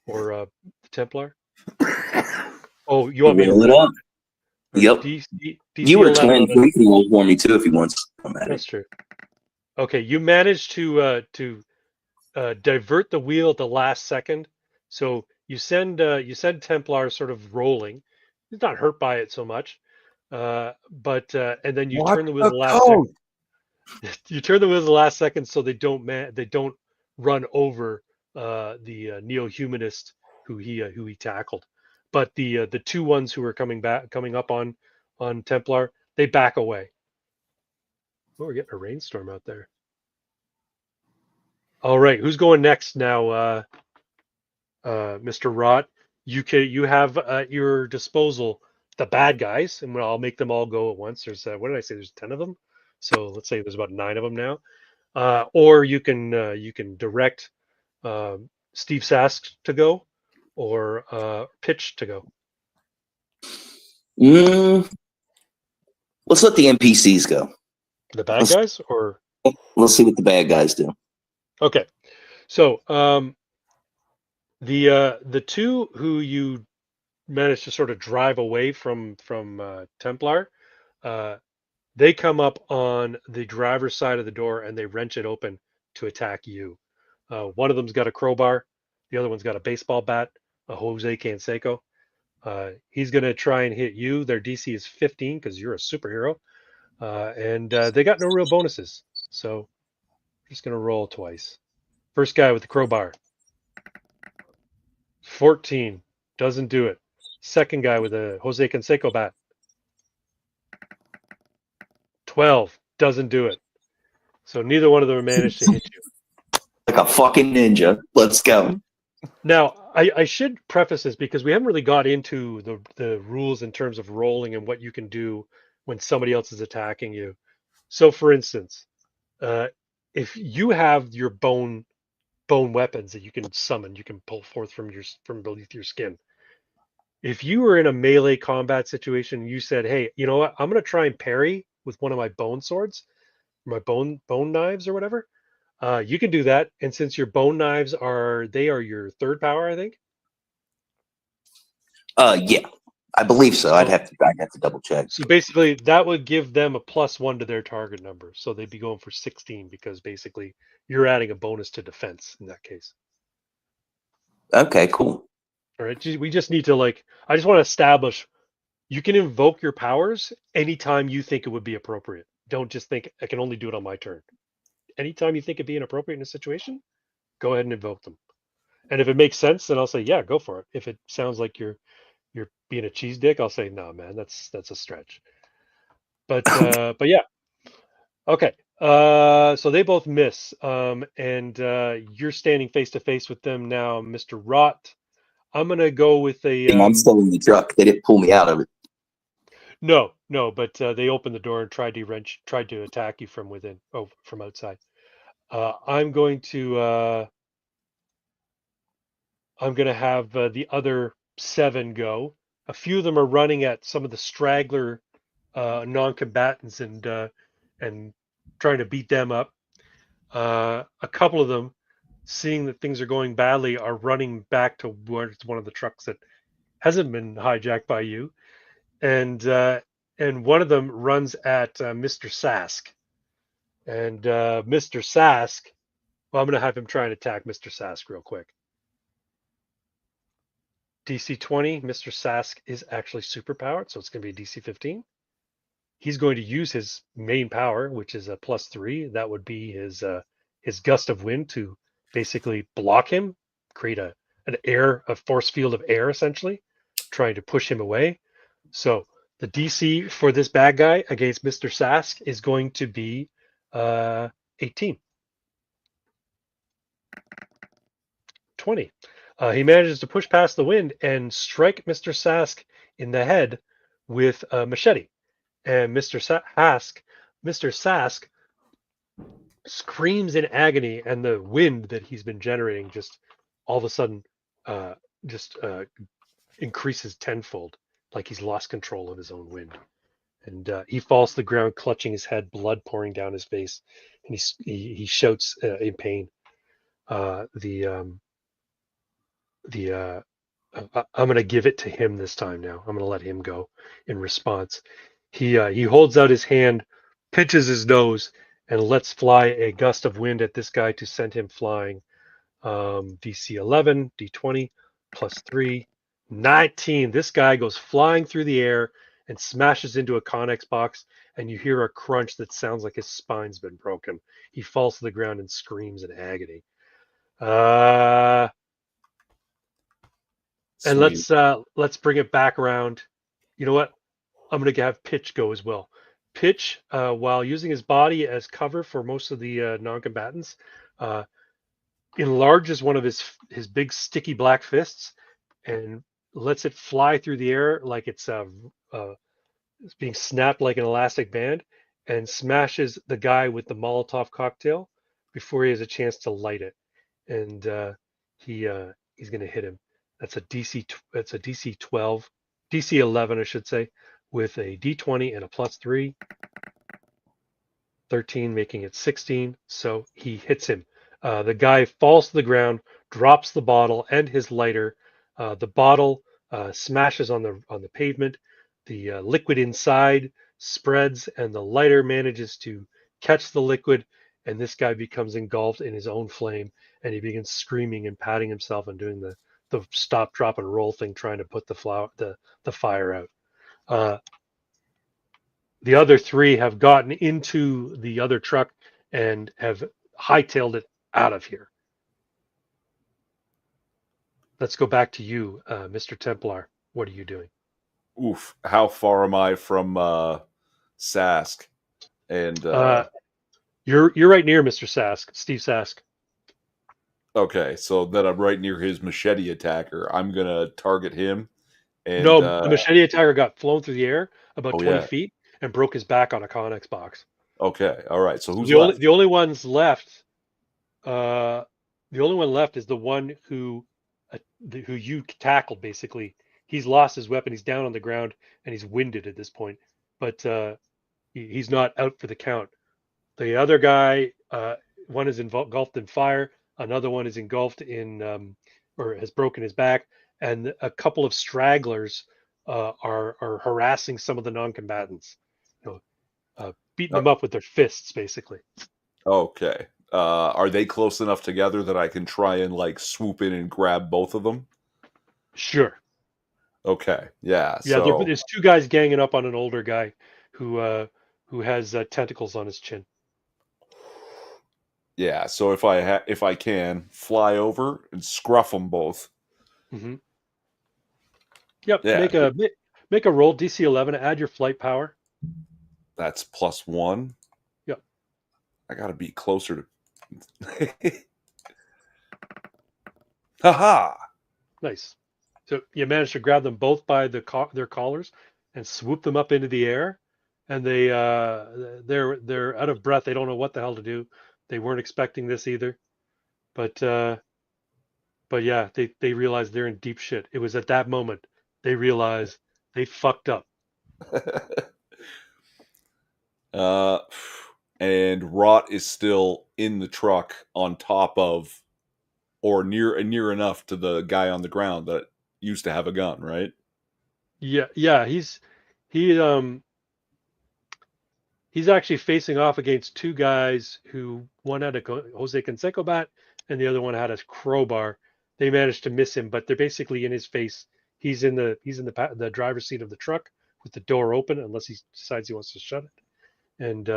or the Templar? Oh, you want me to Roll it roll up. it? Yep. DC You were 11 twin. on He can roll for me too if he wants. That's true. Okay, you managed to divert the wheel at the last second, so you send Templar sort of rolling. He's not hurt by it so much, but and then you turn the wheel at the last second. You turn the wheel at the last second so they don't run over the neo-humanist who he tackled. But the two ones who are coming up on Templar, they back away. Oh, we're getting a rainstorm out there. All right, who's going next now, Mr. Rot? You have at your disposal the bad guys, and I'll make them all go at once. There's what did I say? There's 10 of them, so let's say there's about 9 of them now. Or you can direct Steve Sask to go, or Pitch to go. Let's let the NPCs go. The bad guys, or let's see what the bad guys do. Okay, so the two who you managed to sort of drive away from Templar, they come up on the driver's side of the door and they wrench it open to attack you. One of them's got a crowbar, the other one's got a baseball bat, a Jose Canseco. He's going to try and hit you. Their DC is 15 because you're a superhero, and they got no real bonuses, so I'm just going to roll twice. First guy with the crowbar, 14, doesn't do it. Second guy with a Jose Canseco bat, 12, doesn't do it. So neither one of them managed to hit you. Like a fucking ninja. Let's go. Now, I should preface this because we haven't really got into the rules in terms of rolling and what you can do when somebody else is attacking you. So, for instance, if you have your bone weapons that you can summon, you can pull forth from beneath your skin. If you were in a melee combat situation, and you said, "Hey, you know what? I'm going to try and parry with one of my bone swords, my bone knives, or whatever." You can do that, and since your bone knives are your third power, I think. Yeah, I believe so. I'd have to double check. So basically, that would give them a +1 to their target number, so they'd be going for 16 because basically you're adding a bonus to defense in that case. Okay, cool. All right, we just need to I just want to establish you can invoke your powers anytime you think it would be appropriate. Don't just think I can only do it on my turn. Anytime you think it'd be inappropriate in a situation, go ahead and invoke them. And if it makes sense, then I'll say, yeah, go for it. If it sounds like you're being a cheese dick, I'll say, no, man, that's a stretch. But yeah. Okay. So they both miss. And you're standing face to face with them now, Mr. Rott. I'm gonna go with a I'm still in the truck. They didn't pull me out of it. no, but they opened the door and tried to attack you from within, from outside. I'm going to have the other 7 go. A few of them are running at some of the straggler non-combatants and trying to beat them up. A couple of them, seeing that things are going badly, are running back to where it's one of the trucks that hasn't been hijacked by you, and one of them runs at Mr. Sask, and Mr. Sask. Well, I'm going to have him try and attack Mr. Sask real quick. DC 20, Mr. Sask is actually superpowered, so it's going to be DC 15. He's going to use his main power, which is a +3. That would be his gust of wind to basically block him, create a force field of air, essentially, trying to push him away. So the DC for this bad guy against Mr. Sask is going to be 18. 20. He manages to push past the wind and strike Mr. Sask in the head with a machete. And Mr. Sask screams in agony, and the wind that he's been generating just all of a sudden increases tenfold, like he's lost control of his own wind. And he falls to the ground, clutching his head, blood pouring down his face, and he shouts in pain. I'm going to give it to him this time. Now I'm going to let him go in response. He holds out his hand, pinches his nose, and lets fly a gust of wind at this guy to send him flying. DC 11, D20, +3, 19. This guy goes flying through the air and smashes into a Connex box, and you hear a crunch that sounds like his spine's been broken. He falls to the ground and screams in agony. And let's bring it back around. You know what? I'm going to have Pitch go as well. Pitch, while using his body as cover for most of the non-combatants, enlarges one of his big sticky black fists and lets it fly through the air like it's being snapped like an elastic band, and smashes the guy with the Molotov cocktail before he has a chance to light it. And he's going to hit him. That's a DC 12, DC 11, I should say, with a D20 and a +3. 13, making it 16. So he hits him. The guy falls to the ground, drops the bottle and his lighter. The bottle smashes on the pavement. The liquid inside spreads, and the lighter manages to catch the liquid. And this guy becomes engulfed in his own flame, and he begins screaming and patting himself and doing the stop, drop, and roll thing, trying to put the fire out. The other 3 have gotten into the other truck and have hightailed it out of here. Let's go back to you, Mr. Templar. What are you doing? Oof. How far am I from Sask? And you're right near Mr. Sask, Steve Sask. Okay, so then I'm right near his machete attacker. I'm gonna target him. And, no, the machete attacker got flown through the air about 20 yeah. feet and broke his back on a Connex box. Okay, all right. So who's left? left? The only ones left. The only one left is the one who you tackled. Basically, he's lost his weapon. He's down on the ground and he's winded at this point. But he's not out for the count. The other guy, one is engulfed in fire. Another one is engulfed in, or has broken his back. And a couple of stragglers are harassing some of the non-combatants, beating them up with their fists, basically. Okay. Are they close enough together that I can try and swoop in and grab both of them? Sure. Okay. Yeah. Yeah. So There's 2 guys ganging up on an older guy who has tentacles on his chin. Yeah, so if I can fly over and scruff them both. Mm-hmm. Yep. Yeah, Make a roll DC 11. Add your flight power. that's +1. Yep. I gotta be closer to. Haha! Nice. So you managed to grab them both by their collars and swoop them up into the air, and they're out of breath. They don't know what the hell to do. They weren't expecting this either, but yeah, they realize they're in deep shit. It was at that moment they realized they fucked up. uh, and Rot is still in the truck on top of, or near enough to the guy on the ground that used to have a gun, right? Yeah. He he's actually facing off against two guys who one had a Jose Canseco bat and the other one had a crowbar. They managed to miss him, but they're basically in his face. He's in the driver's seat of the truck with the door open, unless he decides he wants to shut it. And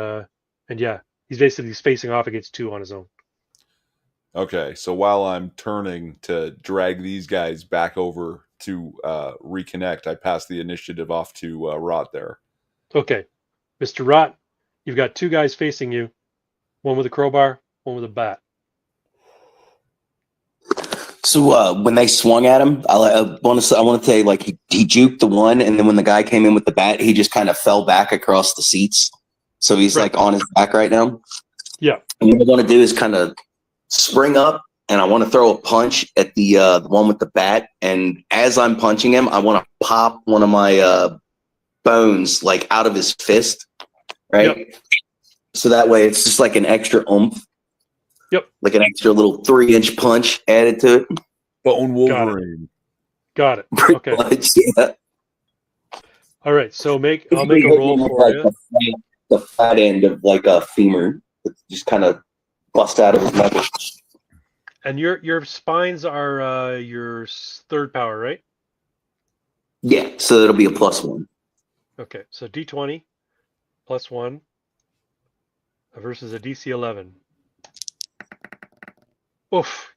yeah, he's basically facing off against two on his own. Okay, so while I'm turning to drag these guys back over to reconnect, I pass the initiative off to Rot there. Okay, Mr. Rot, you've got two guys facing you, one with a crowbar, one with a bat. So when they swung at him, I want to say like he juked the one, and then when the guy came in with the bat, he just kind of fell back across the seats. So he's Right. like on his back right now. Yeah. And what I want to do is kind of spring up, and I want to throw a punch at the one with the bat. And as I'm punching him, I want to pop one of my bones like out of his fist, right? Yep. So that way it's just like an extra oomph. Yep. Like an extra little 3-inch punch added to it. Bone Wolverine. Got it. Pretty Okay. much, yeah. All right. So I'll make a roll for you. The flat end of like a femur that just kind of bust out of his knuckle. And your spines are your third power, right? Yeah, so it'll be a +1. Okay. So D20 +1 versus a DC 11. Oof!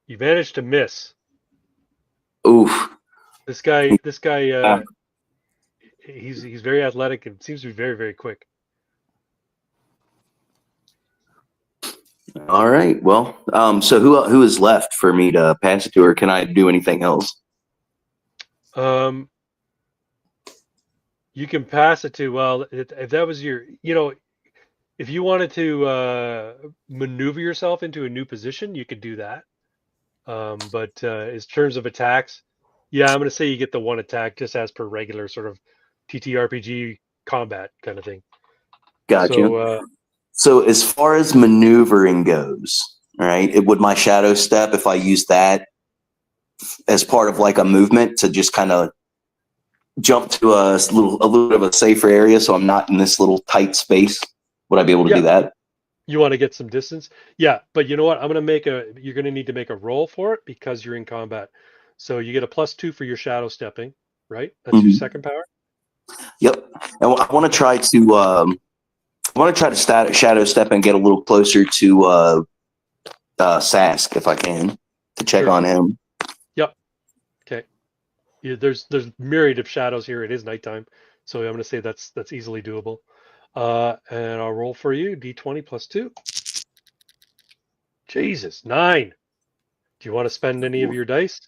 You managed to miss. Oof. This guy. He's very athletic and seems to be very, very quick. All right. Well, so who is left for me to pass it to, or can I do anything else? You can pass it to, well, if that was your, if you wanted to maneuver yourself into a new position, you could do that. But in terms of attacks, yeah, I'm going to say you get the one attack just as per regular sort of TTRPG combat kind of thing. Gotcha. So as far as maneuvering goes, all right, would my shadow step, if I use that as part of like a movement to just kind of jump to a little bit of a safer area, so I'm not in this little tight space, would I be able to do that? You want to get some distance? Yeah, but you know what? You're going to need to make a roll for it because you're in combat. So you get a +2 for your shadow stepping, right? That's your second power. Yep. And I want to try to shadow step and get a little closer to Sask if I can, to check on him. Yep. Okay. Yeah, there's myriad of shadows here. It is nighttime, so I'm going to say that's easily doable. And I'll roll for you. D20 +2. Jesus, 9. Do you want to spend any of your dice?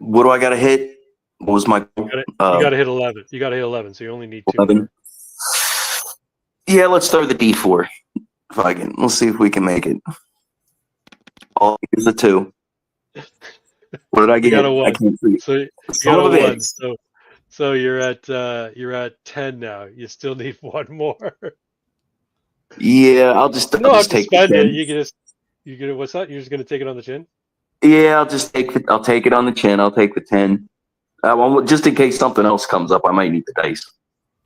What do I got to hit? What was my? You got to hit 11. You got to hit 11, so you only need 2. 11. Yeah, let's throw the D4. If I can, let's see if we can make it. Oh, here's a 2. What did I get? You got a 1. I can't see. So you got a 1. So you're at 10 now. You still need 1 more. Yeah, I'll just take it. You get what's that? You're just gonna take it on the chin? Yeah, I'll take it on the chin. I'll take the 10. Just in case something else comes up, I might need the dice.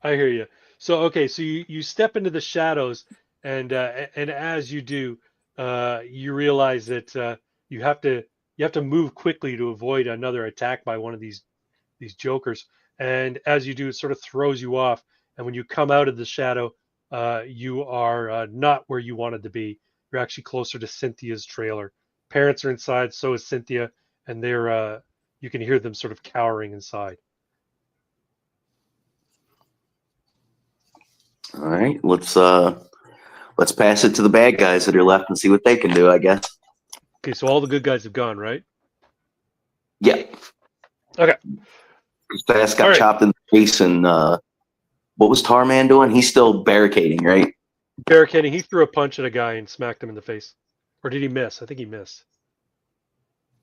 I hear you. So okay, so you step into the shadows, and as you do, you realize that you have to move quickly to avoid another attack by one of these jokers. And as you do, it sort of throws you off. And when you come out of the shadow, you are not where you wanted to be. You're actually closer to Cynthia's trailer. Parents are inside, so is Cynthia, and they're you can hear them sort of cowering inside. All right, let's pass it to the bad guys that are left and see what they can do, I guess. Okay, so all the good guys have gone, right? Yeah. Okay. Fast got All right. chopped in the face, and what was Tarman doing? He's still barricading, right? Barricading. He threw a punch at a guy and smacked him in the face. Or did he miss? I think he missed.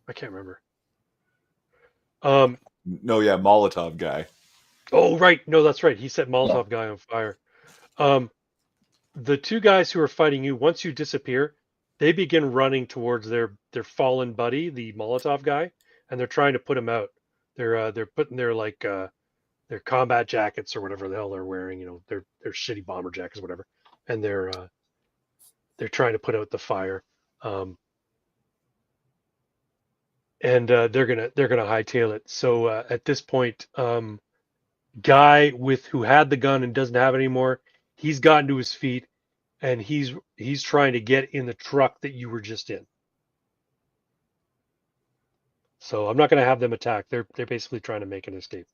I can't remember. No, yeah, Molotov guy. Oh, right. No, that's right. He set Molotov guy on fire. The two guys who are fighting you, once you disappear, they begin running towards their fallen buddy, the Molotov guy, and they're trying to put him out. They're putting their their combat jackets or whatever the hell they're wearing, you know, their shitty bomber jackets, whatever, and they're trying to put out the fire. And they're gonna hightail it. So at this point, guy who had the gun and doesn't have it anymore, he's gotten to his feet, and he's trying to get in the truck that you were just in. So I'm not going to have them attack. They're basically trying to make an escape.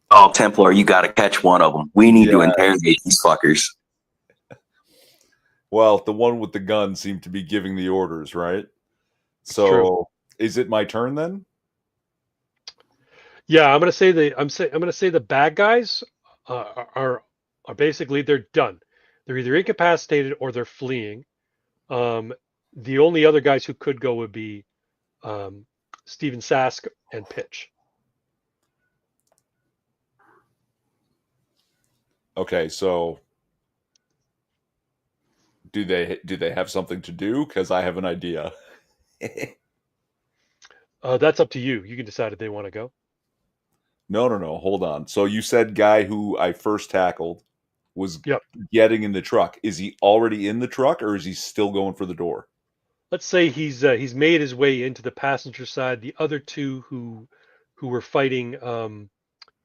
Oh, Templar, you got to catch one of them. We need to Yeah. interrogate these fuckers. Well, the one with the gun seemed to be giving the orders, right? So, true. is it my turn then? Yeah, I'm going to say the bad guys are basically they're done. They're either incapacitated or they're fleeing. The only other guys who could go would be Steven Sask and Pitch. Okay, so do they have something to do? Because I have an idea. That's up to you. You can decide if they want to go. No, hold on. So you said guy who I first tackled was Yep. getting in the truck. Is he already in the truck, or is he still going for the door? Let's say he's made his way into the passenger side. The other two who were fighting Mr.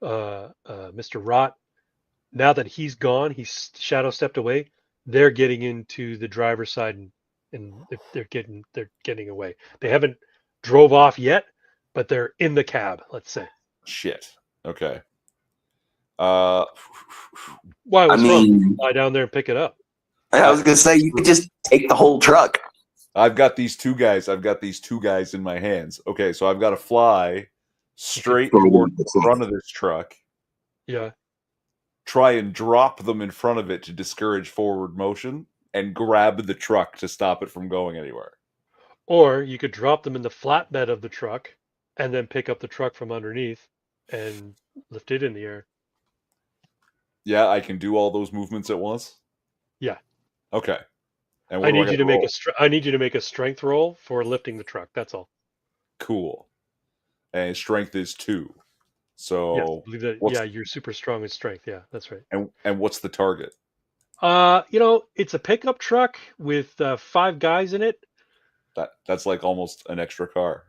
Rott, now that he's gone, he's shadow stepped away. They're getting into the driver's side and they're getting away. They haven't drove off yet, but they're in the cab. Let's say. Shit. Okay. Why? I What's wrong? mean, Fly down there and pick it up. I was gonna say you could just take the whole truck. I've got these two guys in my hands. Okay, so I've got to fly straight toward the front of this truck. Yeah. Try and drop them in front of it to discourage forward motion, and grab the truck to stop it from going anywhere. Or you could drop them in the flatbed of the truck and then pick up the truck from underneath and lift it in the air. Yeah, I can do all those movements at once? Yeah. Okay. And I need you to make I need you to make a strength roll for lifting the truck. That's all. Cool. And strength is 2. So Yes, I believe that, you're super strong in strength. Yeah, that's right. And what's the target? It's a pickup truck with 5 guys in it. That's like almost an extra car.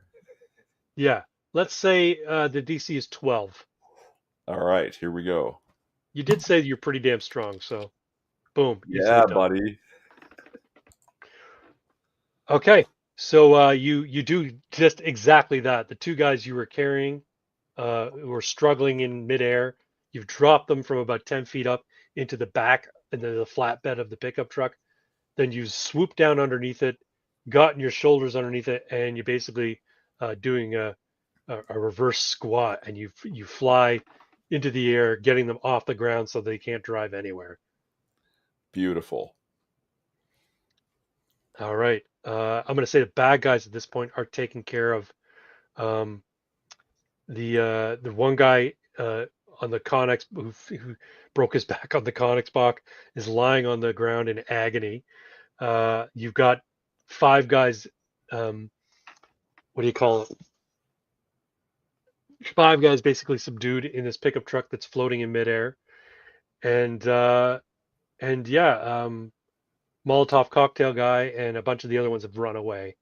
Yeah. Let's say the DC is 12. All right, here we go. You did say you're pretty damn strong, so boom. Yeah, buddy. Okay. So you do just exactly that. The 2 guys you were carrying who were struggling in midair, you've dropped them from about 10 feet up into the back into the flatbed of the pickup truck. Then you swoop down underneath it, gotten your shoulders underneath it, and you're basically doing a reverse squat, and you fly into the air, getting them off the ground so they can't drive anywhere. Beautiful. All right. I'm going to say the bad guys at this point are taking care of the one guy on the Connex who broke his back on the Connex block is lying on the ground in agony. You've got 5 guys. What do you call it? 5 guys basically subdued in this pickup truck that's floating in midair, and Molotov cocktail guy and a bunch of the other ones have run away.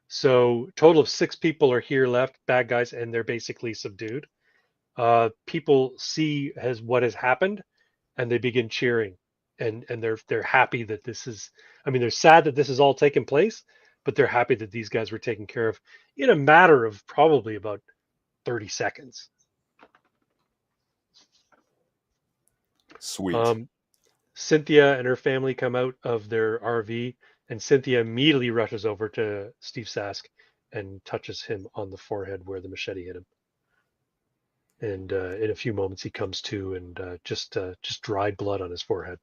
So total of 6 people are here left, bad guys, and they're basically subdued. people see as what has happened, and they begin cheering, and they're happy that this is. I mean, they're sad that this is all taking place, but they're happy that these guys were taken care of in a matter of probably about 30 seconds. Sweet. Cynthia and her family come out of their RV, and Cynthia immediately rushes over to Steve Sask and touches him on the forehead where the machete hit him. And in a few moments, he comes to, and just dried blood on his forehead.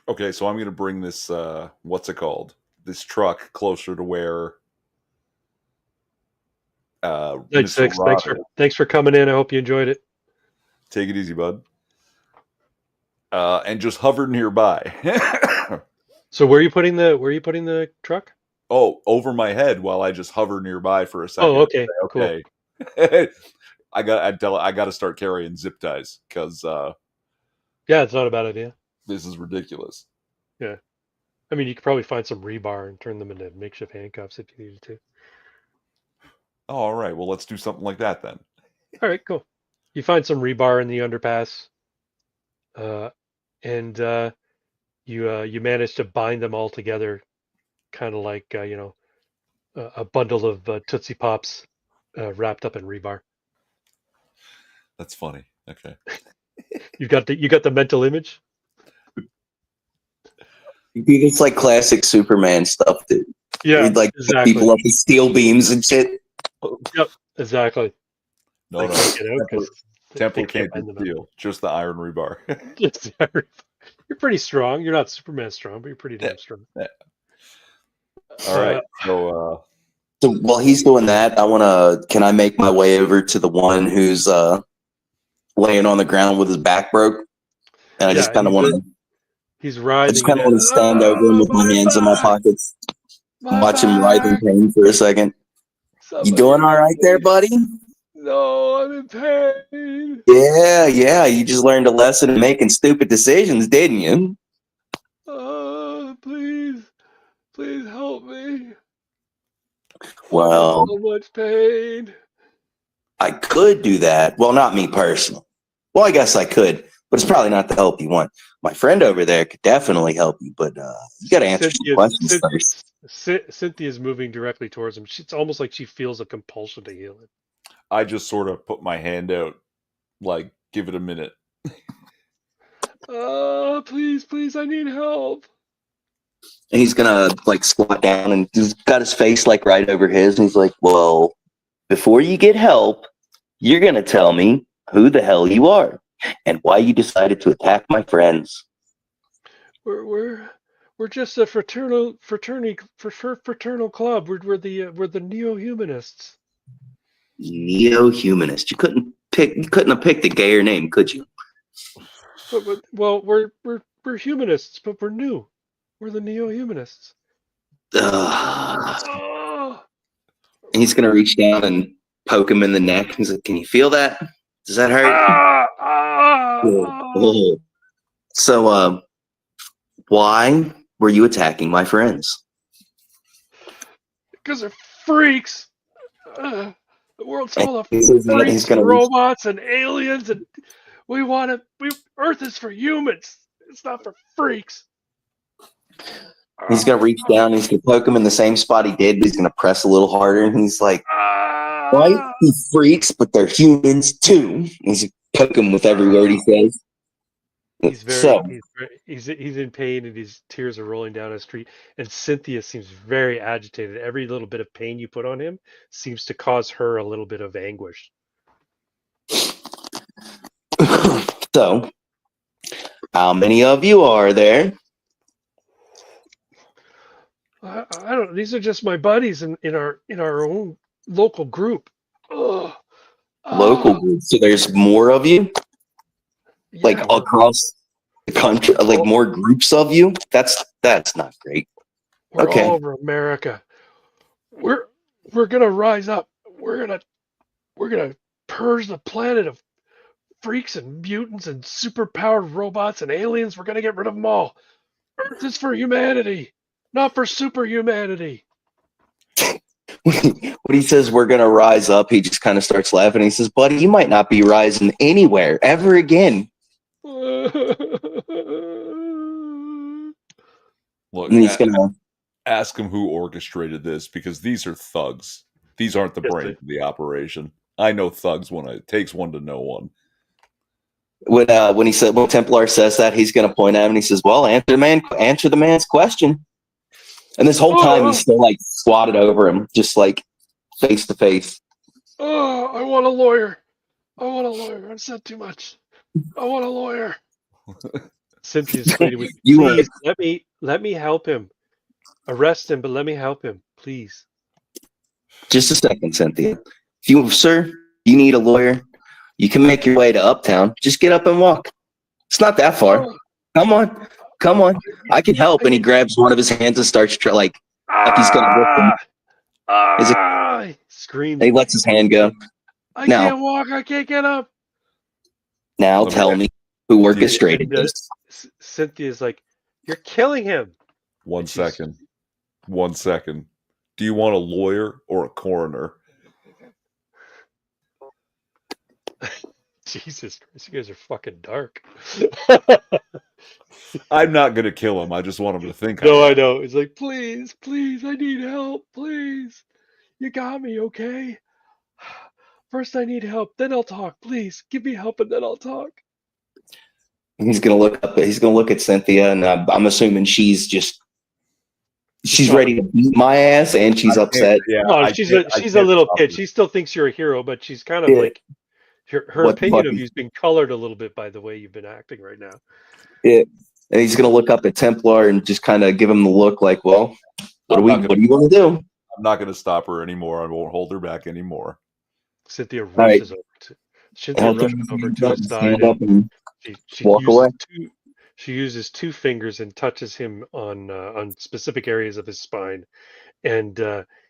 Okay, so I'm going to bring this, what's it called? This truck closer to where Night Mr. Six, Rod thanks for coming in. I hope you enjoyed it. Take it easy, bud. And just hover nearby. So where are you putting the truck? Oh, over my head while I just hover nearby for a second. Oh, okay, Okay. I got to start carrying zip ties because Yeah, it's not a bad idea. this is ridiculous. Yeah, I mean, you could probably find some rebar and turn them into makeshift handcuffs if you needed to. Oh, all right. Well, let's do something like that then. All right, cool. You find some rebar in the underpass, and you manage to bind them all together, kind of like a bundle of Tootsie Pops wrapped up in rebar. That's funny. Okay. You got the mental image. It's like classic Superman stuff, dude. Yeah, He'd like exactly. people up with steel beams and shit. Yep, exactly. No, They no. can't get out 'cause Templar they can't bend do them up. steel, just the iron rebar. Just- You're pretty strong. You're not Superman strong, but you're pretty damn strong. All right. So, So while he's doing that, can I make my way over to the one who's laying on the ground with his back broke? And I just kind of want to, He's I writhing. just kind of want to stand over him with my hands in my pockets, watch him writhe in pain for a second. You doing all right there, buddy? No, I'm in pain. Yeah. You just learned a lesson in making stupid decisions, didn't you? Please help me. Well, So much pain. I could do that. Well, not me personally. Well, I guess I could, but it's probably not the help you want. My friend over there could definitely help you, but you got to answer some questions first. Cynthia's moving directly towards him. It's almost like she feels a compulsion to heal him. I just sort of put my hand out, like, give it a minute. Please, I need help. And he's gonna like squat down and he's got his face like right over his, and he's like, "Well, before you get help, you're gonna tell me who the hell you are and why you decided to attack my friends." We're just a fraternal club. We're the neo-humanists. Neo-humanist. You couldn't have picked a gayer name, could you? Well, we're humanists, but we're new. We're the neo-humanists. And he's gonna reach down and poke him in the neck. He's like, "Can you feel that? Does that hurt?" Oh. So, why were you attacking my friends? Because they're freaks. The world's full of He's freaks, gonna robots, and aliens, and Earth is for humans. It's not for freaks. He's gonna reach down. He's gonna poke him in the same spot he did, but he's gonna press a little harder. And he's like, "Right? He freaks, but they're humans too." He's gonna poke him with every word he says. He's in pain, and his tears are rolling down his street. And Cynthia seems very agitated. Every little bit of pain you put on him seems to cause her a little bit of anguish. So, how many of you are there? I don't. These are just my buddies in our own local group. Local group. So there's more of you, like across the country, like more groups of you. That's not great. We're Okay. all over America. We're gonna rise up. We're gonna purge the planet of freaks and mutants and superpowered robots and aliens. We're gonna get rid of them all. Earth is for humanity, not for superhumanity. when he says we're gonna rise up, he just kind of starts laughing. He says, "Buddy, you might not be rising anywhere ever again." Look, And he's gonna. ask him who orchestrated this, because these are thugs. These aren't the Yes, brains of the operation. I know thugs when it takes one to know one. When Templar says that, he's gonna point at him and he says, "Well, answer the man's question." And this whole time he's still like squatted over him, just like face to face. Oh, I want a lawyer. I want a lawyer. I've said too much. I want a lawyer. Cynthia's pleading with You me. Please let me help him. Arrest him, but let me help him, please. Just a second, Cynthia. Sir, you need a lawyer. You can make your way to Uptown. Just get up and walk. It's not that far. Come on. I can help. And he grabs one of his hands and starts like he's gonna lift him. Is it? Screams. And he lets his hand go. I Now- can't walk. I can't get up. Now Let me- tell me who orchestrated And, uh, this. Cynthia's like, you're killing him. One She's- second. 1 second. Do you want a lawyer or a coroner? Jesus Christ, you guys are fucking dark. I'm not going to kill him. I just want him to think. No, I know. It's like, please, I need help, please. You got me, okay? First, I need help, then I'll talk. Please, give me help, and then I'll talk. He's gonna look up. He's gonna look at Cynthia, and I'm assuming she's ready to beat my ass, and she's upset. Yeah, No, I she's can't- I a can't little stop kid. her. She still thinks you're a hero, but she's kind of Yeah. like her What the opinion fuck? of you's been colored a little bit by the way you've been acting right now. And he's gonna look up at Templar and just kind of give him the look, like, "Well, what do you want to do?" I'm not going to stop her anymore. I won't hold her back anymore. Cynthia right. rushes over to his side. Stand up and She walk uses away. she uses two fingers and touches him on specific areas of his spine, and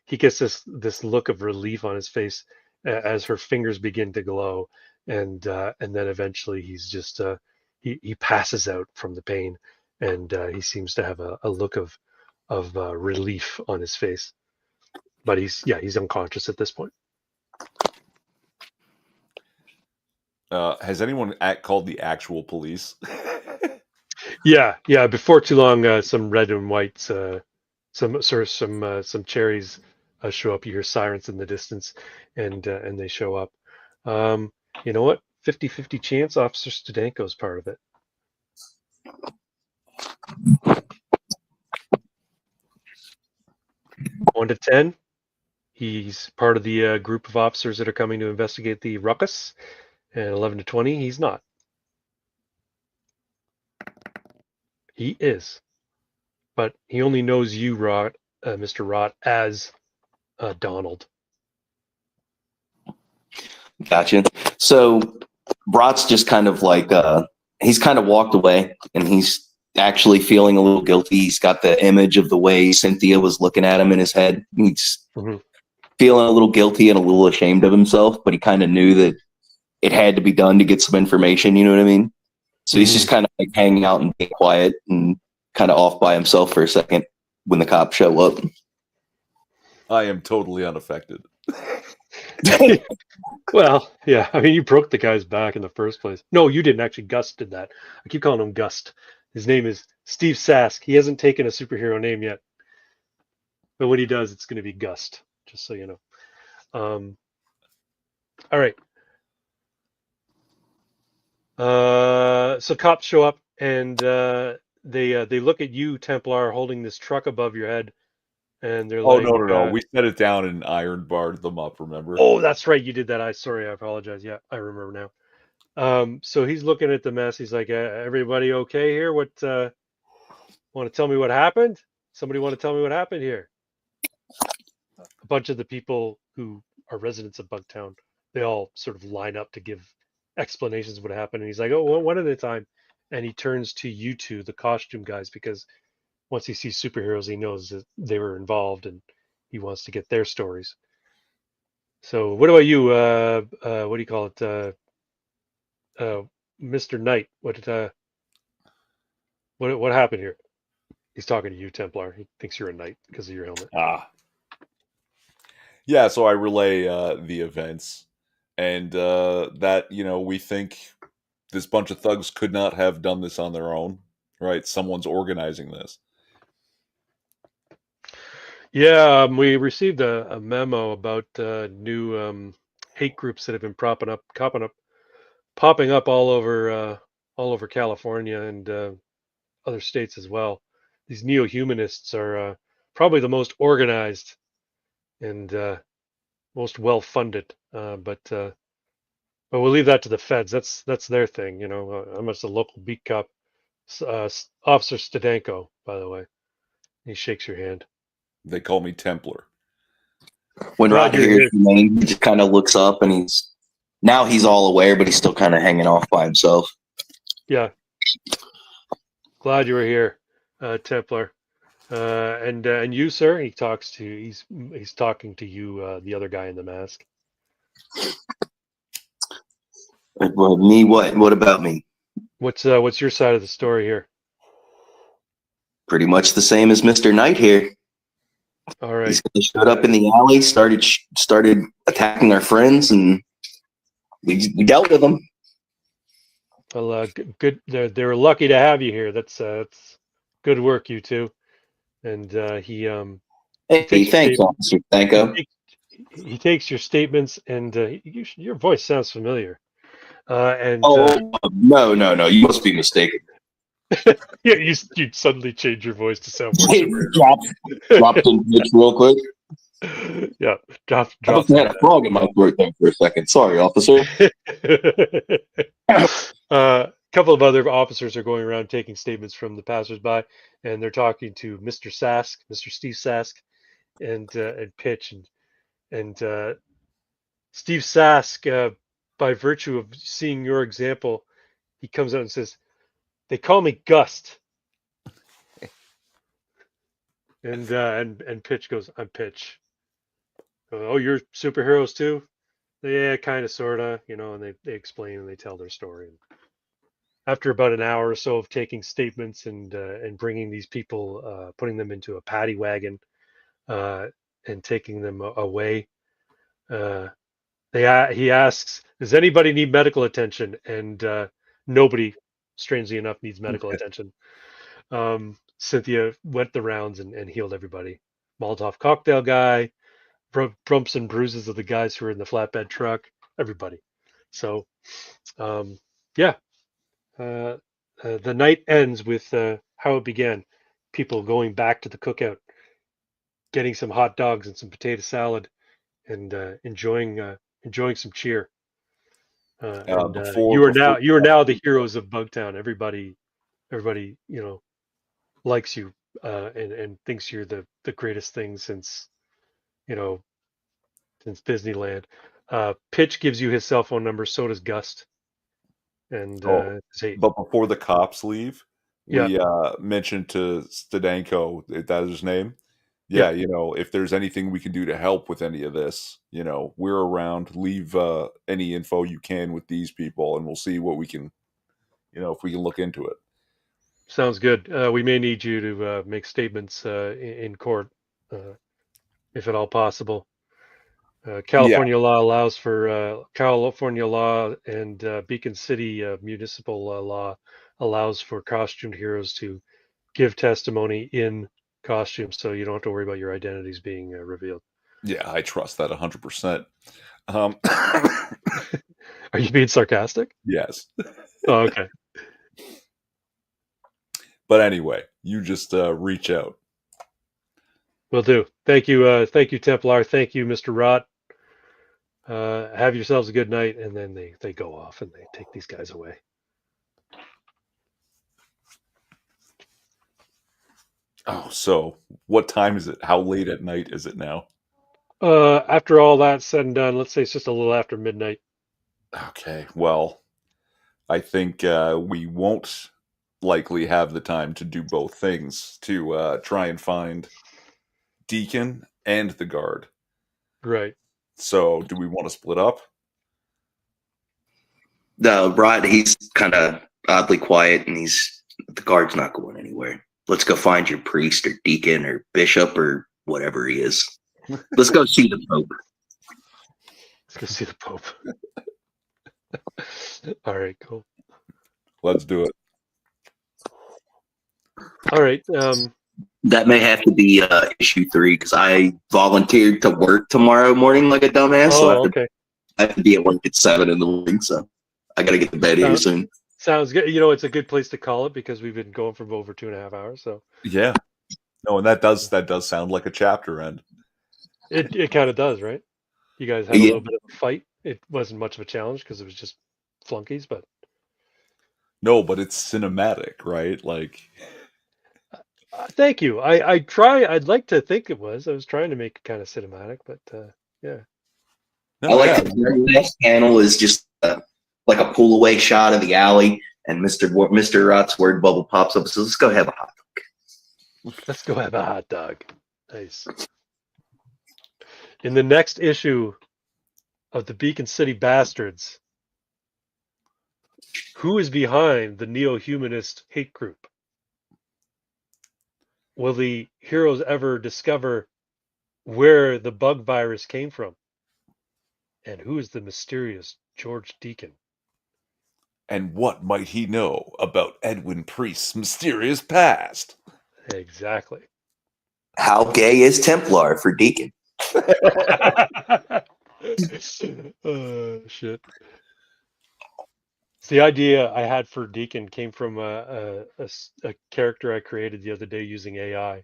he gets this look of relief on his face as her fingers begin to glow, and then eventually he's just he passes out from the pain, and he seems to have a look of relief on his face, but he's unconscious at this point. Has anyone called the actual police? Yeah. Before too long, some red and whites, some cherries show up. You hear sirens in the distance, and they show up. You know what? 50-50 chance. Officer Studenko's part of it. One to 10. He's part of the group of officers that are coming to investigate the ruckus. And 11 to 20, he's not. He is. But he only knows you, Mr. Rott, as Donald. Gotcha. So Brat's just kind of like he's kind of walked away, and he's actually feeling a little guilty. He's got the image of the way Cynthia was looking at him in his head. He's feeling a little guilty and a little ashamed of himself, but he kind of knew that it had to be done to get some information. You know what I mean? So he's just kind of like hanging out and being quiet and kind of off by himself for a second when the cops show up. I am totally unaffected. Well, yeah. I mean, you broke the guy's back in the first place. No, you didn't. Actually, Gus did that. I keep calling him Gust. His name is Steve Sask. He hasn't taken a superhero name yet. But when he does, it's going to be Gust, just so you know. All right. So cops show up, and they look at you, Templar, holding this truck above your head, and they're like, no. We set it down and iron barred them up, remember? Oh, that's right. You did that. I apologize. Yeah, I remember now. So he's looking at the mess. He's like, everybody okay here? Want to tell me what happened? Somebody want to tell me what happened here? A bunch of the people who are residents of Bugtown, they all sort of line up to give explanations of what happened. And he's like, oh, one at a time. And he turns to you two, the costume guys, because once he sees superheroes, he knows that they were involved and he wants to get their stories. So what about you? What do you call it? Mr. Knight. What happened here? He's talking to you, Templar. He thinks you're a knight because of your helmet. Yeah, so I relay the events, and that we think this bunch of thugs could not have done this on their own, right? Someone's organizing this. Yeah, we received a memo about new hate groups that have been popping up all over California and other states as well. These neo-humanists are probably the most organized and most well-funded, but we'll leave that to the feds. That's their thing. I'm just a local beat cop, Officer Stadenko, by the way. He shakes your hand. They call me Templar. When Glad Rod you're hears here. the name, he just kind of looks up, and he's all aware, but he's still kind of hanging off by himself. Yeah. Glad you were here, Templar. And you, sir, he's talking to you, the other guy in the mask. Well, me, what? What about me? What's your side of the story here? Pretty much the same as Mr. Knight here. All right. He showed up in the alley, started attacking our friends, and we dealt with them. Well, good. They're lucky to have you here. That's good work, you two. And he Hey, takes thanks, your Officer Stanko. he takes your statements, and your voice sounds familiar. And No, you must be mistaken. yeah, you suddenly change your voice to sound more familiar. Dropped in pitch real quick. Yeah, drop. I just had a frog in my throat there for a second. Sorry, officer. A couple of other officers are going around taking statements from the passersby, and they're talking to Mr. Sask, Mr. Steve Sask, and Pitch, and Steve Sask, by virtue of seeing your example, he comes out and says, "They call me Gust." And Pitch goes, "I'm Pitch." Oh, you're superheroes too? Yeah, kind of, sort of, and they explain and they tell their story. After about an hour or so of taking statements and bringing these people, putting them into a paddy wagon and taking them away, he asks, "Does anybody need medical attention?" And nobody, strangely enough, needs medical attention. Cynthia went the rounds and healed everybody. Molotov cocktail guy, bumps and bruises of the guys who were in the flatbed truck, everybody. So, yeah, the night ends with how it began. People going back to the cookout, getting some hot dogs and some potato salad, and enjoying some cheer. You are now the heroes of Bugtown. Everybody, likes you and thinks you're the greatest thing since Disneyland. Pitch gives you his cell phone number. So does Gust. And but before the cops leave, Yeah. we mentioned to Stadenko, if that is his name. Yeah, if there's anything we can do to help with any of this, we're around. Leave any info you can with these people, and we'll see what we can, if we can look into it. Sounds good. We may need you to make statements in court, if at all possible. California law allows for California law, and Beacon City municipal law allows for costumed heroes to give testimony in costume, so you don't have to worry about your identities being revealed. Yeah, I trust that 100%. Are you being sarcastic? Yes. Oh, okay. But anyway, you just reach out. Will do. Thank you, Templar. Thank you, Mr. Rott. Have yourselves a good night. And then they go off and they take these guys away. Oh, so what time is it? How late at night is it now? After all that said and done, let's say it's just a little after midnight. Okay, well, I think we won't likely have the time to do both things, to try and find Deacon and the guard. Right. So do we want to split up? No, Rod, he's kind of oddly quiet, and the guard's not going anywhere. Let's go find your priest or deacon or bishop or whatever he is. Let's go see the Pope. Let's go see the Pope. All right, cool. Let's do it. All right. That may have to be issue 3 because I volunteered to work tomorrow morning like a dumbass. So Oh, okay. I have to be at work at 7 in the morning. So I got to get to bed here soon. Sounds good. You know, it's a good place to call it because we've been going for over 2.5 hours. So Yeah. No, and that does sound like a chapter end. it kind of does, right? You guys had a little bit of a fight. It wasn't much of a challenge because it was just flunkies, but No, but it's cinematic, right? Like, thank you. I'd like to think it was. I was trying to make it kind of cinematic, but yeah. no, I like yeah. the very next panel is just like a pull away shot of the alley, and Mr. Rott's word bubble pops up and says, "Let's go have a hot dog." Let's go have a hot dog. Nice. In the next issue of the Beacon City Bastards, who is behind the neo-humanist hate group? Will the heroes ever discover where the bug virus came from? And who is the mysterious George Deacon? And what might he know about Edwin Priest's mysterious past? Exactly. How gay is Templar for Deacon? Shit. The idea I had for Deacon came from a character I created the other day using AI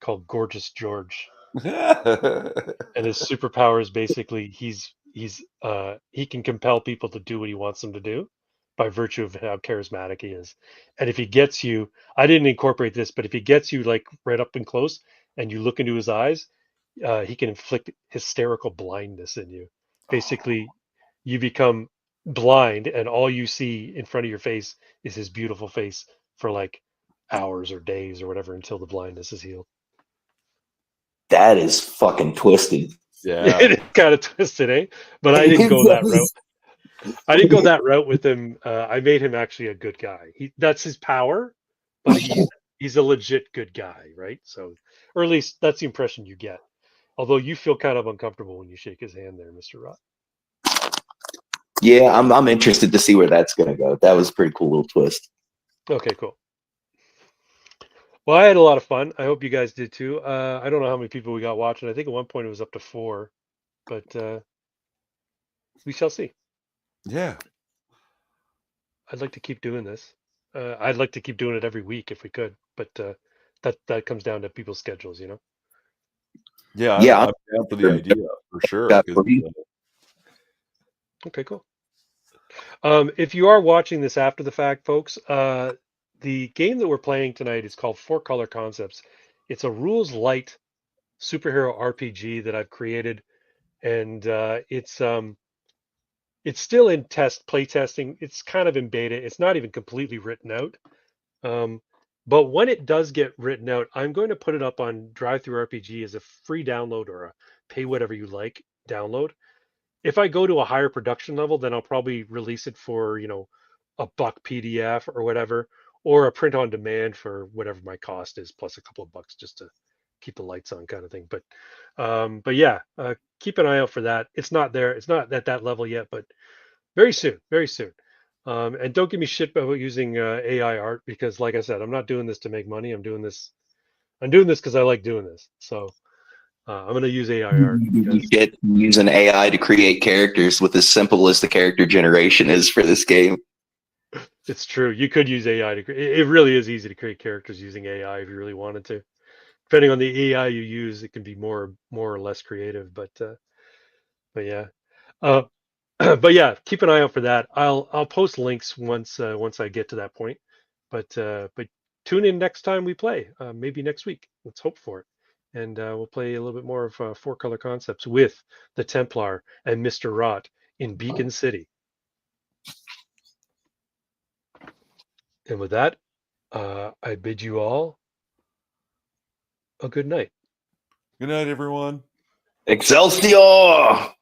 called Gorgeous George. And his superpower is basically he can compel people to do what he wants them to do by virtue of how charismatic he is. And if he gets you, I didn't incorporate this, but if he gets you like right up and close and you look into his eyes, he can inflict hysterical blindness in you. Basically, you become blind and all you see in front of your face is his beautiful face for like hours or days or whatever until the blindness is healed. That is fucking twisted. Yeah. It is kind of twisted, eh? But I didn't go that route. I didn't go that route with him. I made him actually a good guy. That's his power, but he's a legit good guy, right? So, or at least that's the impression you get. Although you feel kind of uncomfortable when you shake his hand there, Mr. Rott. Yeah, I'm interested to see where that's gonna go. That was a pretty cool little twist. Okay, cool. Well, I had a lot of fun. I hope you guys did too. I don't know how many people we got watching. I think at one point it was up to 4, but we shall see. Yeah. I'd like to keep doing this. I'd like to keep doing it every week if we could, but that comes down to people's schedules, you know. Yeah, Yeah. I'm down for the idea for sure. Got 'cause, you. Okay, cool. If you are watching this after the fact, folks, the game that we're playing tonight is called Four Color Concepts. It's a rules light superhero RPG that I've created, and it's still in play testing. It's kind of in beta. It's not even completely written out. But when it does get written out, I'm going to put it up on DriveThruRPG as a free download or a pay whatever you like download. If I go to a higher production level, then I'll probably release it for, you know, $1 PDF or whatever, or a print on demand for whatever my cost is, plus a couple of bucks just to keep the lights on kind of thing. But yeah, keep an eye out for that. It's not there. It's not at that level yet, but very soon, very soon. And don't give me shit about using AI art because, like I said, I'm not doing this to make money. I'm doing this because I like doing this. So I'm going to use AI art. You get using AI to create characters with as simple as the character generation is for this game. It's true. You could use AI to create. It really is easy to create characters using AI if you really wanted to. Depending on the AI you use, it can be more or less creative. But yeah. But yeah, keep an eye out for that. I'll post links once I get to that point. But tune in next time we play. Maybe next week. Let's hope for it. And we'll play a little bit more of Four Color Concepts with the Templar and Mr. Rott in Beacon City. And with that, I bid you all a good night. Good night, everyone. Excelsior!